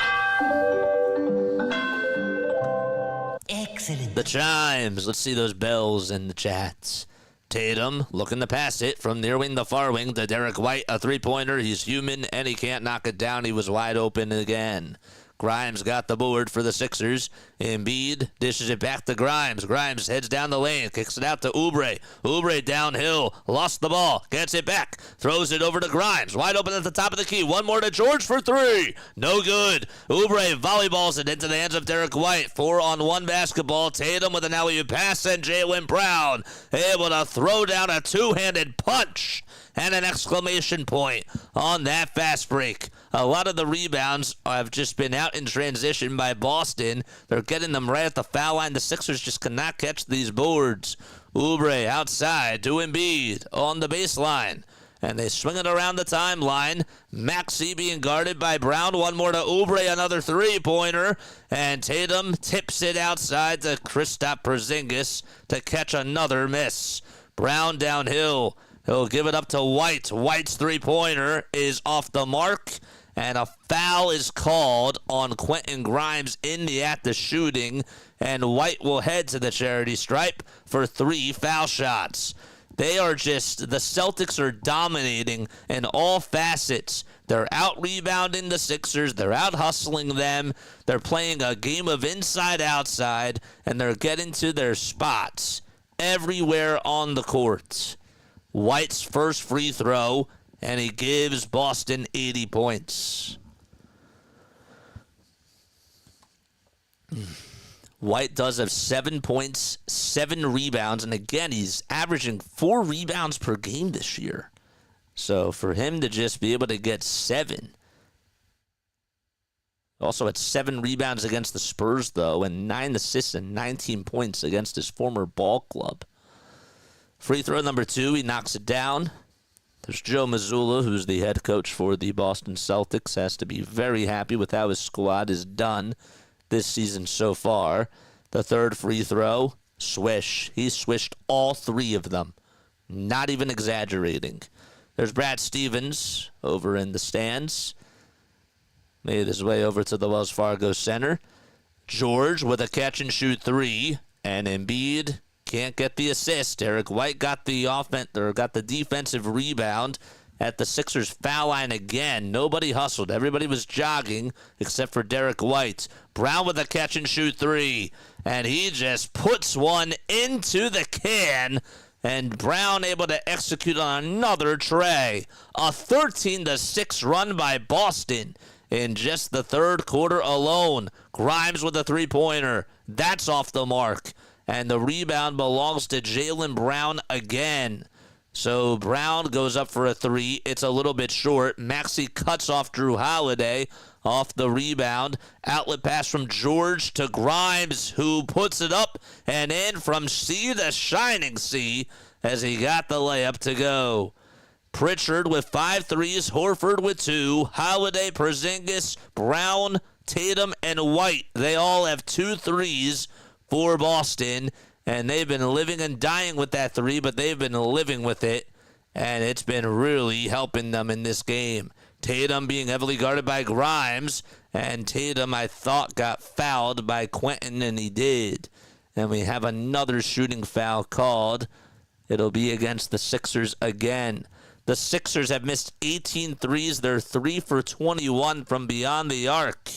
Excellent. The chimes. Let's see those bells in the chats. Tatum looking to pass it from near wing to far wing to Derek White. A three-pointer. He's human, and he can't knock it down. He was wide open again. Grimes got the board for the Sixers. Embiid dishes it back to Grimes. Grimes heads down the lane, kicks it out to Oubre. Oubre downhill, lost the ball, gets it back, throws it over to Grimes. Wide open at the top of the key. One more to George for 3. No good. Oubre volleyballs it into the hands of Derek White. 4-on-1 basketball. Tatum with an alley-oop pass, and Jaylen Brown able to throw down a two-handed punch and an exclamation point on that fast break. A lot of the rebounds have just been out in transition by Boston. They're getting them right at the foul line. The Sixers just cannot catch these boards. Oubre outside to Embiid on the baseline. And they swing it around the timeline. Maxey being guarded by Brown. One more to Oubre, another three-pointer. And Tatum tips it outside to Kristaps Porzingis to catch another miss. Brown downhill. He'll give it up to White. White's three-pointer is off the mark. And a foul is called on Quentin Grimes in the act of shooting. And White will head to the charity stripe for 3 foul shots. The Celtics are dominating in all facets. They're out-rebounding the Sixers. They're out-hustling them. They're playing a game of inside-outside, and they're getting to their spots everywhere on the court. White's first free throw, and he gives Boston 80 points. White does have 7 points, 7 rebounds, and again, he's averaging 4 rebounds per game this year. So for him to just be able to get 7. Also had 7 rebounds against the Spurs, though, and 9 assists and 19 points against his former ball club. Free throw number 2, he knocks it down. There's Joe Mazzulla, who's the head coach for the Boston Celtics, has to be very happy with how his squad is done this season so far. The third free throw, swish. He swished all 3 of them. Not even exaggerating. There's Brad Stevens over in the stands. Made his way over to the Wells Fargo Center. George with a catch-and-shoot 3. And Embiid can't get the assist. Derek White got the defensive rebound at the Sixers foul line again. Nobody hustled. Everybody was jogging except for Derek White. Brown with a catch-and-shoot 3. And he just puts one into the can. And Brown able to execute on another tray. A 13-6 run by Boston in just the third quarter alone. Grimes with a three-pointer. That's off the mark. And the rebound belongs to Jaylen Brown again. So Brown goes up for a 3. It's a little bit short. Maxey cuts off Drew Holiday off the rebound. Outlet pass from George to Grimes, who puts it up and in from sea to shining sea as he got the layup to go. Pritchard with 5 threes, Horford with 2, Holiday, Porzingis, Brown, Tatum, and White. They all have 2 threes for Boston. And they've been living and dying with that 3, but they've been living with it. And it's been really helping them in this game. Tatum being heavily guarded by Grimes. And Tatum, I thought, got fouled by Quentin, and he did. And we have another shooting foul called. It'll be against the Sixers again. The Sixers have missed 18 threes. They're 3 for 21 from beyond the arc.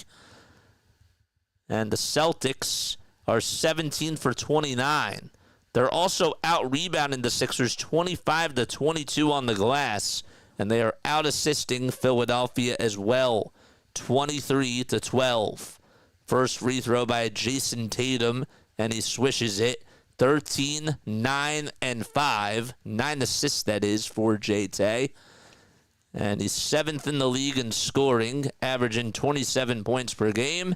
And the Celtics are 17 for 29. They're also out-rebounding the Sixers 25-22 on the glass, and they are out-assisting Philadelphia as well, 23-12. First free throw by Jason Tatum, and he swishes it. 13, 9, and 5. 9 assists, that is, for J-Tay. And he's 7th in the league in scoring, averaging 27 points per game.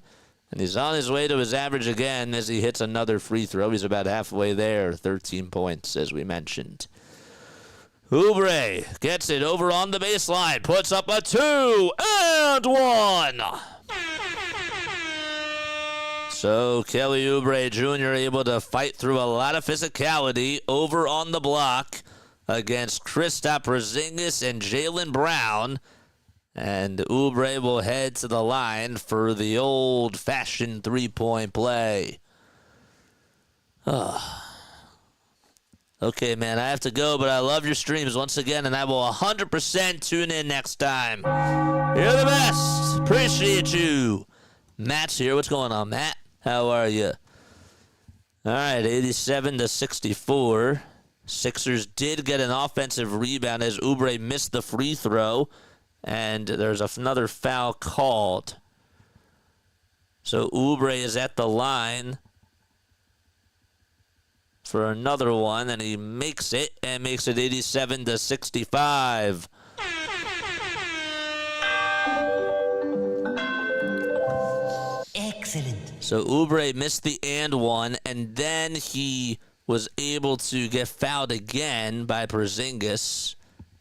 And he's on his way to his average again as he hits another free throw. He's about halfway there, 13 points, as we mentioned. Oubre gets it over on the baseline, puts up a 2 and 1. So Kelly Oubre Jr. able to fight through a lot of physicality over on the block against Kristaps Porzingis and Jaylen Brown. And Oubre will head to the line for the old-fashioned three-point play. Okay, man, I have to go, but I love your streams once again, and I will 100% tune in next time. You're the best. Appreciate you. Matt's here. What's going on, Matt? How are you? All right, 87-64. Sixers did get an offensive rebound as Oubre missed the free throw. And there's another foul called. So Oubre is at the line for another one, and he makes it, and makes it 87-65. Excellent. So Oubre missed the and one, and then he was able to get fouled again by Porzingis.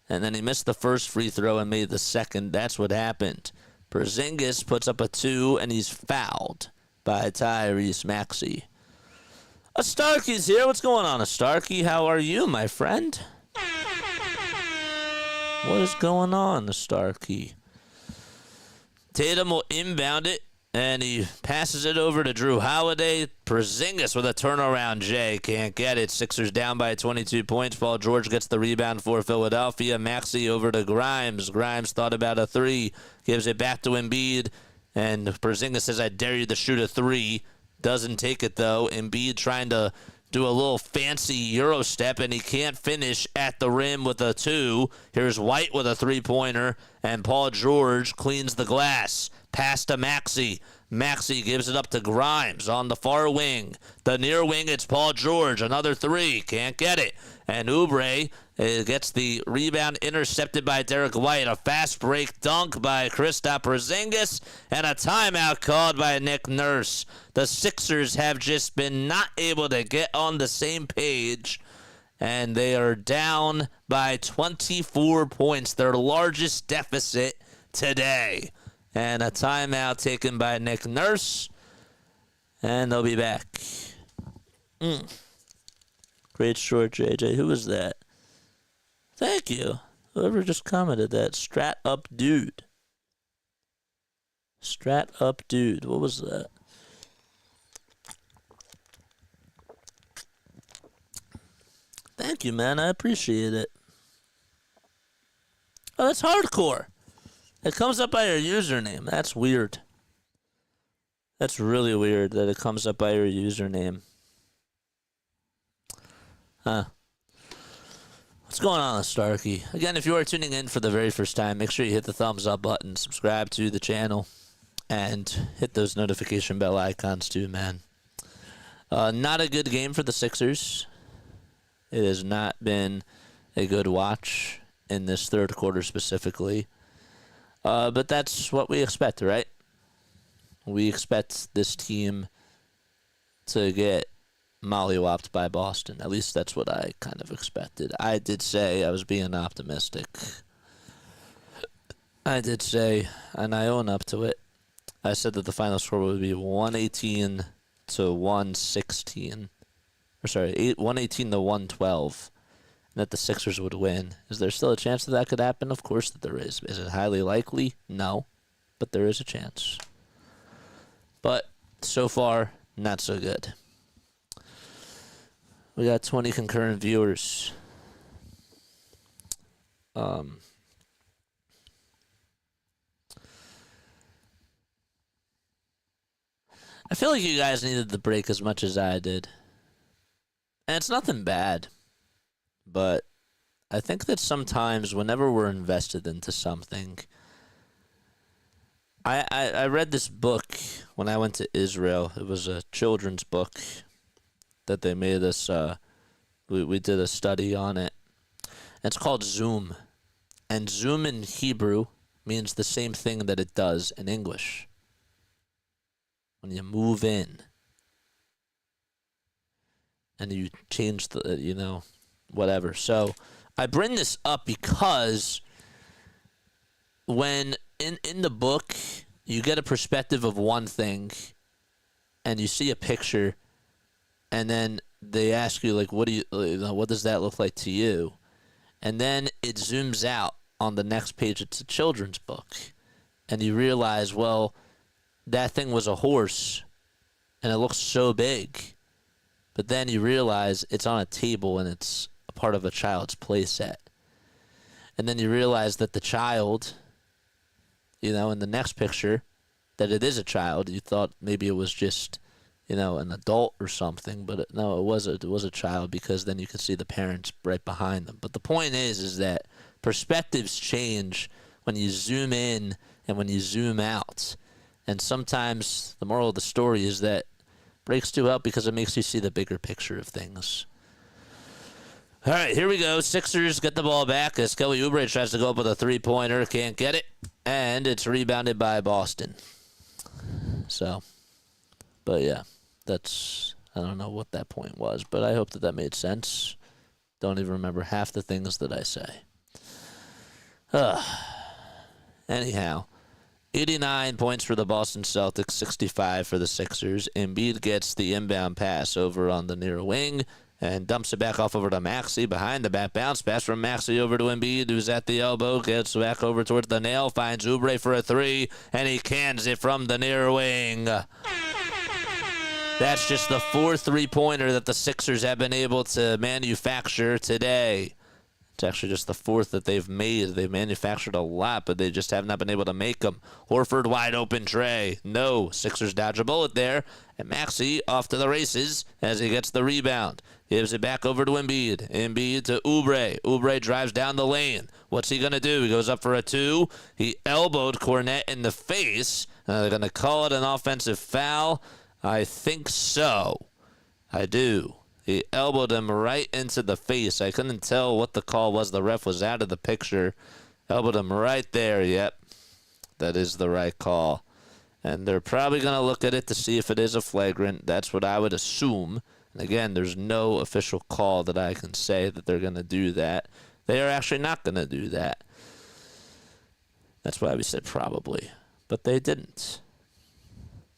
And then he missed the first free throw and made the second. That's what happened. Porzingis puts up a 2, and he's fouled by Tyrese Maxey. Starkey's here. What's going on, Starkey? How are you, my friend? What is going on, Starkey? Tatum will inbound it, and he passes it over to Drew Holiday. Porzingis with a turnaround. Jay can't get it. Sixers down by 22 points. Paul George gets the rebound for Philadelphia. Maxey over to Grimes. Grimes thought about a 3. Gives it back to Embiid. And Porzingis says, I dare you to shoot a 3. Doesn't take it, though. Embiid trying to do a little fancy Euro step, and he can't finish at the rim with a 2. Here's White with a 3-pointer, and Paul George cleans the glass. Pass to Maxey. Maxey gives it up to Grimes on the far wing. The near wing, it's Paul George. Another 3. Can't get it. And Oubre gets the rebound intercepted by Derek White. A fast break dunk by Kristaps Porzingis. And a timeout called by Nick Nurse. The Sixers have just been not able to get on the same page. And they are down by 24 points. Their largest deficit today. And a timeout taken by Nick Nurse. And they'll be back. Great short, JJ. Who was that? Thank you. Whoever just commented that. Strat up dude. Strat up dude. What was that? Thank you, man. I appreciate it. Oh, that's hardcore. It comes up by your username. That's weird. That's really weird that it comes up by your username. Huh. What's going on, Starkey? Again, if you are tuning in for the very first time, make sure you hit the thumbs up button, subscribe to the channel, and hit those notification bell icons too, man. Not a good game for the Sixers. It has not been a good watch in this third quarter specifically. But that's what we expect, right? We expect this team to get mollywopped by Boston. At least that's what I kind of expected. I did say I was being optimistic. I did say, and I own up to it, I said that the final score would be 118 to 116. Or sorry, 118 to 112. And that the Sixers would win. Is there still a chance that that could happen? Of course that there is. Is it highly likely? No. But there is a chance. But so far, not so good. We got 20 concurrent viewers. I feel like you guys needed the break as much as I did. And it's nothing bad. But I think that sometimes whenever we're invested into something, I read this book when I went to Israel. It was a children's book that they made us, we did a study on it. It's called Zoom. And Zoom in Hebrew means the same thing that it does in English. When you move in and you change the, whatever. So I bring this up because when in the book you get a perspective of one thing and you see a picture and then they ask you like what does that look like to you? And then it zooms out on the next page. It's a children's book. And you realize, well, that thing was a horse and it looks so big. But then you realize it's on a table and it's a part of a child's play set. And then you realize that the child, in the next picture, that it is a child. You thought maybe it was just, an adult or something. But no, it was a child because then you could see the parents right behind them. But the point is that perspectives change when you zoom in and when you zoom out. And sometimes the moral of the story is that breaks do help because it makes you see the bigger picture of things. All right, here we go. Sixers get the ball back as Kelly Oubre tries to go up with a three-pointer. Can't get it. And it's rebounded by Boston. So, but yeah, I don't know what that point was, but I hope that made sense. Don't even remember half the things that I say. Anyhow, 89 points for the Boston Celtics, 65 for the Sixers. Embiid gets the inbound pass over on the near wing and dumps it back off over to Maxey. Behind the back bounce pass from Maxey over to Embiid, who's at the elbow, gets back over towards the nail, finds Oubre for a three, and he cans it from the near wing. That's just the fourth three-pointer that the Sixers have been able to manufacture today. It's actually just the fourth that they've made. They've manufactured a lot, but they just have not been able to make them. Horford wide open tray. No. Sixers dodge a bullet there. And Maxey off to the races as he gets the rebound. Gives it back over to Embiid. Embiid to Oubre. Oubre drives down the lane. What's he going to do? He goes up for a two. He elbowed Cornet in the face. They're going to call it an offensive foul. I think so. I do. He elbowed him right into the face. I couldn't tell what the call was. The ref was out of the picture. Elbowed him right there. Yep, that is the right call. And they're probably going to look at it to see if it is a flagrant. That's what I would assume. And again, there's no official call that I can say that they're going to do that. They are actually not going to do that. That's why we said probably. But they didn't.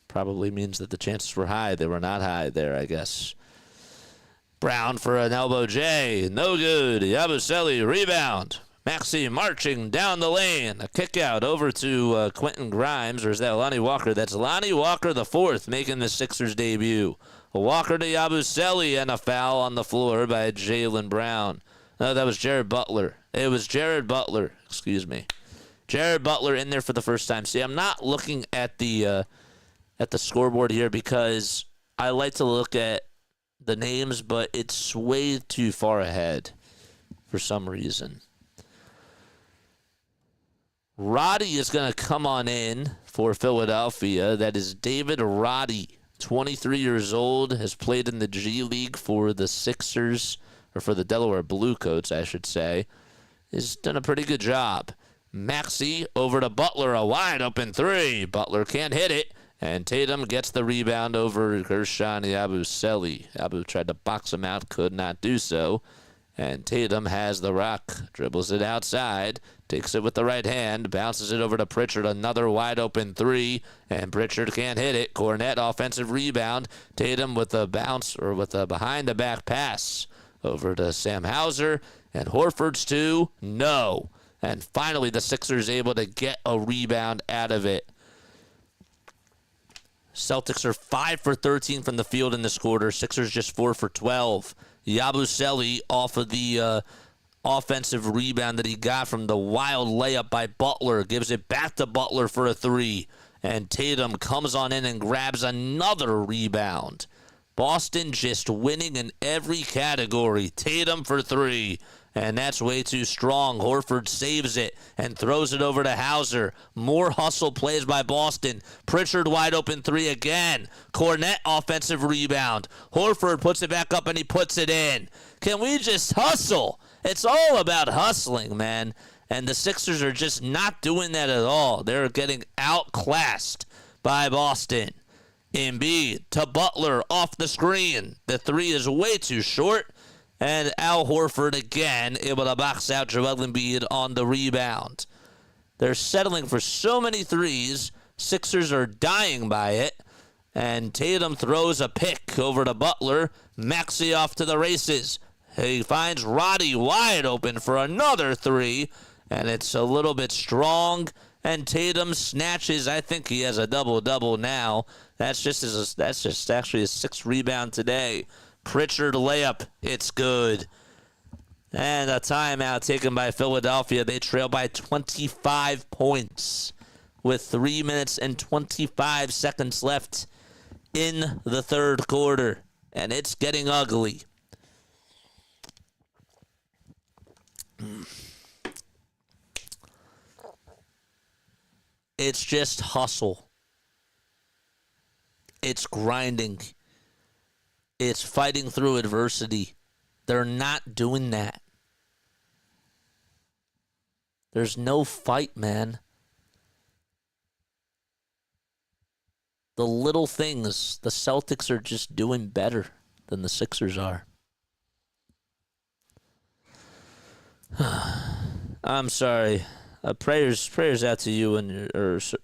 Probably means that the chances were high. They were not high there, I guess. Brown for an elbow J. No good. Yabusele rebound. Maxey marching down the lane. A kick out over to Quentin Grimes. Or is that Lonnie Walker? That's Lonnie Walker the fourth making the Sixers debut. Walker to Yabusele and a foul on the floor by Jaylen Brown. No, that was Jared Butler. It was Jared Butler. Excuse me. Jared Butler in there for the first time. See, I'm not looking at the scoreboard here because I like to look at the names, but it's way too far ahead for some reason. Roddy is going to come on in for Philadelphia. That is David Roddy, 23 years old, has played in the G League for the Sixers, or for the Delaware Bluecoats, I should say. He's done a pretty good job. Maxey over to Butler, a wide open three. Butler can't hit it. And Tatum gets the rebound over Gershon Yabusele. Abu tried to box him out, could not do so. And Tatum has the rock, dribbles it outside, takes it with the right hand, bounces it over to Pritchard, another wide open three, and Pritchard can't hit it. Cornet offensive rebound. Tatum with a bounce, or with a behind the back pass over to Sam Hauser. And Horford's two, no. And finally the Sixers able to get a rebound out of it. Celtics are 5 for 13 from the field in this quarter. Sixers just 4 for 12. Yabusele off of the offensive rebound that he got from the wild layup by Butler. Gives it back to Butler for a three. And Tatum comes on in and grabs another rebound. Boston just winning in every category. Tatum for three. And that's way too strong. Horford saves it and throws it over to Hauser. More hustle plays by Boston. Pritchard wide open three again. Cornet offensive rebound. Horford puts it back up and he puts it in. Can we just hustle? It's all about hustling, man. And the Sixers are just not doing that at all. They're getting outclassed by Boston. Embiid to Butler off the screen. The three is way too short. And Al Horford again able to box out Joel Embiid on the rebound. They're settling for so many threes. Sixers are dying by it. And Tatum throws a pick over to Butler. Maxey off to the races. He finds Roddy wide open for another three. And it's a little bit strong. And Tatum snatches. I think he has a double-double now. That's just actually his sixth rebound today. Pritchard layup. It's good. And a timeout taken by Philadelphia. They trail by 25 points with 3 minutes and 25 seconds left in the third quarter. And it's getting ugly. It's just hustle. It's grinding. It's fighting through adversity. They're not doing that. There's no fight, man. The little things, the Celtics are just doing better than the Sixers are. I'm sorry. Prayers out to you and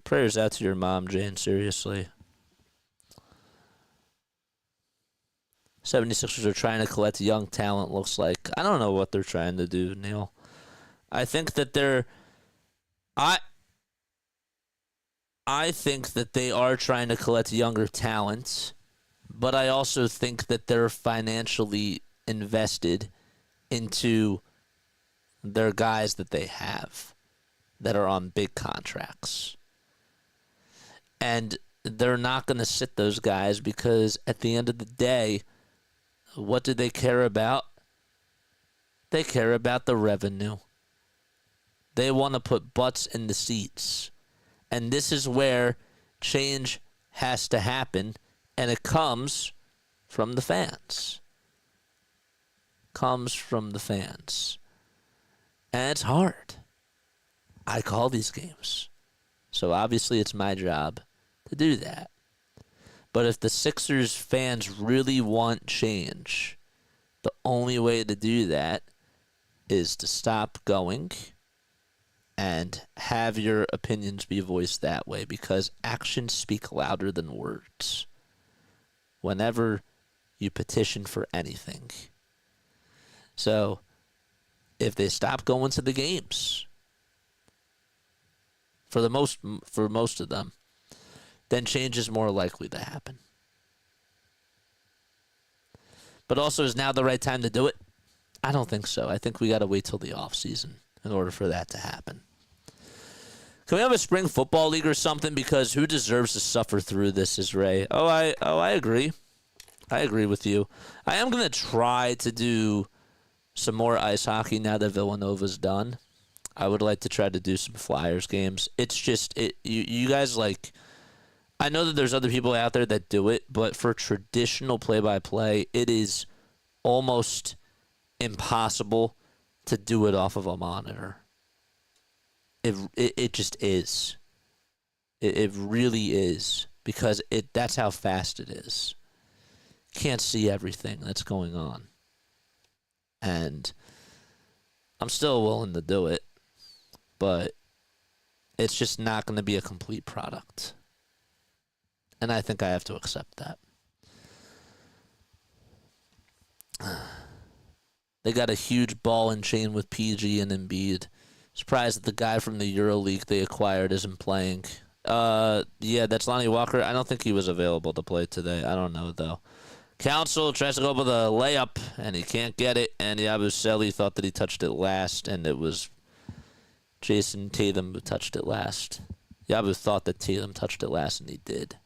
prayers out to your mom, Jane. Seriously. 76ers are trying to collect young talent, looks like. I don't know what they're trying to do, Neil. I think that I think that they are trying to collect younger talent, but I also think that they're financially invested into their guys that they have that are on big contracts. And they're not going to sit those guys because at the end of the day, what do they care about? They care about the revenue. They want to put butts in the seats. And this is where change has to happen, and it comes from the fans. Comes from the fans. And it's hard. I call these games. So obviously it's my job to do that. But if the Sixers fans really want change, the only way to do that is to stop going and have your opinions be voiced that way, because actions speak louder than words whenever you petition for anything. So if they stop going to the games, for most of them, then change is more likely to happen. But also, is now the right time to do it? I don't think so. I think we got to wait till the off season in order for that to happen. Can we have a spring football league or something? Because who deserves to suffer through this is Ray. I agree. I agree with you. I am going to try to do some more ice hockey now that Villanova's done. I would like to try to do some Flyers games. It's just, you guys, like, I know that there's other people out there that do it, but for traditional play-by-play, it is almost impossible to do it off of a monitor. It just is. It really is, because that's how fast it is. Can't see everything that's going on. And I'm still willing to do it, but it's just not going to be a complete product. And I think I have to accept that. They got a huge ball and chain with PG and Embiid. Surprised that the guy from the EuroLeague they acquired isn't playing. Yeah, that's Lonnie Walker. I don't think he was available to play today. I don't know, though. Council tries to go with a layup, and he can't get it. And Yabusele thought that he touched it last, and it was Jason Tatum who touched it last. Yabu thought that Tatum touched it last, and he did.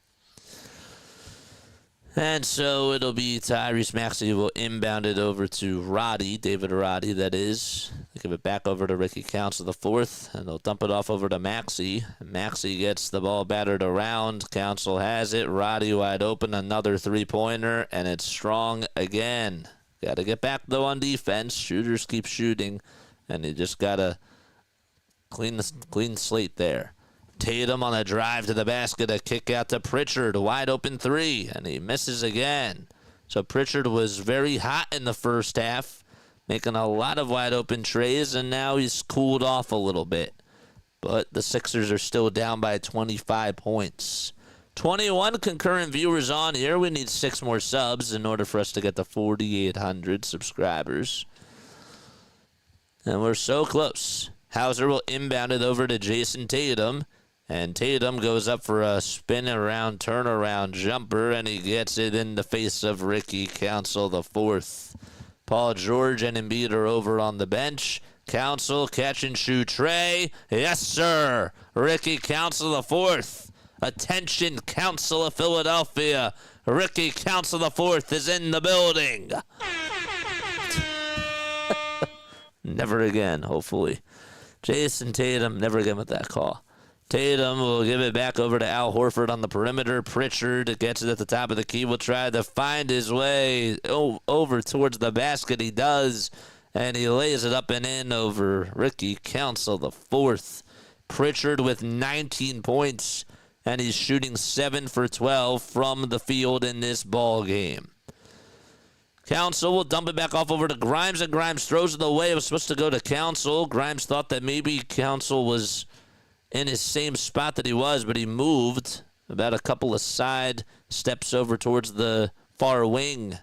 And so it'll be Tyrese Maxey will inbound it over to Roddy, David Roddy, that is. They give it back over to Ricky Council the fourth, and they'll dump it off over to Maxey. Maxey gets the ball battered around. Council has it. Roddy wide open, another three-pointer, and it's strong again. Got to get back, though, on defense. Shooters keep shooting, and you just got to clean slate there. Tatum on a drive to the basket, a kick out to Pritchard, wide open three, and he misses again. So Pritchard was very hot in the first half, making a lot of wide open trays, and now he's cooled off a little bit. But the Sixers are still down by 25 points. 21 concurrent viewers on here. We need 6 more subs in order for us to get to 4,800 subscribers. And we're so close. Hauser will inbound it over to Jason Tatum. And Tatum goes up for a spin-around, turnaround jumper, and he gets it in the face of Ricky Council the fourth. Paul George and Embiid are over on the bench. Council, catch and shoot tray. Yes, sir. Ricky Council the fourth. Attention, Council of Philadelphia. Ricky Council the fourth is in the building. Never again, hopefully. Jason Tatum, never again with that call. Tatum will give it back over to Al Horford on the perimeter. Pritchard gets it at the top of the key. Will try to find his way over towards the basket. He does, and he lays it up and in over Ricky Council the fourth. Pritchard with 19 points, and he's shooting 7 for 12 from the field in this ball game. Council will dump it back off over to Grimes, and Grimes throws it away. It was supposed to go to Council. Grimes thought that maybe Council was in his same spot that he was, but he moved about a couple of side steps over towards the far wing.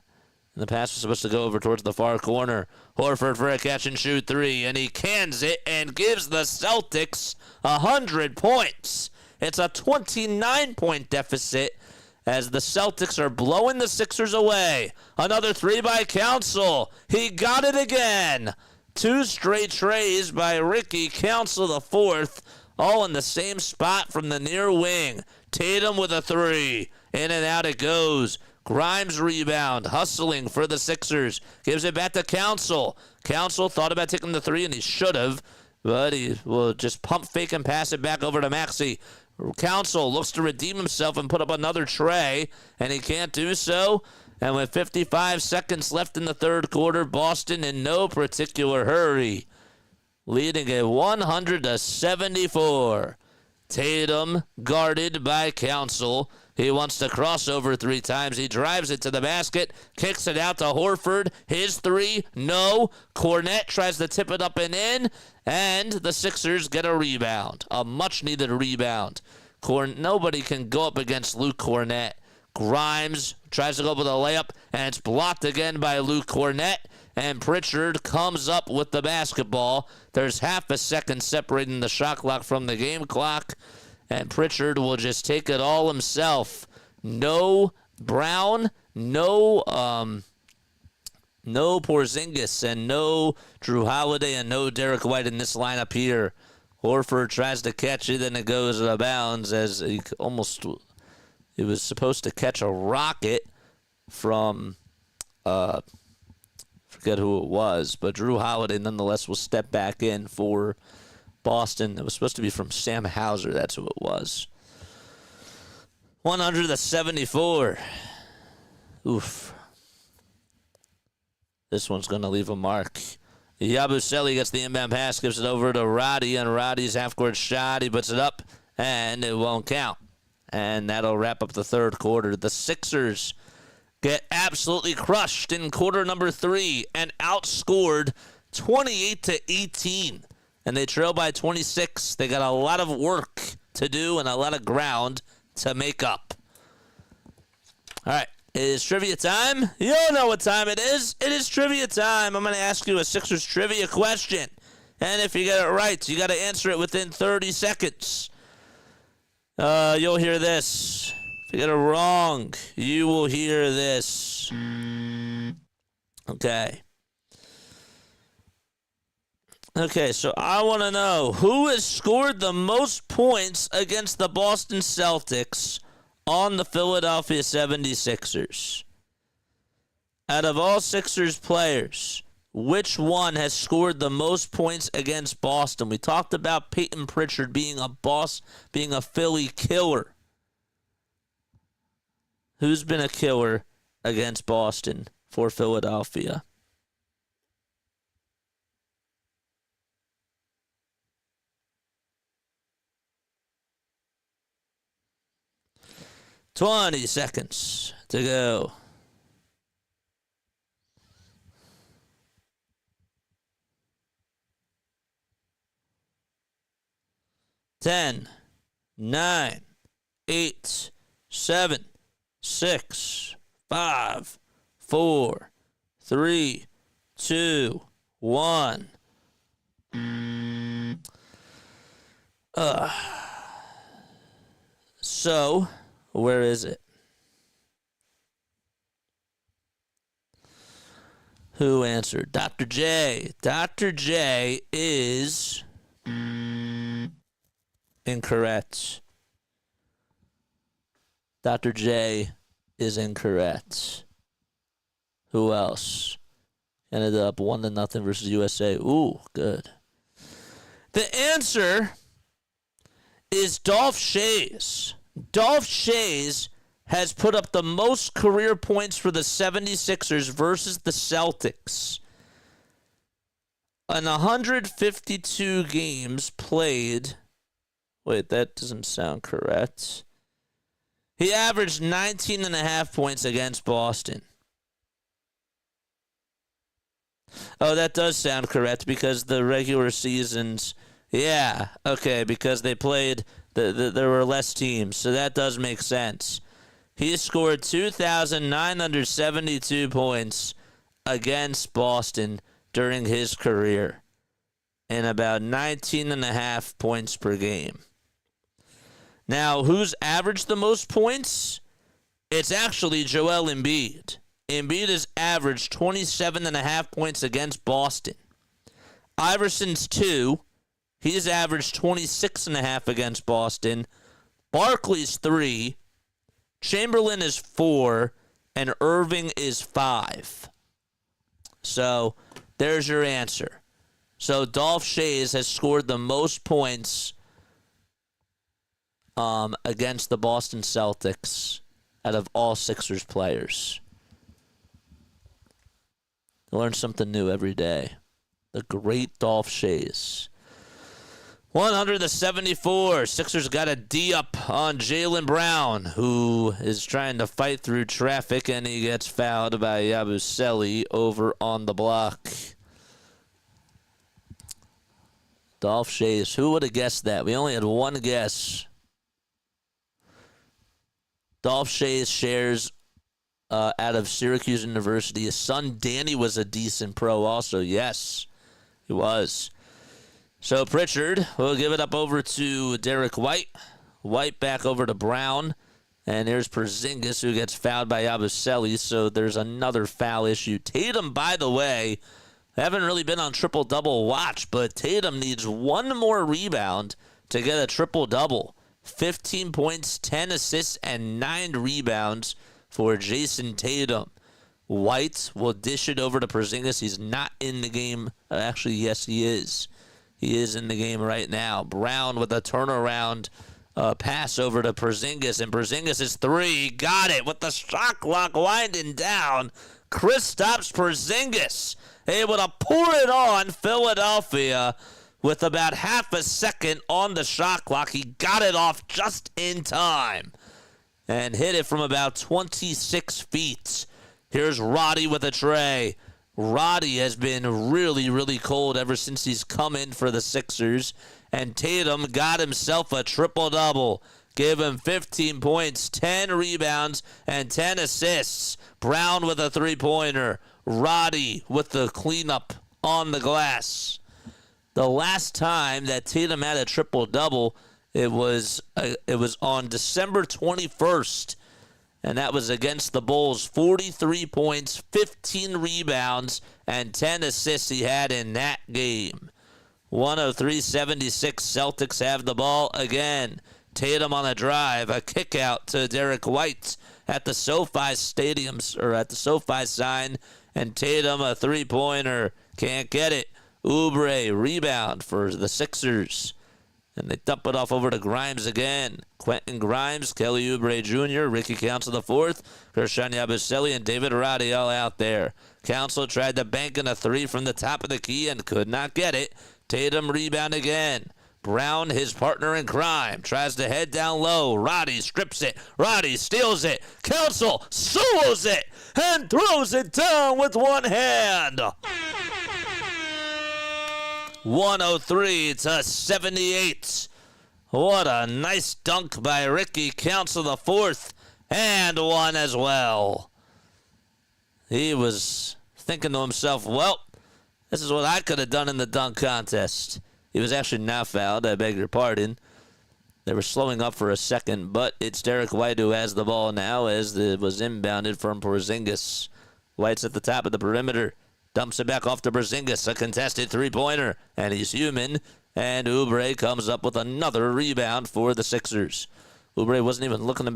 And the pass was supposed to go over towards the far corner. Horford for a catch-and-shoot three, and he cans it and gives the Celtics 100 points. It's a 29-point deficit as the Celtics are blowing the Sixers away. Another three by Council. He got it again. Two straight trays by Ricky Council, the fourth, all in the same spot from the near wing. Tatum with a three. In and out it goes. Grimes rebound, hustling for the Sixers. Gives it back to Council. Council thought about taking the three, and he should have, but he will just pump fake and pass it back over to Maxey. Council looks to redeem himself and put up another tray, and he can't do so. And with 55 seconds left in the third quarter, Boston in no particular hurry, leading at 100-74. Tatum guarded by Council. He wants to cross over three times. He drives it to the basket, kicks it out to Horford. His three, no. Cornette tries to tip it up and in, and the Sixers get a rebound, a much-needed rebound. Nobody can go up against Luke Cornette. Grimes tries to go up with a layup, and it's blocked again by Luke Cornette, and Pritchard comes up with the basketball. There's half a second separating the shot clock from the game clock, and Pritchard will just take it all himself. No Brown, no Porzingis, and no Drew Holiday, and no Derek White in this lineup here. Horford tries to catch it, and it goes out of bounds as he was supposed to catch a rocket from, forget who it was, but Drew Holiday nonetheless will step back in for Boston. It was supposed to be from Sam Hauser. That's who it was. 100-74. Oof. This one's going to leave a mark. Yabusele gets the inbound pass, gives it over to Roddy, and Roddy's half-court shot. He puts it up, and it won't count. And that'll wrap up the third quarter. The Sixers get absolutely crushed in quarter number 3 and outscored 28-18. And they trail by 26. They got a lot of work to do and a lot of ground to make up. All right. It is trivia time. You all know what time it is. It is trivia time. I'm going to ask you a Sixers trivia question. And if you get it right, you got to answer it within 30 seconds. You'll hear this. If you get it wrong, you will hear this. Okay. Okay, so I want to know who has scored the most points against the Boston Celtics on the Philadelphia 76ers. Out of all Sixers players, which one has scored the most points against Boston? We talked about Peyton Pritchard being a Philly killer. Who's been a killer against Boston for Philadelphia? $20 seconds to go. 10, 9, 8, 7, 6, 5, 4, 3, 2, 1. So, where is it? Who answered? Dr. J. Dr. J is incorrect. Dr. J is incorrect. Who else? Ended up 1-0 versus USA. Ooh, good. The answer is Dolph Schayes. Dolph Schayes has put up the most career points for the 76ers versus the Celtics. In 152 games played, wait, that doesn't sound correct. He averaged 19.5 points against Boston. Oh, that does sound correct because the regular seasons, yeah, okay, because they played, there were less teams, so that does make sense. He scored 2,972 points against Boston during his career and about 19.5 points per game. Now, who's averaged the most points? It's actually Joel Embiid. Embiid has averaged 27.5 points against Boston. Iverson's 2. He's averaged 26.5 against Boston. Barkley's 3. Chamberlain is 4. And Irving is 5. So, there's your answer. So, Dolph Schayes has scored the most points against the Boston Celtics out of all Sixers players. Learn something new every day. The great Dolph Schayes. 174. Sixers got a D up on Jaylen Brown, who is trying to fight through traffic, and he gets fouled by Yabusele over on the block. Dolph Schayes. Who would have guessed that? We only had one guess. Dolph Schayes shares out of Syracuse University. His son Danny was a decent pro also. Yes, he was. So Pritchard will give it up over to Derek White. White back over to Brown. And there's Porzingis who gets fouled by Yabusele. So there's another foul issue. Tatum, by the way, haven't really been on triple-double watch, but Tatum needs one more rebound to get a triple-double. 15 points, 10 assists, and 9 rebounds for Jason Tatum. White will dish it over to Porzingis. He's not in the game. Actually, yes, he is. He is in the game right now. Brown with a turnaround pass over to Porzingis, and Porzingis is 3. Got it with the shot clock winding down. Kristaps Porzingis able to pour it on Philadelphia with about half a second on the shot clock. He got it off just in time and hit it from about 26 feet. Here's Roddy with a tray. Roddy has been really, really cold ever since he's come in for the Sixers. And Tatum got himself a triple-double. Gave him 15 points, 10 rebounds, and 10 assists. Brown with a three-pointer. Roddy with the cleanup on the glass. The last time that Tatum had a triple-double, it was on December 21st, and that was against the Bulls. 43 points, 15 rebounds, and 10 assists he had in that game. 103-76, Celtics have the ball again. Tatum on a drive, a kick out to Derek White at the SoFi at the SoFi sign, and Tatum a three-pointer, can't get it. Oubre, rebound for the Sixers. And they dump it off over to Grimes again. Quentin Grimes, Kelly Oubre Jr., Ricky Council IV, Kershawn Yabusele, and David Roddy all out there. Council tried to bank in a 3 from the top of the key and could not get it. Tatum rebound again. Brown, his partner in crime, tries to head down low. Roddy strips it. Roddy steals it. Council solos it and throws it down with one hand. 103-78. What a nice dunk by Ricky Council IV, and one as well. He was thinking to himself, well, this is what I could have done in the dunk contest. He was actually not fouled, I beg your pardon. They were slowing up for a second, but it's Derek White who has the ball now as it was inbounded from Porzingis. White's at the top of the perimeter. Dumps it back off to Porzingis, a contested three-pointer, and he's human. And Oubre comes up with another rebound for the Sixers. Oubre wasn't even looking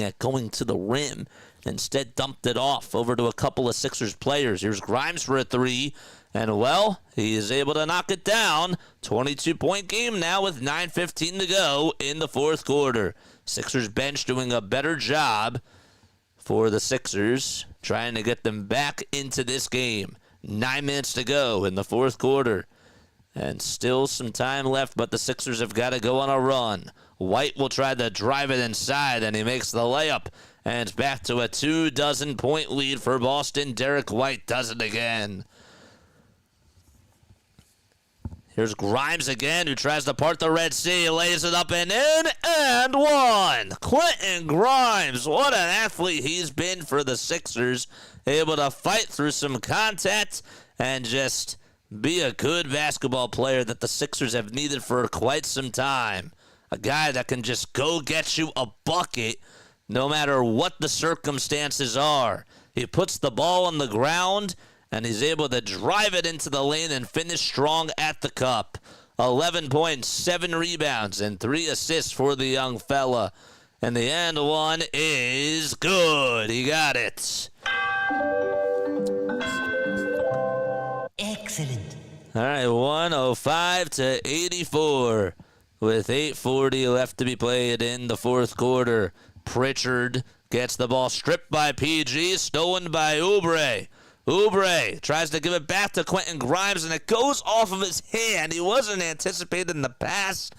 at going to the rim. Instead, dumped it off over to a couple of Sixers players. Here's Grimes for a 3, and well, he is able to knock it down. 22-point game now with 9:15 to go in the fourth quarter. Sixers bench doing a better job for the Sixers, trying to get them back into this game. 9 minutes to go in the fourth quarter. And still some time left, but the Sixers have got to go on a run. White will try to drive it inside, and he makes the layup. And it's back to a 2-point lead for Boston. Derek White does it again. Here's Grimes again, who tries to part the Red Sea, lays it up and in, and one. Quentin Grimes, what an athlete he's been for the Sixers. Able to fight through some contact and just be a good basketball player that the Sixers have needed for quite some time. A guy that can just go get you a bucket no matter what the circumstances are. He puts the ball on the ground, and he's able to drive it into the lane and finish strong at the cup. 11 points, 7 rebounds, and 3 assists for the young fella. And the end one is good. He got it. Excellent. All right, 105-84 with 8:40 left to be played in the fourth quarter. Pritchard gets the ball stripped by PG, stolen by Oubre. Oubre tries to give it back to Quentin Grimes, and it goes off of his hand. He wasn't anticipating the pass.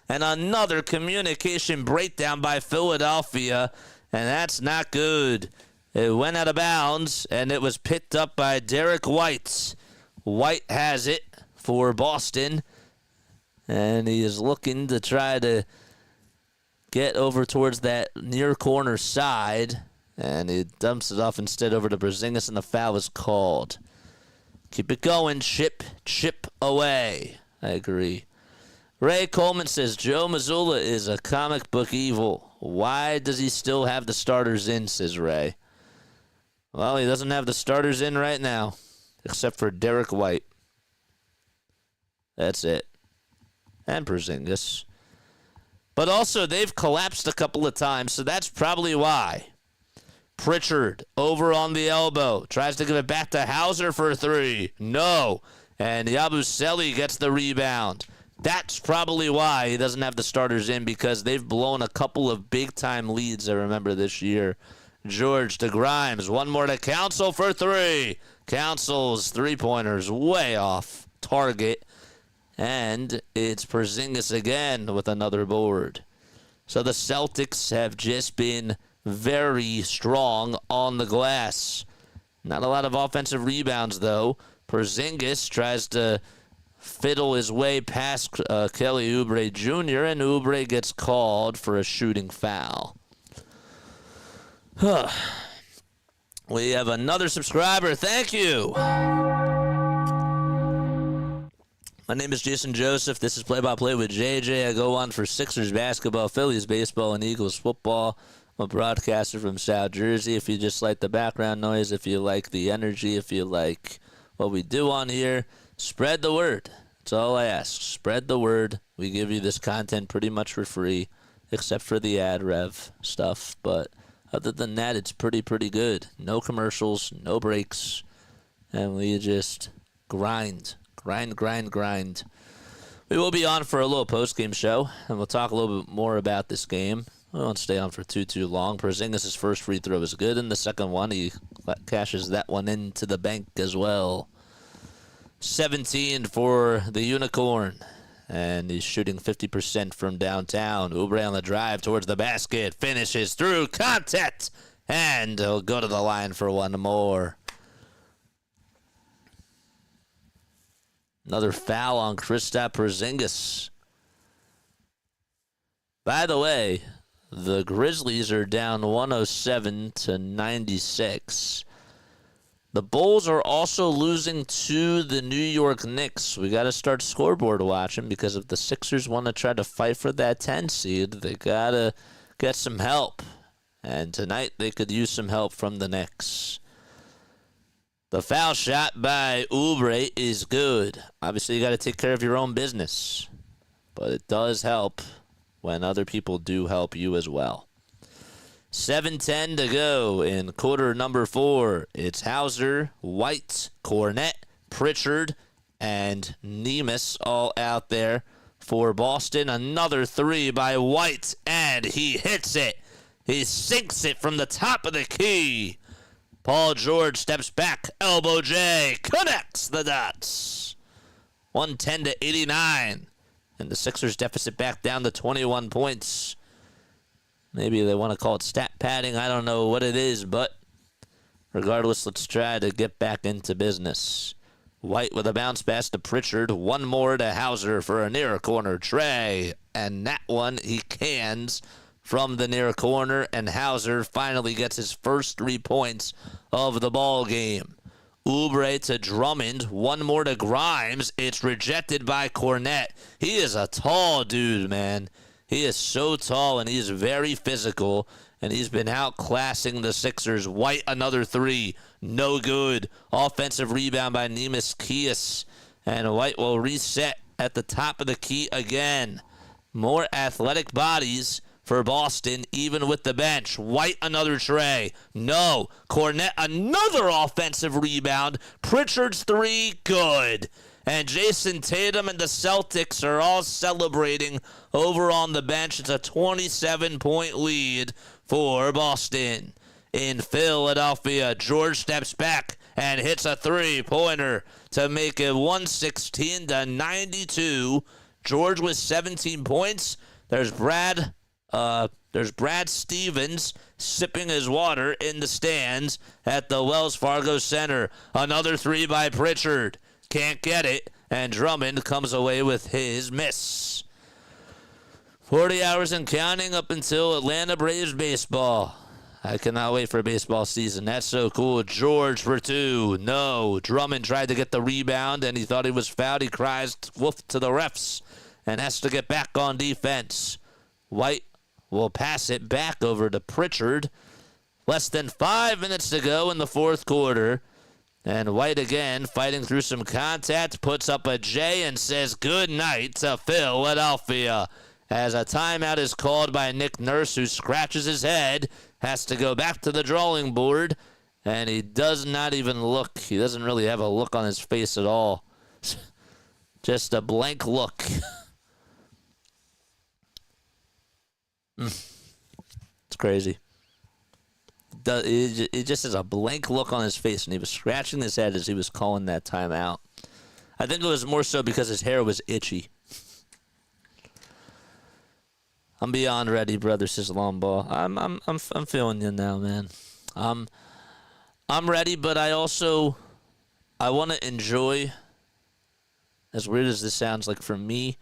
And another communication breakdown by Philadelphia, and that's not good. It went out of bounds, and it was picked up by Derek White. White has it for Boston, and he is looking to try to get over towards that near corner side, and he dumps it off instead over to Porzingis, and the foul is called. Keep it going, chip away. I agree. Ray Coleman says, Joe Mazzulla is a comic book evil. Why does he still have the starters in, says Ray. Well, he doesn't have the starters in right now, except for Derek White. That's it. And Porzingis. But also, they've collapsed a couple of times, so that's probably why. Pritchard, over on the elbow, tries to give it back to Hauser for 3. No. And Yabusele gets the rebound. That's probably why he doesn't have the starters in, because they've blown a couple of big-time leads, I remember, this year. George to Grimes. One more to Council for 3. Council's three-pointers way off target. And it's Porzingis again with another board. So the Celtics have just been very strong on the glass. Not a lot of offensive rebounds, though. Porzingis tries to fiddle his way past Kelly Oubre Jr., and Oubre gets called for a shooting foul. We have another subscriber. Thank you. My name is Jason Joseph. This is Play-by-Play with JJ. I go on for Sixers basketball, Phillies baseball, and Eagles football. I'm a broadcaster from South Jersey. If you just like the background noise, if you like the energy, if you like what we do on here, spread the word. That's all I ask. Spread the word. We give you this content pretty much for free, except for the ad rev stuff. But other than that, it's pretty good. No commercials, no breaks, and we just grind. Grind. We will be on for a little post-game show, and we'll talk a little bit more about this game. We won't stay on for too long. Porzingis' first free throw is good, and the second one, he cashes that one into the bank as well. 17 for the Unicorn, and he's shooting 50% from downtown. Oubre on the drive towards the basket, finishes through contact, and he'll go to the line for one more. Another foul on Kristaps Porzingis. By the way, the Grizzlies are down 107-96. The Bulls are also losing to the New York Knicks. We got to start scoreboard watching, because if the Sixers want to try to fight for that 10 seed, they got to get some help. And tonight they could use some help from the Knicks. The foul shot by Oubre is good. Obviously, you got to take care of your own business. But it does help when other people do help you as well. 7:10 to go in quarter number 4. It's Hauser, White, Cornette, Pritchard, and Nemus all out there for Boston. Another 3 by White, and he hits it. He sinks it from the top of the key. Paul George steps back, elbow J, connects the dots. 110-89, and the Sixers deficit back down to 21 points. Maybe they want to call it stat padding. I don't know what it is, but regardless, let's try to get back into business. White with a bounce pass to Pritchard. One more to Hauser for a near corner tray. And that one he cans from the near corner. And Hauser finally gets his first 3 points of the ball game. Oubre to Drummond. One more to Grimes. It's rejected by Cornette. He is a tall dude, man. He is so tall, and he's very physical. And he's been outclassing the Sixers. White, another 3. No good. Offensive rebound by Neemias Queta. And White will reset at the top of the key again. More athletic bodies for Boston, even with the bench. White, another tray. No. Cornette, another offensive rebound. Pritchard's 3, good. And Jason Tatum and the Celtics are all celebrating over on the bench. It's a 27-point lead for Boston. In Philadelphia, George steps back and hits a 3-pointer to make it 116-92. George with 17 points. There's Brad Stevens sipping his water in the stands at the Wells Fargo Center. Another 3 by Pritchard. Can't get it, and Drummond comes away with his miss. 40 hours and counting up until Atlanta Braves baseball. I cannot wait for baseball season. That's so cool. George for 2. No. Drummond tried to get the rebound, and he thought he was fouled. He cries woof to the refs and has to get back on defense. White will pass it back over to Pritchard. Less than 5 minutes to go in the fourth quarter. And White again, fighting through some contact, puts up a J and says good night to Philadelphia. As a timeout is called by Nick Nurse, who scratches his head, has to go back to the drawing board, and he does not even look. He doesn't really have a look on his face at all. Just a blank look. It's crazy. It just has a blank look on his face, and he was scratching his head as he was calling that timeout. I think it was more so because his hair was itchy. I'm beyond ready, brother, says Lomball. I'm feeling you now, man. I'm ready, but I want to enjoy. As weird as this sounds, like for me,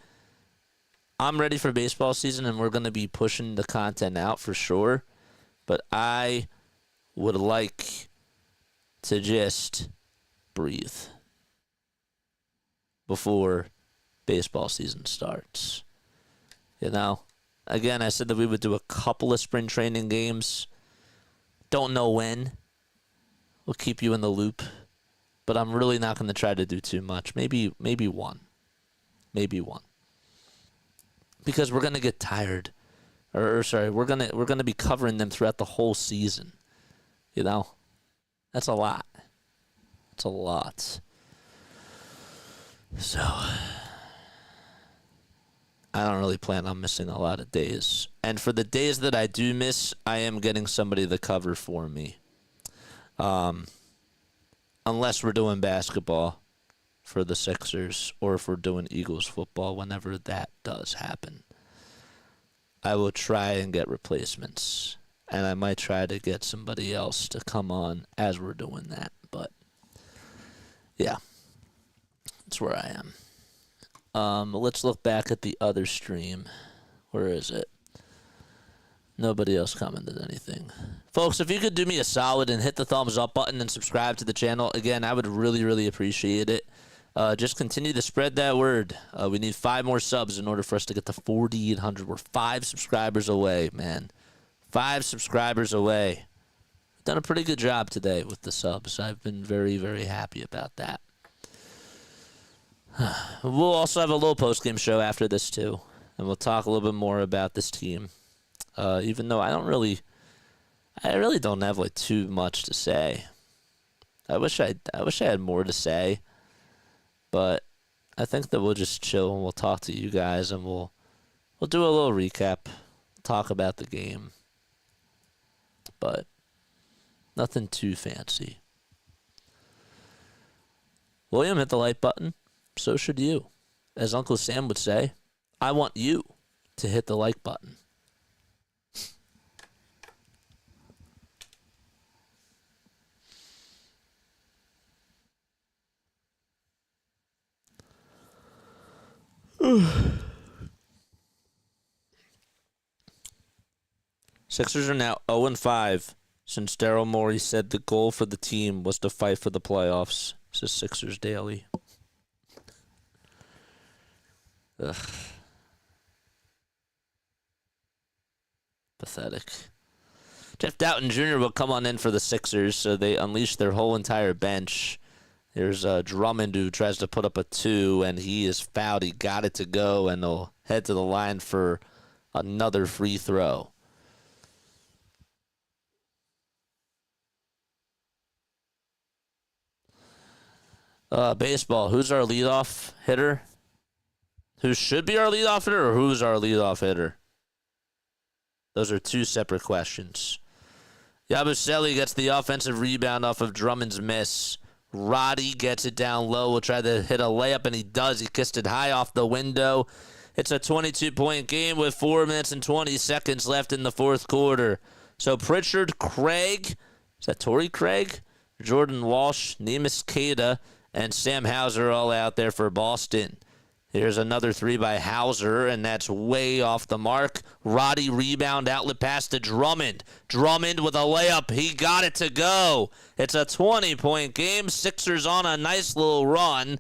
I'm ready for baseball season, and we're going to be pushing the content out for sure. But I would like to just breathe before baseball season starts. You know? Again, I said that we would do a couple of spring training games. Don't know when. We'll keep you in the loop. But I'm really not going to try to do too much. Maybe one. Maybe one. Because we're going to get tired. We're going to be covering them throughout the whole season. You know? That's a lot. That's a lot. So I don't really plan on missing a lot of days. And for the days that I do miss, I am getting somebody to cover for me. Unless we're doing basketball for the Sixers, or if we're doing Eagles football, whenever that does happen. I will try and get replacements. And I might try to get somebody else to come on as we're doing that. But, yeah. That's where I am. Let's look back at the other stream. Where is it? Nobody else commented anything. Folks, if you could do me a solid and hit the thumbs up button and subscribe to the channel, again, I would really, really appreciate it. Just continue to spread that word. We need 5 more subs in order for us to get to 4,800. We're 5 subscribers away, man. 5 subscribers away. Done a pretty good job today with the subs. I've been very, very happy about that. We'll also have a little post-game show after this, too. And we'll talk a little bit more about this team. Even though I really don't have like too much to say. I wish I had more to say. But I think that we'll just chill and we'll talk to you guys and we'll do a little recap, talk about the game. But nothing too fancy. William, hit the like button. So should you. As Uncle Sam would say, I want you to hit the like button. Sixers are now 0-5 since Daryl Morey said the goal for the team was to fight for the playoffs. This is Sixers Daily. Ugh. Pathetic. Jeff Doughton Jr. will come on in for the Sixers, so they unleash their whole entire bench. There's Drummond who tries to put up a 2, and he is fouled. He got it to go, and they'll head to the line for another free throw. Baseball. Who's our leadoff hitter? Who should be our leadoff hitter, or who's our leadoff hitter? Those are two separate questions. Yabusele gets the offensive rebound off of Drummond's miss. Roddy gets it down low. Will try to hit a layup, and he does. He kissed it high off the window. It's a 22-point game with 4 minutes and 20 seconds left in the fourth quarter. So Pritchard, Craig, is that Torrey Craig? Jordan Walsh, Neemias Queta, and Sam Hauser all out there for Boston. Here's another 3 by Hauser, and that's way off the mark. Roddy rebound, outlet pass to Drummond. Drummond with a layup. He got it to go. It's a 20-point game. Sixers on a nice little run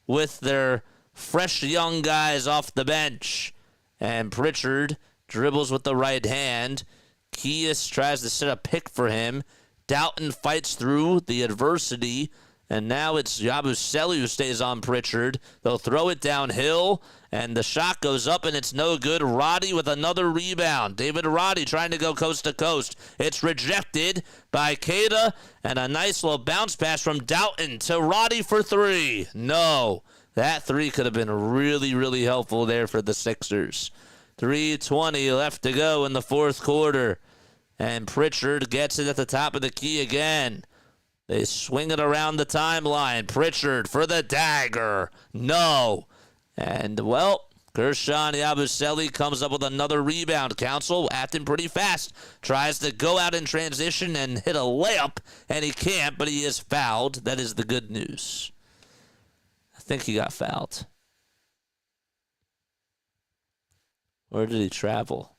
with their fresh young guys off the bench. And Pritchard dribbles with the right hand. Keyes tries to set a pick for him. Doughton fights through the adversity. And now it's Yabusele who stays on Pritchard. They'll throw it downhill, and the shot goes up, and it's no good. Roddy with another rebound. David Roddy trying to go coast to coast. It's rejected by Queta, and a nice little bounce pass from Doughton to Roddy for 3. No, that 3 could have been really, really helpful there for the Sixers. 3:20 left to go in the fourth quarter, and Pritchard gets it at the top of the key again. They swing it around the timeline. Pritchard for the dagger. No. And, well, Gershon Yabusele comes up with another rebound. Council acting pretty fast. Tries to go out in transition and hit a layup, and he can't, but he is fouled. That is the good news. I think he got fouled. Where did he travel?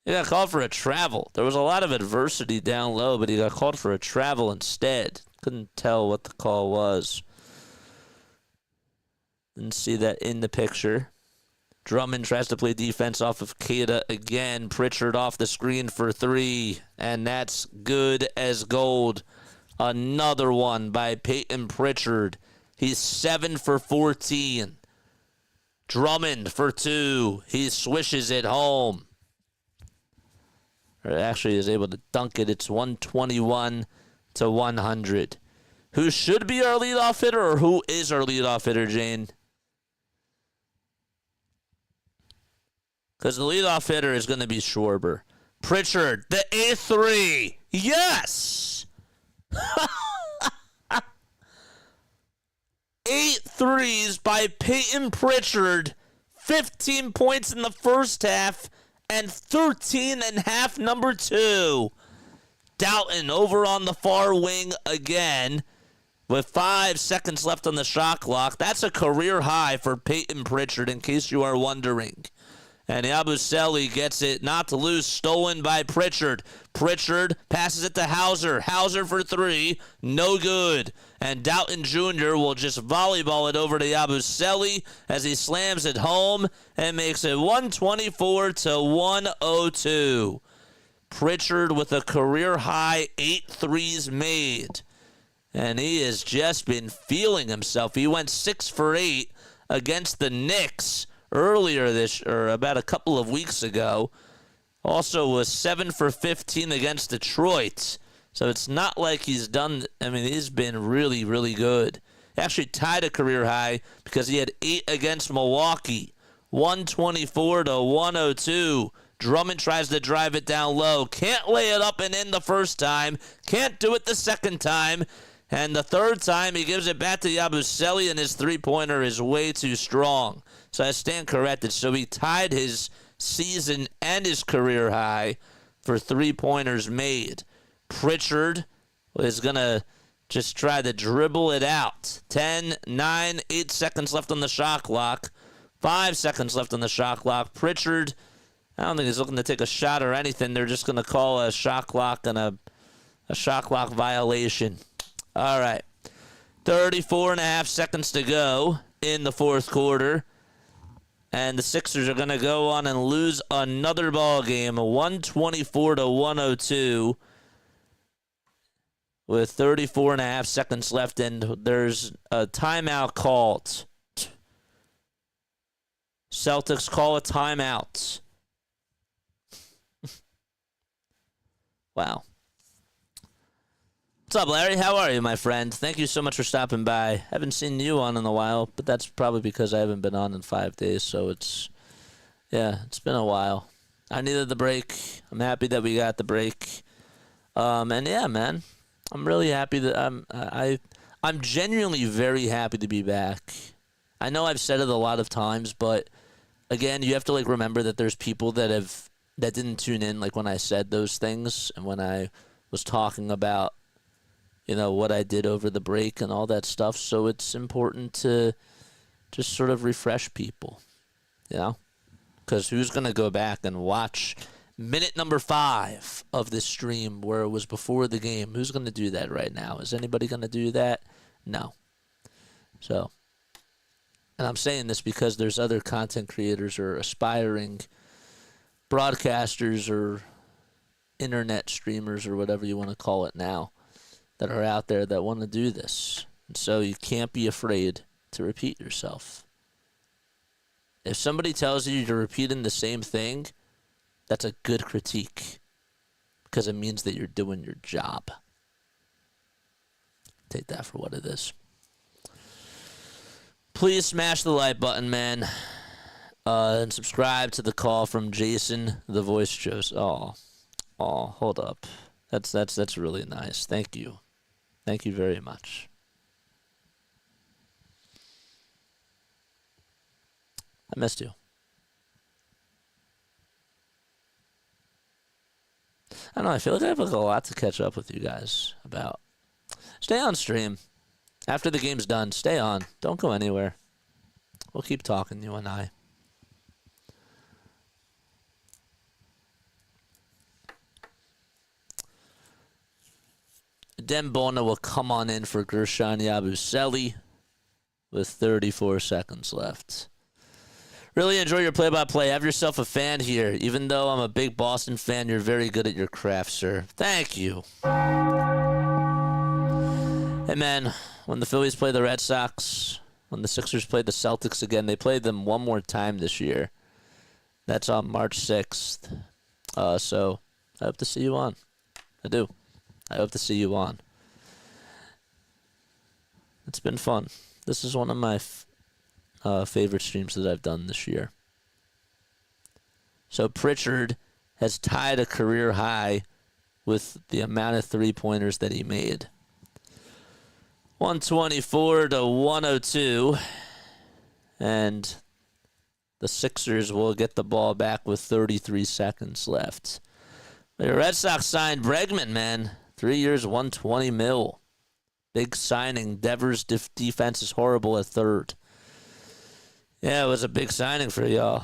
He got called for a travel. There was a lot of adversity down low, but he got called for a travel instead. Couldn't tell what the call was. Didn't see that in the picture. Drummond tries to play defense off of Queta again. Pritchard off the screen for 3, and that's good as gold. Another one by Peyton Pritchard. He's 7 for 14. Drummond for 2. He swishes it home. Or actually is able to dunk it. It's 121 to 100. Who should be our leadoff hitter, or who is our leadoff hitter, Jane? Because the leadoff hitter is going to be Schwarber. Pritchard, the A3. Yes! 8 threes by Peyton Pritchard. 15 points in the first half. And 13.5, number 2. Doughton over on the far wing again with 5 seconds left on the shot clock. That's a career high for Peyton Pritchard, in case you are wondering. And Yabusele gets it, not to lose, stolen by Pritchard. Pritchard passes it to Hauser. Hauser for 3, no good. And Doughton Jr. will just volleyball it over to Yabusele as he slams it home and makes it 124 to 102. Pritchard with a career high 8 threes made. And he has just been feeling himself. He went 6 for 8 against the Knicks earlier about a couple of weeks ago. Also was 7 for 15 against Detroit. So it's not like he's done, he's been really, really good. Actually tied a career high because he had 8 against Milwaukee. 124 to 102. Drummond tries to drive it down low. Can't lay it up and in the first time. Can't do it the second time. And the third time, he gives it back to Yabusele, and his three-pointer is way too strong. So I stand corrected. So he tied his season and his career high for three-pointers made. Pritchard is going to just try to dribble it out. 10, 9, 8 seconds left on the shot clock. 5 seconds left on the shot clock. Pritchard, I don't think he's looking to take a shot or anything. They're just going to call a shot clock and a shot clock violation. All right. 34.5 seconds to go in the fourth quarter. And the Sixers are going to go on and lose another ball game, 124-102, with 34.5 seconds left, and there's a timeout called. Celtics call a timeout. Wow. What's up, Larry? How are you, my friend? Thank you so much for stopping by. Haven't seen you on in a while, but that's probably because I haven't been on in 5 days, so it's been a while. I needed the break. I'm happy that we got the break. And yeah, man, I'm really happy that I'm genuinely very happy to be back. I know I've said it a lot of times, but again, you have to remember that there's people that didn't tune in when I said those things and when I was talking about what I did over the break and all that stuff. So it's important to just sort of refresh people, because who's going to go back and watch minute number 5 of this stream where it was before the game? Who's going to do that right now? Is anybody going to do that? No. So, and I'm saying this because there's other content creators or aspiring broadcasters or internet streamers or whatever you want to call it now that are out there that want to do this. And so you can't be afraid to repeat yourself. If somebody tells you you're repeating the same thing, that's a good critique because it means that you're doing your job. Take that for what it is. Please smash the like button, man, and subscribe to the call from Jason, the voice shows. Oh, hold up. That's really nice. Thank you. Thank you very much. I missed you. I don't know. I feel like I have a lot to catch up with you guys about. Stay on stream. After the game's done, stay on. Don't go anywhere. We'll keep talking, you and I. Dembona will come on in for Gershon Yabusele with 34 seconds left. Really enjoy your play-by-play. Have yourself a fan here. Even though I'm a big Boston fan, you're very good at your craft, sir. Thank you. Hey, man, when the Phillies play the Red Sox, when the Sixers play the Celtics again, they played them one more time this year. That's on March 6th. So I hope to see you on. I do. I hope to see you on. It's been fun. This is one of my favorite streams that I've done this year. So Pritchard has tied a career high with the amount of three-pointers that he made. 124-102. And the Sixers will get the ball back with 33 seconds left. The Red Sox signed Pregame, man. 3 years, $120 million. Big signing. Devers' defense is horrible at third. Yeah, it was a big signing for y'all.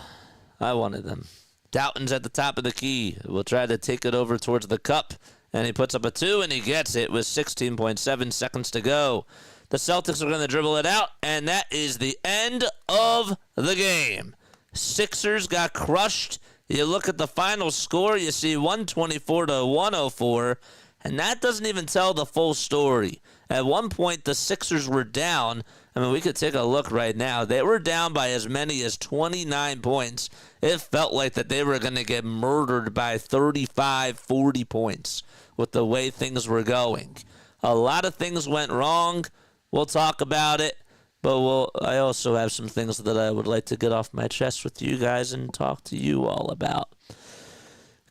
I wanted them. Doughton's at the top of the key. We'll try to take it over towards the cup. And he puts up a 2, and he gets it with 16.7 seconds to go. The Celtics are going to dribble it out, and that is the end of the game. Sixers got crushed. You look at the final score, you see 124-104. And that doesn't even tell the full story. At one point, the Sixers were down. I mean, we could take a look right now. They were down by as many as 29 points. It felt like that they were going to get murdered by 35, 40 points with the way things were going. A lot of things went wrong. We'll talk about it. But I also have some things that I would like to get off my chest with you guys and talk to you all about.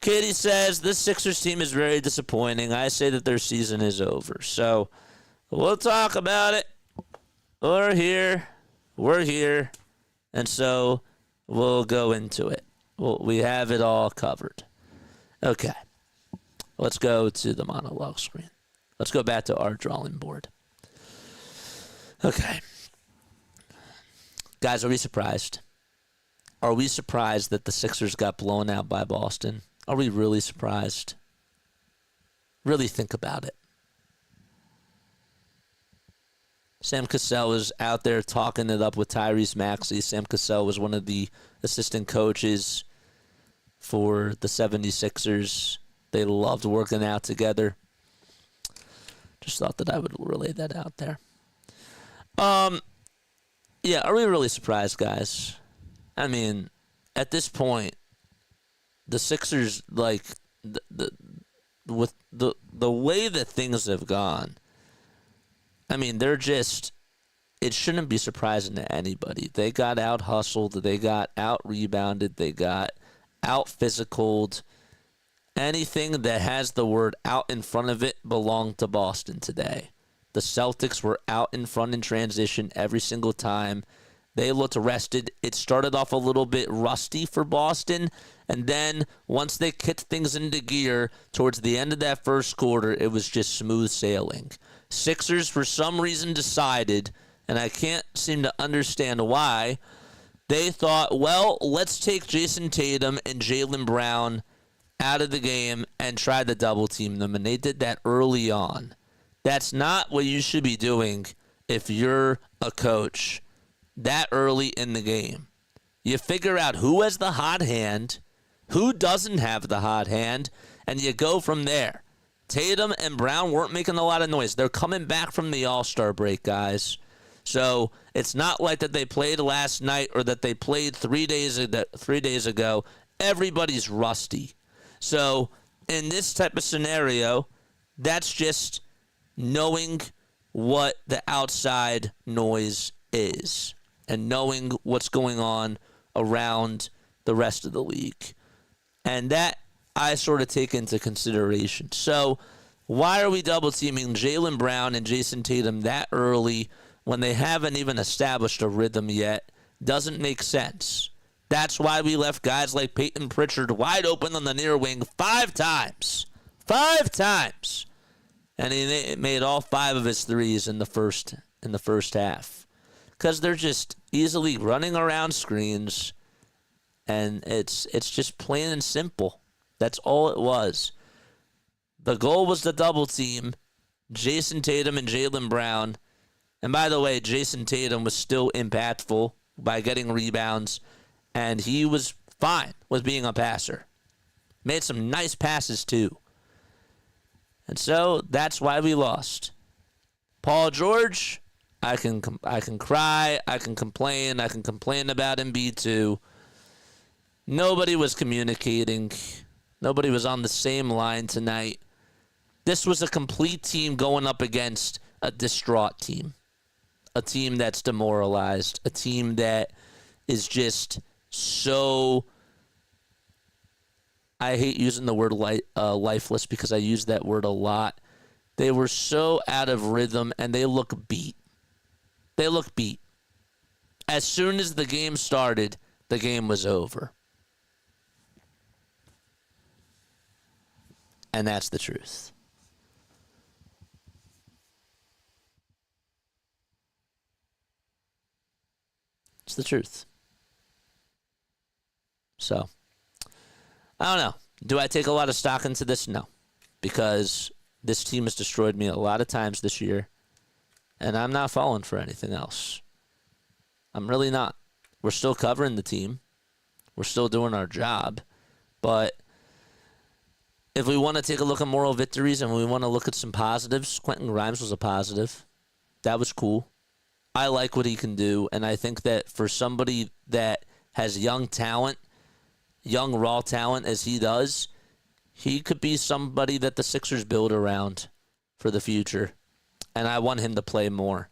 Katie says, this Sixers team is very disappointing. I say that their season is over. So we'll talk about it. We're here. And so we'll go into it. We have it all covered. Okay. Let's go to the monologue screen. Let's go back to our drawing board. Okay. Guys, are we surprised? Are we surprised that the Sixers got blown out by Boston? Are we really surprised? Really think about it. Sam Cassell was out there talking it up with Tyrese Maxey. Sam Cassell was one of the assistant coaches for the 76ers. They loved working out together. Just thought that I would relay that out there. Yeah, are we really surprised, guys? I mean, at this point, the Sixers, like, with the way that things have gone, I mean, they're just, it shouldn't be surprising to anybody. They got out hustled, they got out rebounded, they got out physicaled. Anything that has the word out in front of it belonged to Boston today. The Celtics were out in front in transition every single time. They looked rested. It started off a little bit rusty for Boston, and then once they kicked things into gear towards the end of that first quarter, it was just smooth sailing. Sixers, for some reason, decided, and I can't seem to understand why, they thought, well, let's take Jason Tatum and Jaylen Brown out of the game and try to double team them, and they did that early on. That's not what you should be doing if you're a coach that early in the game. You figure out who has the hot hand, who doesn't have the hot hand, and you go from there. Tatum and Brown weren't making a lot of noise. They're coming back from the All-Star break, guys. So it's not like that they played last night or that they played 3 days ago. Everybody's rusty. So in this type of scenario, that's just knowing what the outside noise is and knowing what's going on around the rest of the league. And that I sort of take into consideration. So why are we double teaming Jaylen Brown and Jason Tatum that early when they haven't even established a rhythm yet? Doesn't make sense. That's why we left guys like Peyton Pritchard wide open on the near wing 5 times. 5 times. And he made all 5 of his threes in the first half. Because they're just easily running around screens. And it's just plain and simple. That's all it was. The goal was the double team. Jason Tatum and Jaylen Brown. And by the way, Jason Tatum was still impactful by getting rebounds. And he was fine with being a passer. Made some nice passes too. And so that's why we lost. Paul George, I can cry, I can complain about Embiid too. Nobody was communicating. Nobody was on the same line tonight. This was a complete team going up against a distraught team. A team that's demoralized. A team that is just so... I hate using the word lifeless because I use that word a lot. They were so out of rhythm and they look beat. They look beat. As soon as the game started, the game was over. And that's the truth. It's the truth. So, I don't know. Do I take a lot of stock into this? No. Because this team has destroyed me a lot of times this year. And I'm not falling for anything else. I'm really not. We're still covering the team. We're still doing our job. But if we want to take a look at moral victories and we want to look at some positives, Quentin Grimes was a positive. That was cool. I like what he can do. And I think that for somebody that has young talent, young raw talent as he does, he could be somebody that the Sixers build around for the future. And I want him to play more.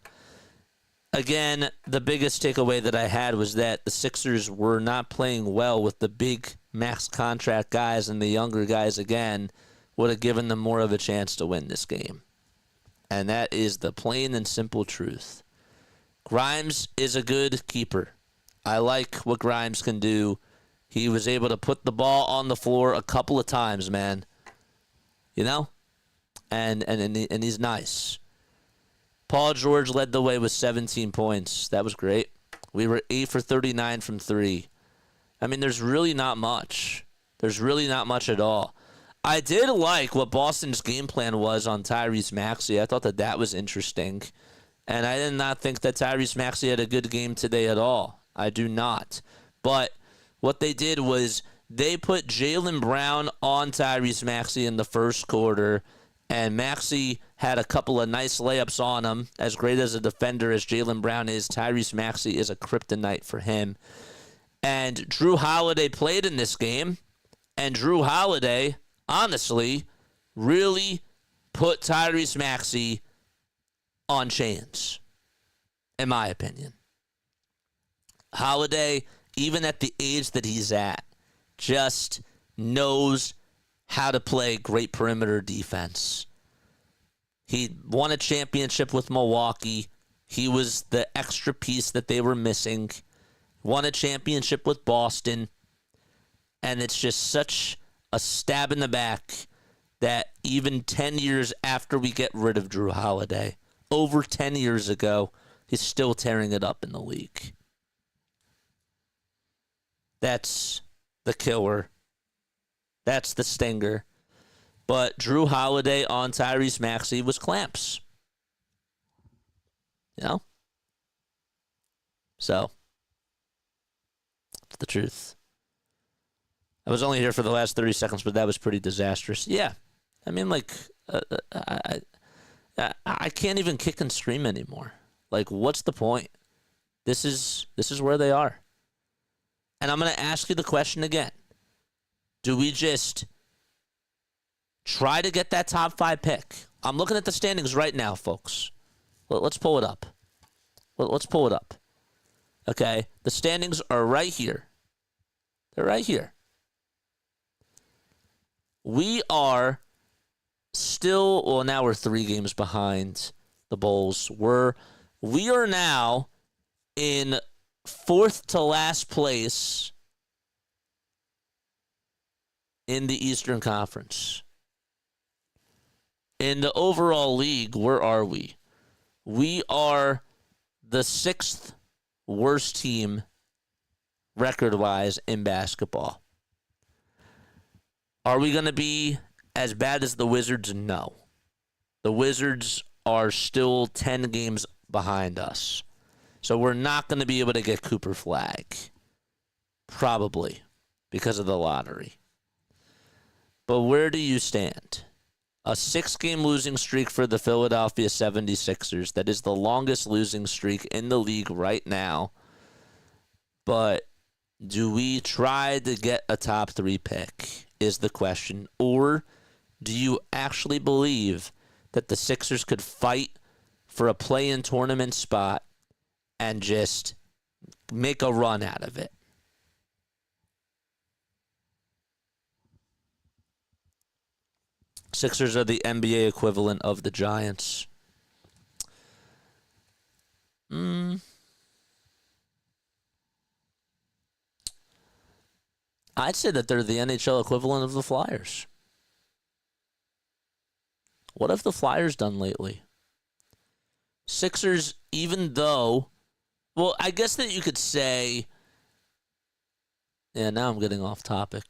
Again, the biggest takeaway that I had was that the Sixers were not playing well with the big max contract guys, and the younger guys, again, would have given them more of a chance to win this game. And that is the plain and simple truth. Grimes is a good keeper. I like what Grimes can do. He was able to put the ball on the floor a couple of times, man. You know? And he's nice. Paul George led the way with 17 points. That was great. We were 8 for 39 from 3. I mean, there's really not much. There's really not much at all. I did like what Boston's game plan was on Tyrese Maxey. I thought that was interesting. And I did not think that Tyrese Maxey had a good game today at all. I do not. But what they did was they put Jaylen Brown on Tyrese Maxey in the first quarter, and Maxey had a couple of nice layups on him. As great as a defender as Jaylen Brown is, Tyrese Maxey is a kryptonite for him. And Drew Holiday played in this game, and Drew Holiday, honestly, really put Tyrese Maxey on chains, in my opinion. Holiday, even at the age that he's at, just knows how to play great perimeter defense. He won a championship with Milwaukee. He was the extra piece that they were missing. Won a championship with Boston. And it's just such a stab in the back that even 10 years after we get rid of Drew Holiday, over 10 years ago, he's still tearing it up in the league. That's the killer. That's the stinger. But Drew Holiday on Tyrese Maxey was clamps. You know? So, it's the truth. I was only here for the last 30 seconds, but that was pretty disastrous. Yeah. I mean, like, I can't even kick and scream anymore. Like, what's the point? This is where they are. And I'm going to ask you the question again. Do we just try to get that top 5 pick? I'm looking at the standings right now, folks. Let's pull it up. Let's pull it up. Okay? The standings are right here. They're right here. We are still, well, now we're 3 games behind the Bulls. We are now in 4th to last place in the Eastern Conference. In the overall league, where are we? We are the 6th worst team record-wise in basketball. Are we going to be as bad as the Wizards? No. The Wizards are still 10 games behind us. So we're not going to be able to get Cooper Flag. Probably. Because of the lottery. But where do you stand? A 6-game losing streak for the Philadelphia 76ers. That is the longest losing streak in the league right now. But do we try to get a top 3 pick is the question. Or do you actually believe that the Sixers could fight for a play-in tournament spot and just make a run out of it? Sixers are the NBA equivalent of the Giants. I'd say that they're the NHL equivalent of the Flyers. What have the Flyers done lately? Sixers, even though, well, I guess that you could say, yeah, now I'm getting off topic.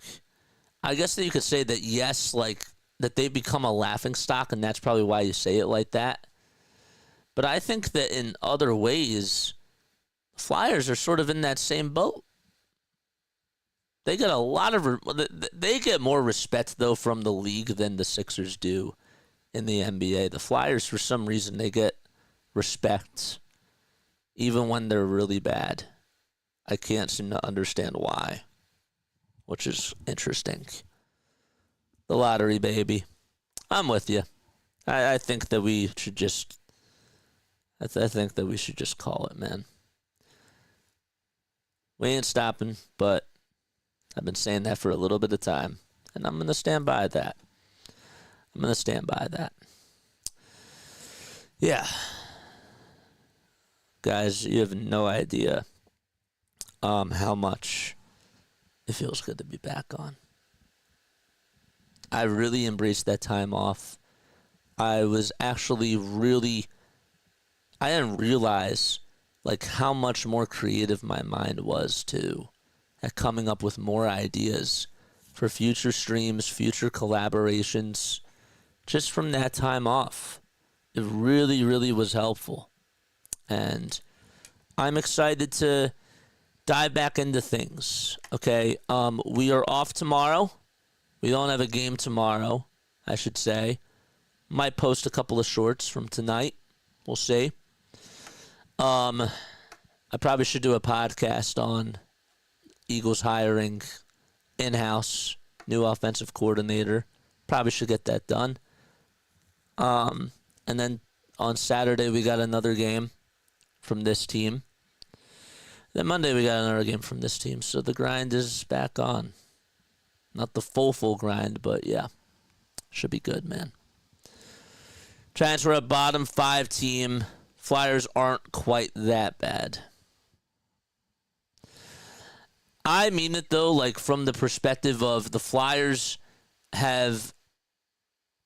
I guess that you could say that, yes, like, that they've become a laughingstock, and that's probably why you say it like that. But I think that in other ways, Flyers are sort of in that same boat. They get a lot of, they get more respect, though, from the league than the Sixers do in the NBA. The Flyers, for some reason, they get respect even when they're really bad. I can't seem to understand why, which is interesting. The lottery, baby. I'm with you. I think that we should just, I think that we should just call it, man. We ain't stopping, but I've been saying that for a little bit of time, and I'm going to stand by that. Yeah. Guys, you have no idea how much it feels good to be back on. I really embraced that time off. I was actually I didn't realize like how much more creative my mind was too at coming up with more ideas for future streams, future collaborations, just from that time off. It really, really was helpful. And I'm excited to dive back into things. Okay, we are off tomorrow. We don't have a game tomorrow, I should say. Might post a couple of shorts from tonight. We'll see. I probably should do a podcast on Eagles hiring in-house new offensive coordinator. Probably should get that done. And then on Saturday, we got another game from this team. Then Monday, we got another game from this team. So the grind is back on. Not the full grind, but yeah. Should be good, man. Giants were a bottom 5 team. Flyers aren't quite that bad. I mean it, though, like from the perspective of the Flyers have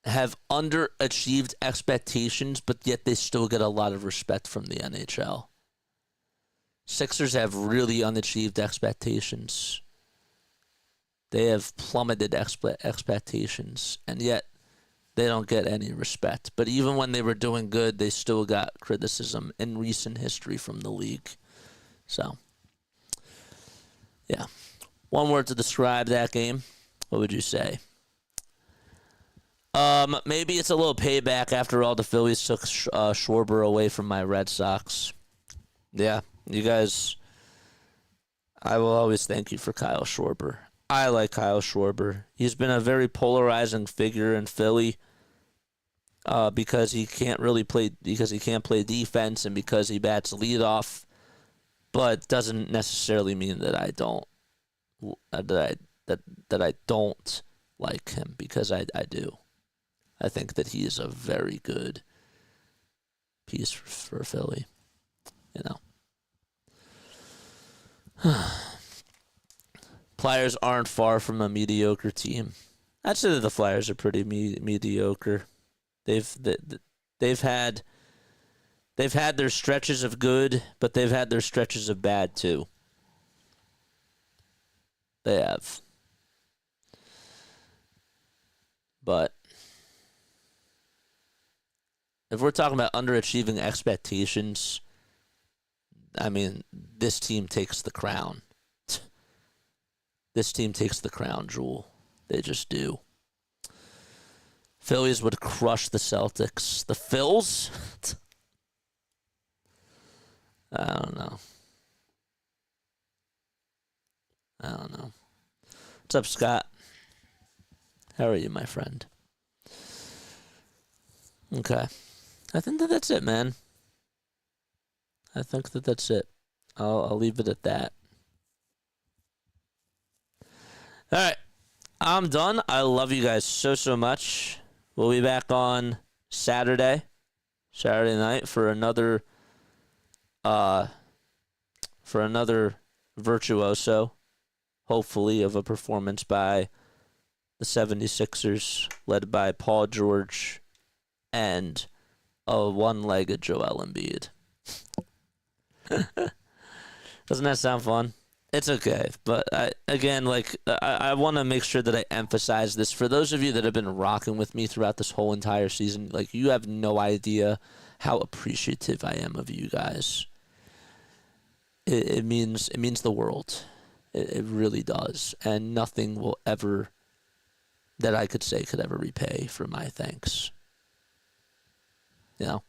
underachieved expectations, but yet they still get a lot of respect from the NHL. Sixers have really unachieved expectations. They have plummeted expectations, and yet they don't get any respect. But even when they were doing good, they still got criticism in recent history from the league. So, yeah. One word to describe that game. What would you say? Maybe it's a little payback after all the Phillies took Schwarber away from my Red Sox. Yeah, you guys, I will always thank you for Kyle Schwarber. I like Kyle Schwarber. He's been a very polarizing figure in Philly because he can't play defense and because he bats leadoff, but doesn't necessarily mean that I don't like him, because I do. I think that he is a very good piece for Philly. You know. Flyers aren't far from a mediocre team. I'd say that the Flyers are pretty mediocre. They've had their stretches of good, but they've had their stretches of bad too. They have. But if we're talking about underachieving expectations, I mean, this team takes the crown. This team takes the crown jewel. They just do. Phillies would crush the Celtics. The Phils? I don't know. What's up, Scott? How are you, my friend? Okay. I think that's it, man. I think that's it. I'll leave it at that. All right. I'm done. I love you guys so much. We'll be back on Saturday night for another virtuoso, hopefully, of a performance by the 76ers, led by Paul George and a one-legged Joel Embiid. Doesn't that sound fun? It's okay, but I want to make sure that I emphasize this. For those of you that have been rocking with me throughout this whole entire season, like, you have no idea how appreciative I am of you guys. It means the world. It really does, and nothing will ever that I could say could ever repay for my thanks. You know.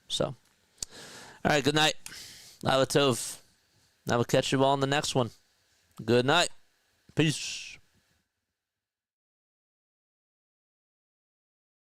So, all right. Good night. Laila Tov. I will catch you all in the next one. Good night. Peace.